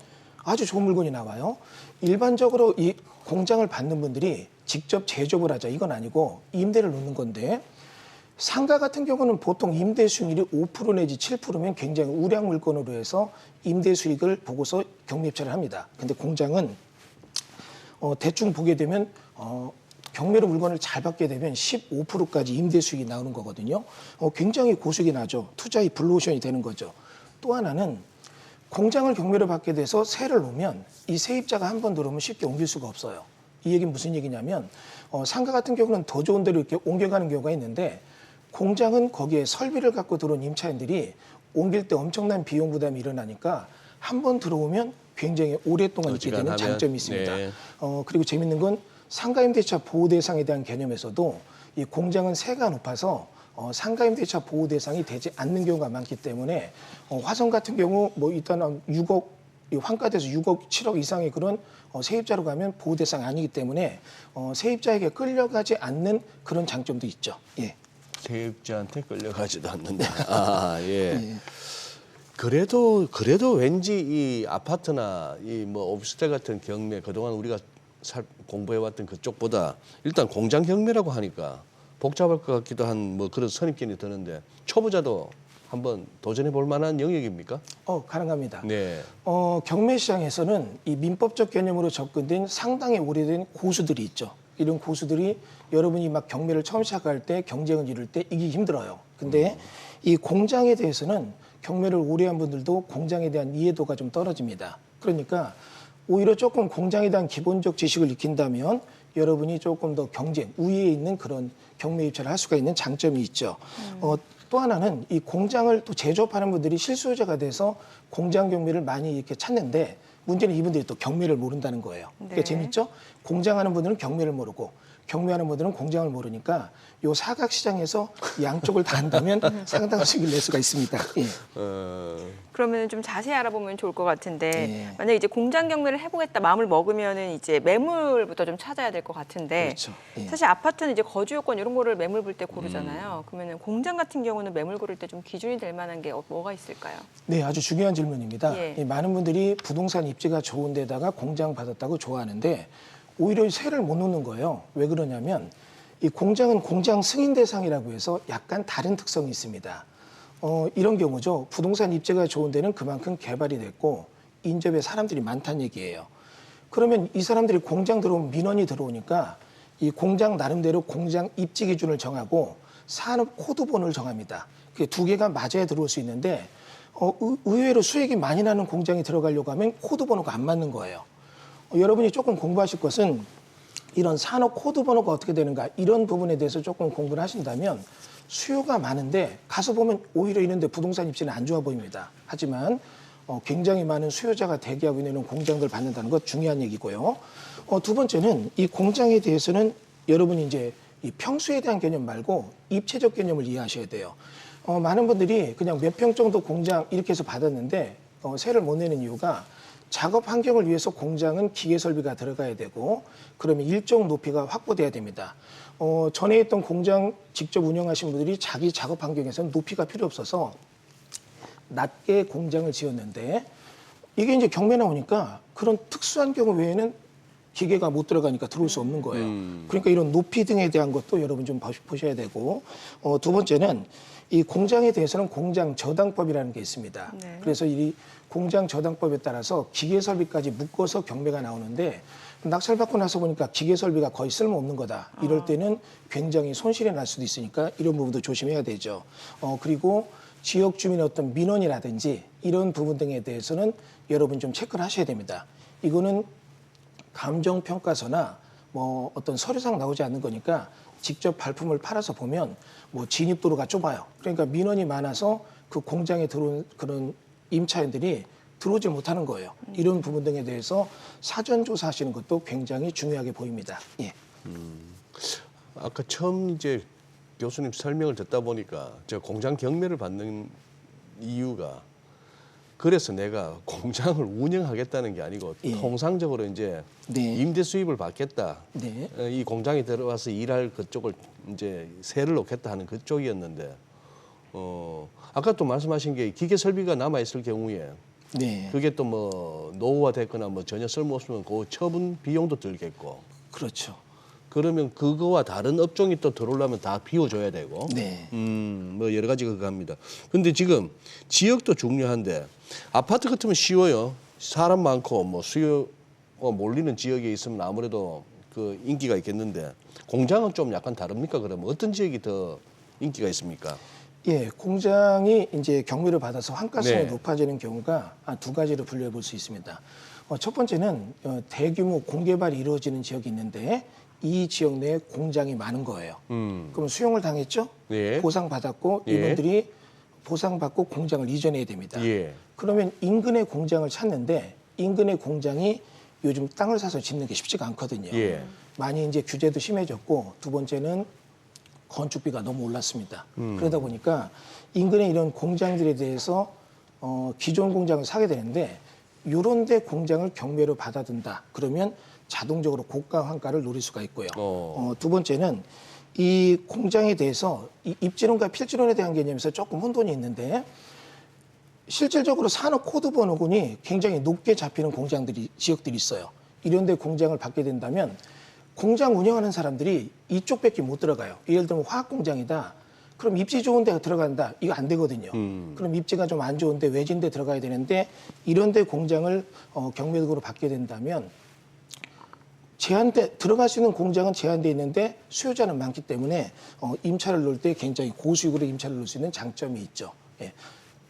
I: 아주 좋은 물건이 나와요. 일반적으로 이 공장을 받는 분들이 직접 제조업을 하자 이건 아니고 임대를 놓는 건데 상가 같은 경우는 보통 임대 수익률이 5% 내지 7%면 굉장히 우량 물건으로 해서 임대 수익을 보고서 경매 입찰을 합니다. 근데 공장은 대충 보게 되면 경매로 물건을 잘 받게 되면 15%까지 임대 수익이 나오는 거거든요. 굉장히 고수익이 나죠. 투자의 블루오션이 되는 거죠. 또 하나는 공장을 경매로 받게 돼서 세를 놓으면 이 세입자가 한 번 들어오면 쉽게 옮길 수가 없어요. 이 얘기는 무슨 얘기냐면 상가 같은 경우는 더 좋은 데로 이렇게 옮겨가는 경우가 있는데 공장은 거기에 설비를 갖고 들어온 임차인들이 옮길 때 엄청난 비용 부담이 일어나니까 한 번 들어오면 굉장히 오랫동안 있게 되는 장점이 있습니다.
B: 네.
I: 그리고 재밌는 건 상가임대차 보호 대상에 대한 개념에서도 이 공장은 세가 높아서 상가임대차 보호 대상이 되지 않는 경우가 많기 때문에 화성 같은 경우 일단 6억 환가돼서 6억, 7억 이상의 그런 세입자로 가면 보호 대상이 아니기 때문에 세입자에게 끌려가지 않는 그런 장점도 있죠. 예.
B: 세입자한테 끌려가지도 않는다. 예.
I: 예.
B: 그래도 왠지 이 아파트나 이 뭐 오피스텔 같은 경매 그동안 우리가 공부해왔던 그쪽보다 일단 공장 경매라고 하니까 복잡할 것 같기도 한 뭐 그런 선입견이 드는데 초보자도 한번 도전해 볼 만한 영역입니까?
I: 가능합니다.
B: 네.
I: 경매 시장에서는 이 민법적 개념으로 접근된 상당히 오래된 고수들이 있죠. 이런 고수들이 여러분이 막 경매를 처음 시작할 때 경쟁을 이룰 때 이기기 힘들어요. 근데 이 공장에 대해서는 경매를 오래 한 분들도 공장에 대한 이해도가 좀 떨어집니다. 그러니까 오히려 조금 공장에 대한 기본적 지식을 익힌다면 여러분이 조금 더 경쟁, 우위에 있는 그런 경매 입찰을 할 수가 있는 장점이 있죠. 또 하나는 이 공장을 또 제조업하는 분들이 실수요자가 돼서 공장 경매를 많이 이렇게 찾는데 문제는 이분들이 또 경매를 모른다는 거예요. 그러니까
A: 네.
I: 재밌죠? 공장하는 분들은 경매를 모르고 경매하는 분들은 공장을 모르니까 요 사각시장에서 양쪽을 다 한다면 상당한 수익을 낼 수가 있습니다. 예.
A: 그러면 좀 자세히 알아보면 좋을 것 같은데
I: 네.
A: 만약 이제 공장 경매를 해보겠다 마음을 먹으면은 이제 매물부터 좀 찾아야 될 것 같은데
I: 그렇죠. 예.
A: 사실 아파트는 이제 거주 요건 이런 거를 매물 볼 때 고르잖아요. 그러면은 공장 같은 경우는 매물 고를 때 좀 기준이 될 만한 게 뭐가 있을까요?
I: 네, 아주 중요한 질문입니다.
A: 예.
I: 많은 분들이 부동산 입지가 좋은 데다가 공장 받았다고 좋아하는데 오히려 세를 못 놓는 거예요. 왜 그러냐면 이 공장은 공장 승인 대상이라고 해서 약간 다른 특성이 있습니다. 이런 경우죠. 부동산 입지가 좋은 데는 그만큼 개발이 됐고 인접에 사람들이 많다는 얘기예요. 그러면 이 사람들이 공장 들어오면 민원이 들어오니까 이 공장 나름대로 공장 입지 기준을 정하고 산업 코드 번호를 정합니다. 그게 두 개가 맞아야 들어올 수 있는데 의외로 수익이 많이 나는 공장에 들어가려고 하면 코드 번호가 안 맞는 거예요. 여러분이 조금 공부하실 것은 이런 산업 코드 번호가 어떻게 되는가 이런 부분에 대해서 조금 공부를 하신다면 수요가 많은데 가서 보면 오히려 이런데 부동산 입지는 안 좋아 보입니다. 하지만 굉장히 많은 수요자가 대기하고 있는 공장들 받는다는 것 중요한 얘기고요. 두 번째는 이 공장에 대해서는 여러분이 이제 이 평수에 대한 개념 말고 입체적 개념을 이해하셔야 돼요. 많은 분들이 그냥 몇 평 정도 공장 이렇게 해서 받았는데 세를 못 내는 이유가 작업 환경을 위해서 공장은 기계 설비가 들어가야 되고 그러면 일정 높이가 확보돼야 됩니다. 전에 있던 공장 직접 운영하신 분들이 자기 작업 환경에서는 높이가 필요 없어서 낮게 공장을 지었는데 이게 이제 경매 나오니까 그런 특수한 경우 외에는 기계가 못 들어가니까 들어올 수 없는 거예요. 그러니까 이런 높이 등에 대한 것도 여러분 좀 보셔야 되고 두 번째는 이 공장에 대해서는 공장 저당법이라는 게 있습니다.
A: 네.
I: 그래서 이 공장 저당법에 따라서 기계 설비까지 묶어서 경매가 나오는데 낙찰받고 나서 보니까 기계 설비가 거의 쓸모없는 거다. 이럴 때는 굉장히 손실이 날 수도 있으니까 이런 부분도 조심해야 되죠. 그리고 지역 주민의 어떤 민원이라든지 이런 부분 등에 대해서는 여러분 좀 체크를 하셔야 됩니다. 이거는 감정평가서나 뭐 어떤 서류상 나오지 않는 거니까 직접 발품을 팔아서 보면 뭐 진입도로가 좁아요. 그러니까 민원이 많아서 그 공장에 들어온 그런 임차인들이 들어오질 못하는 거예요. 이런 부분 등에 대해서 사전 조사하시는 것도 굉장히 중요하게 보입니다. 예.
B: 아까 처음 이제 교수님 설명을 듣다 보니까 저 공장 경매를 받는 이유가 그래서 내가 공장을 운영하겠다는 게 아니고
I: 예.
B: 통상적으로 이제
I: 네.
B: 임대 수입을 받겠다.
I: 네.
B: 이 공장에 들어와서 일할 그쪽을 이제 세를 놓겠다 하는 그쪽이었는데 아까 또 말씀하신 게 기계 설비가 남아 있을 경우에
I: 네.
B: 그게 또 뭐 노후화됐거나 뭐 전혀 쓸모없으면 그 처분 비용도 들겠고
I: 그렇죠.
B: 그러면 그거와 다른 업종이 또 들어오려면 다 비워줘야 되고
I: 네.
B: 뭐 여러 가지가 그거 합니다. 근데 지금 지역도 중요한데 아파트 같으면 쉬워요. 사람 많고 뭐 수요가 몰리는 지역에 있으면 아무래도 그 인기가 있겠는데 공장은 좀 약간 다릅니까? 그러면 어떤 지역이 더 인기가 있습니까?
I: 예, 공장이 이제 경매를 받아서 환가성이
B: 네.
I: 높아지는 경우가 두 가지로 분류해 볼 수 있습니다. 첫 번째는 대규모 공개발이 이루어지는 지역이 있는데 이 지역 내에 공장이 많은 거예요. 그럼 수용을 당했죠?
B: 예.
I: 보상받았고
B: 예.
I: 이분들이 보상받고 공장을 이전해야 됩니다.
B: 예.
I: 그러면 인근의 공장을 찾는데 인근의 공장이 요즘 땅을 사서 짓는 게 쉽지가 않거든요.
B: 예.
I: 많이 이제 규제도 심해졌고 두 번째는 건축비가 너무 올랐습니다. 그러다 보니까 인근의 이런 공장들에 대해서 기존 공장을 사게 되는데 이런 데 공장을 경매로 받아든다. 그러면 자동적으로 고가 환가를 노릴 수가 있고요. 두 번째는 이 공장에 대해서 이 입지론과 필지론에 대한 개념에서 조금 혼돈이 있는데 실질적으로 산업 코드 번호군이 굉장히 높게 잡히는 지역들이 있어요. 이런 데 공장을 받게 된다면 공장 운영하는 사람들이 이쪽밖에 못 들어가요. 예를 들면 화학 공장이다. 그럼 입지 좋은 데 들어간다. 이거 안 되거든요. 그럼 입지가 좀 안 좋은데 외진 데 들어가야 되는데 이런 데 공장을 경매등으로 받게 된다면 들어갈 수 있는 공장은 제한돼 있는데 수요자는 많기 때문에 임차를 놓을 때 굉장히 고수익으로 임차를 놓을 수 있는 장점이 있죠. 예.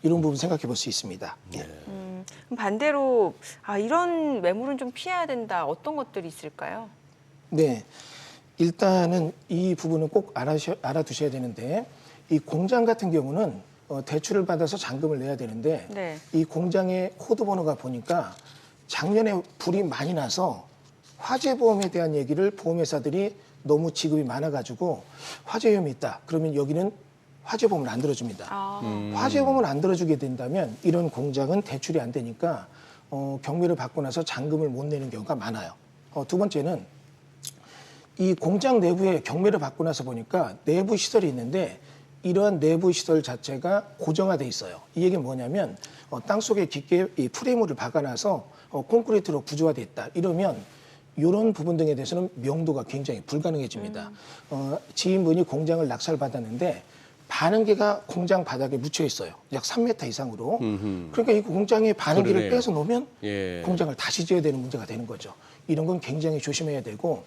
I: 이런 부분 생각해 볼 수 있습니다. 예.
A: 그럼 반대로 이런 매물은 좀 피해야 된다. 어떤 것들이 있을까요?
I: 네. 일단은 이 부분은 꼭 알아두셔야 되는데 이 공장 같은 경우는 대출을 받아서 잔금을 내야 되는데
A: 네.
I: 이 공장의 코드 번호가 보니까 작년에 불이 많이 나서 화재보험에 대한 얘기를 보험회사들이 너무 지급이 많아가지고 화재 위험이 있다. 그러면 여기는 화재보험을 안 들어줍니다. 화재보험을 안 들어주게 된다면 이런 공장은 대출이 안 되니까 경매를 받고 나서 잔금을 못 내는 경우가 많아요. 두 번째는 이 공장 내부에 경매를 받고 나서 보니까 내부 시설이 있는데 이러한 내부 시설 자체가 고정화돼 있어요. 이 얘기는 뭐냐면 땅속에 깊게 이 프레임을 박아놔서 콘크리트로 구조화돼 있다. 이러면 이런 부분 등에 대해서는 명도가 굉장히 불가능해집니다. 지인분이 공장을 낙찰받았는데 반응기가 공장 바닥에 묻혀 있어요. 약 3m 이상으로. 그러니까 이 공장의 반응기를
B: 그러네요.
I: 빼서 놓으면
B: 예.
I: 공장을 다시 지어야 되는 문제가 되는 거죠. 이런 건 굉장히 조심해야 되고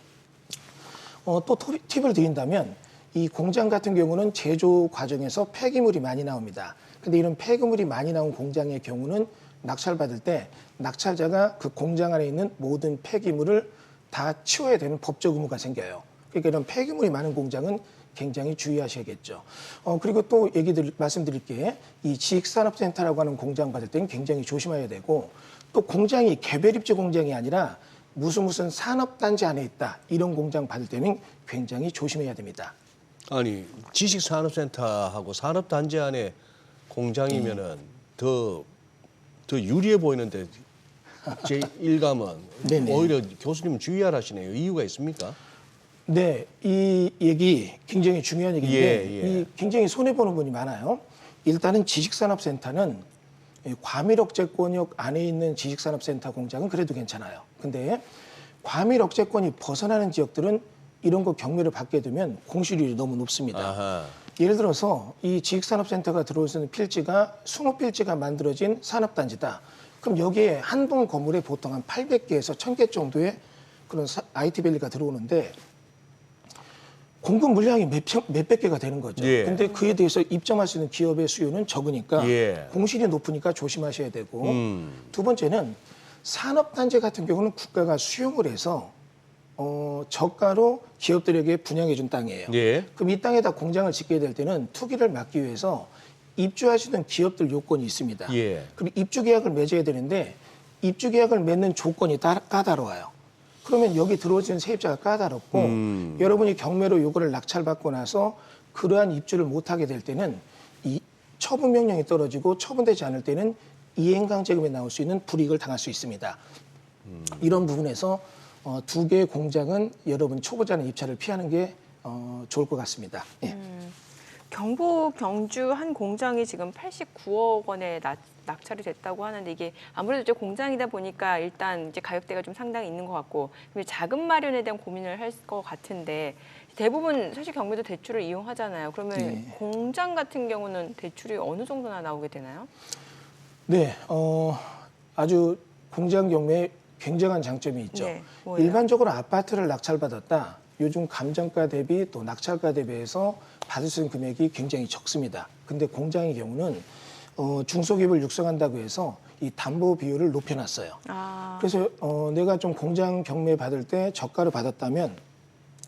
I: 또 팁을 드린다면 이 공장 같은 경우는 제조 과정에서 폐기물이 많이 나옵니다. 근데 이런 폐기물이 많이 나온 공장의 경우는 낙찰받을 때 낙찰자가 그 공장 안에 있는 모든 폐기물을 다 치워야 되는 법적 의무가 생겨요. 그러니까 이런 폐기물이 많은 공장은 굉장히 주의하셔야겠죠. 그리고 또 말씀드릴 게 이 지식산업센터라고 하는 공장 받을 때는 굉장히 조심해야 되고 또 공장이 개별 입지 공장이 아니라 무슨 산업단지 안에 있다. 이런 공장 받을 때는 굉장히 조심해야 됩니다.
B: 아니 지식산업센터하고 산업단지 안에 공장이면은 더 유리해 보이는데 제 일감은
I: 네네.
B: 오히려 교수님 주의하라시네요. 이유가 있습니까?
I: 네, 이 얘기 굉장히 중요한 얘기인데
B: 예.
I: 이 굉장히 손해보는 분이 많아요. 일단은 지식산업센터는 과밀억제권역 안에 있는 지식산업센터 공장은 그래도 괜찮아요. 근데 과밀억제권이 벗어나는 지역들은 이런 거 경매를 받게 되면 공실률이 너무 높습니다.
B: 아하.
I: 예를 들어서 이 지식산업센터가 들어올 수 있는 필지가 20필지가 만들어진 산업단지다. 그럼 여기에 한 동 건물에 보통 한 800개에서 1000개 정도의 그런 IT밸리가 들어오는데 공급 물량이 몇백 개가 되는 거죠.
B: 예.
I: 근데 그에 대해서 입점할 수 있는 기업의 수요는 적으니까
B: 예.
I: 공실이 높으니까 조심하셔야 되고 두 번째는 산업단지 같은 경우는 국가가 수용을 해서 저가로 기업들에게 분양해 준 땅이에요.
B: 예.
I: 그럼 이 땅에다 공장을 짓게 될 때는 투기를 막기 위해서 입주하시는 기업들 요건이 있습니다.
B: 예.
I: 그럼 입주 계약을 맺어야 되는데 입주 계약을 맺는 조건이 까다로워요. 그러면 여기 들어오시는 세입자가 까다롭고 여러분이 경매로 요거를 낙찰받고 나서 그러한 입주를 못하게 될 때는 이 처분 명령이 떨어지고 처분되지 않을 때는 이행강제금에 나올 수 있는 불이익을 당할 수 있습니다. 이런 부분에서 두 개의 공장은 여러분 초보자는 입찰을 피하는 게 좋을 것 같습니다. 예.
A: 경북 경주 한 공장이 지금 89억 원에 낙찰이 됐다고 하는데 이게 아무래도 이제 공장이다 보니까 일단 이제 가격대가 좀 상당히 있는 것 같고 자금 마련에 대한 고민을 할 것 같은데 대부분 사실 경매도 대출을 이용하잖아요. 그러면
I: 네.
A: 공장 같은 경우는 대출이 어느 정도나 나오게 되나요?
I: 네, 아주 공장 경매에 굉장한 장점이 있죠.
A: 네, 뭐예요?
I: 일반적으로 아파트를 낙찰받았다. 요즘 감정가 대비 또 낙찰가 대비해서 받을 수 있는 금액이 굉장히 적습니다. 근데 공장의 경우는 중소기업을 육성한다고 해서 이 담보 비율을 높여놨어요. 그래서 내가 좀 공장 경매 받을 때 저가로 받았다면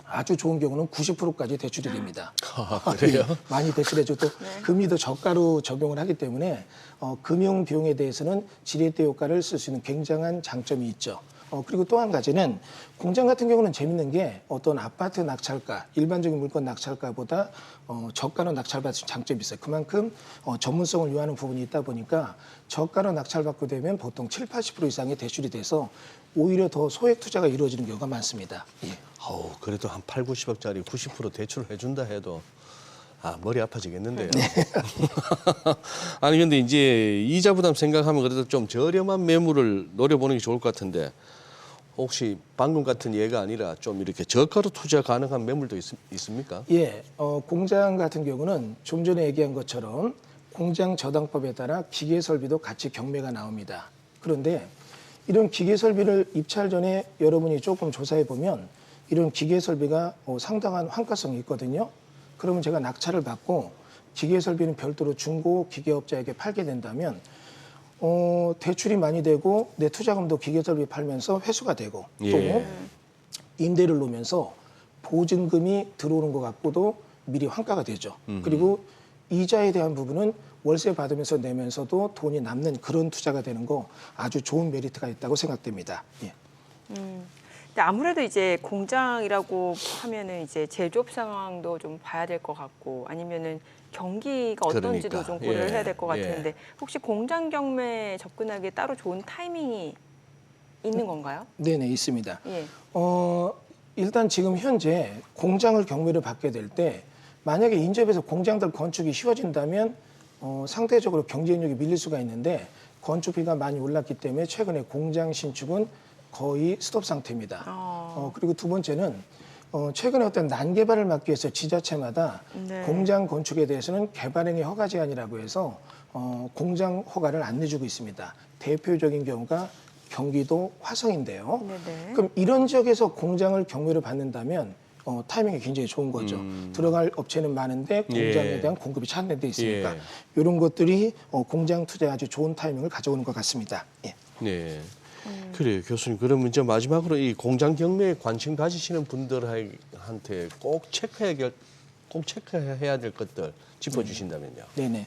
I: 아주 좋은 경우는 90%까지 대출이 됩니다.
B: 그래요?
I: 많이 대출해줘 또 금리도 저가로 적용을 하기 때문에 금융 비용에 대해서는 지렛대 효과를 쓸 수 있는 굉장한 장점이 있죠. 그리고 또 한 가지는 공장 같은 경우는 재밌는 게 어떤 아파트 낙찰가, 일반적인 물건 낙찰가보다 저가로 낙찰받을 수 있는 장점이 있어요. 그만큼 전문성을 요하는 부분이 있다 보니까 저가로 낙찰받게 되면 보통 70~80% 이상의 대출이 돼서 오히려 더 소액 투자가 이루어지는 경우가 많습니다. 예.
B: 그래도 한 8~90억짜리 90% 대출을 해준다 해도 아, 머리 아파지겠는데요. 아니 근데 이제 이자 부담 생각하면 그래도 좀 저렴한 매물을 노려보는 게 좋을 것 같은데 혹시 방금 같은 예가 아니라 좀 이렇게 저가로 투자 가능한 매물도 있습니까?
I: 예, 공장 같은 경우는 좀 전에 얘기한 것처럼 공장 저당법에 따라 기계 설비도 같이 경매가 나옵니다. 그런데 이런 기계 설비를 입찰 전에 여러분이 조금 조사해 보면 이런 기계 설비가 상당한 환가성이 있거든요. 그러면 제가 낙찰을 받고 기계 설비는 별도로 중고 기계업자에게 팔게 된다면 대출이 많이 되고 내 투자금도 기계 설비 팔면서 회수가 되고
B: 예.
I: 또 임대를 놓으면서 보증금이 들어오는 것 같고도 미리 환가가 되죠. 그리고 이자에 대한 부분은 월세 받으면서 내면서도 돈이 남는 그런 투자가 되는 거 아주 좋은 메리트가 있다고 생각됩니다. 예.
A: 근데 아무래도 이제 공장이라고 하면은 이제 제조업 상황도 좀 봐야 될 것 같고 아니면은 경기가 어떤지도
B: 그러니까.
A: 좀 고려를
B: 예.
A: 해야 될 것
B: 예.
A: 같은데 혹시 공장 경매에 접근하기에 따로 좋은 타이밍이 있는 건가요?
I: 네네, 있습니다.
A: 예.
I: 일단 지금 현재 공장을 경매를 받게 될 때 만약에 인접해서 공장들 건축이 쉬워진다면 상대적으로 경쟁력이 밀릴 수가 있는데 건축비가 많이 올랐기 때문에 최근에 공장 신축은 거의 스톱 상태입니다. 그리고 두 번째는 최근에 어떤 난개발을 막기 위해서 지자체마다
A: 네.
I: 공장 건축에 대해서는 개발행위 허가 제한이라고 해서 공장 허가를 안 내주고 있습니다. 대표적인 경우가 경기도 화성인데요.
A: 네네.
I: 그럼 이런 지역에서 공장을 경매를 받는다면 타이밍이 굉장히 좋은 거죠. 들어갈 업체는 많은데 공장에
B: 예.
I: 대한 공급이 차단돼 있으니까
B: 예.
I: 이런 것들이 공장 투자에 아주 좋은 타이밍을 가져오는 것 같습니다. 예.
B: 네. 그래요, 교수님. 그러면 이제 마지막으로 이 공장 경매에 관심 가지시는 분들한테 꼭 체크해야 될 것들 짚어주신다면요.
I: 네네.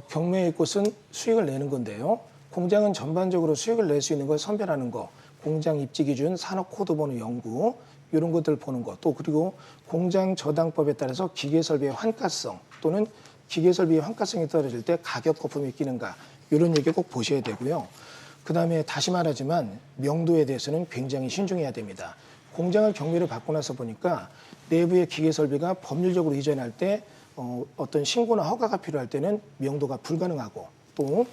I: 경매의 꽃은 수익을 내는 건데요. 공장은 전반적으로 수익을 낼 수 있는 걸 선별하는 거, 공장 입지 기준, 산업 코드 번호 연구 이런 것들 보는 것, 또 그리고 공장 저당법에 따라서 기계 설비의 환가성 또는 기계 설비의 환가성이 떨어질 때 가격 거품이 끼는가 이런 얘기 꼭 보셔야 되고요. 그다음에 다시 말하지만 명도에 대해서는 굉장히 신중해야 됩니다. 공장을 경매를 받고 나서 보니까 내부의 기계 설비가 법률적으로 이전할 때 어떤 신고나 허가가 필요할 때는 명도가 불가능하고 또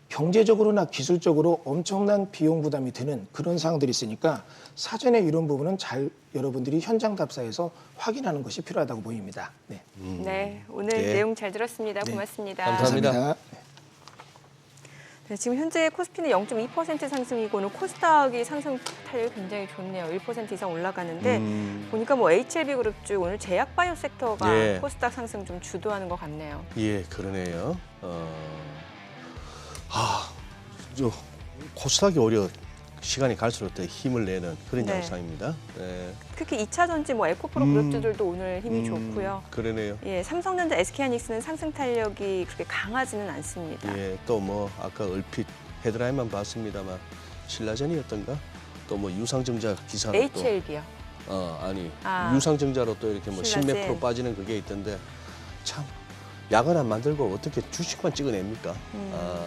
I: 경제적으로나 기술적으로 엄청난 비용 부담이 드는 그런 사항들이 있으니까 사전에 이런 부분은 잘 여러분들이 현장 답사에서 확인하는 것이 필요하다고 보입니다. 네.
A: 네, 오늘
B: 네.
A: 내용 잘 들었습니다.
I: 네.
A: 고맙습니다.
B: 감사합니다.
A: 네, 지금 현재 코스피는 0.2% 상승이고는 코스닥이 상승 탄력이 굉장히 좋네요. 1% 이상 올라가는데 보니까 뭐 HLB그룹주 오늘 제약바이오 섹터가
B: 예.
A: 코스닥 상승 좀 주도하는 것 같네요.
B: 예, 그러네요. 코스닥이 오히려 시간이 갈수록 더 힘을 내는 그런
A: 네.
B: 양상입니다. 네.
A: 특히 2차 전지 뭐 에코프로 그룹주들도 오늘 힘이 좋고요.
B: 그러네요.
A: 예, 삼성전자, SK하이닉스는 상승 탄력이 그렇게 강하지는 않습니다.
B: 예, 또 뭐 아까 얼핏 헤드라인만 봤습니다만 신라젠이었던가 또 뭐 유상증자 기사로
A: HLB요.
B: 또
A: 아.
B: 유상증자로 또 이렇게 뭐
A: 신라젠.
B: 십몇 프로 빠지는 그게 있던데 참 야간 안 만들고 어떻게 주식만 찍어냅니까?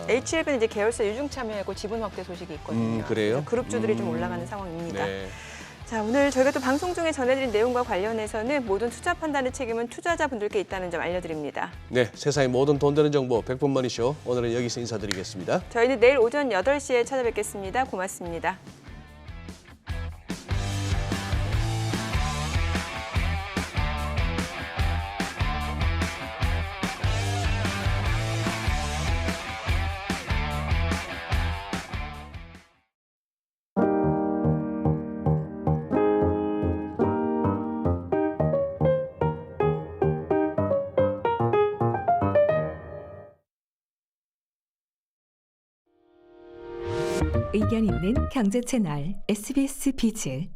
A: HLB는 이제 계열사 유중 참여하고 지분 확대 소식이 있거든요.
B: 그래요?
A: 그래서 그룹주들이 좀 올라가는 상황입니다.
B: 네.
A: 자, 오늘 저희가 또 방송 중에 전해드린 내용과 관련해서는 모든 투자 판단의 책임은 투자자분들께 있다는 점 알려드립니다.
B: 네, 세상의 모든 돈 되는 정보 100분 머니쇼 오늘은 여기서 인사드리겠습니다.
A: 저희는 내일 오전 8시에 찾아뵙겠습니다. 고맙습니다.
J: 의견 있는 경제 채널 SBS 비즈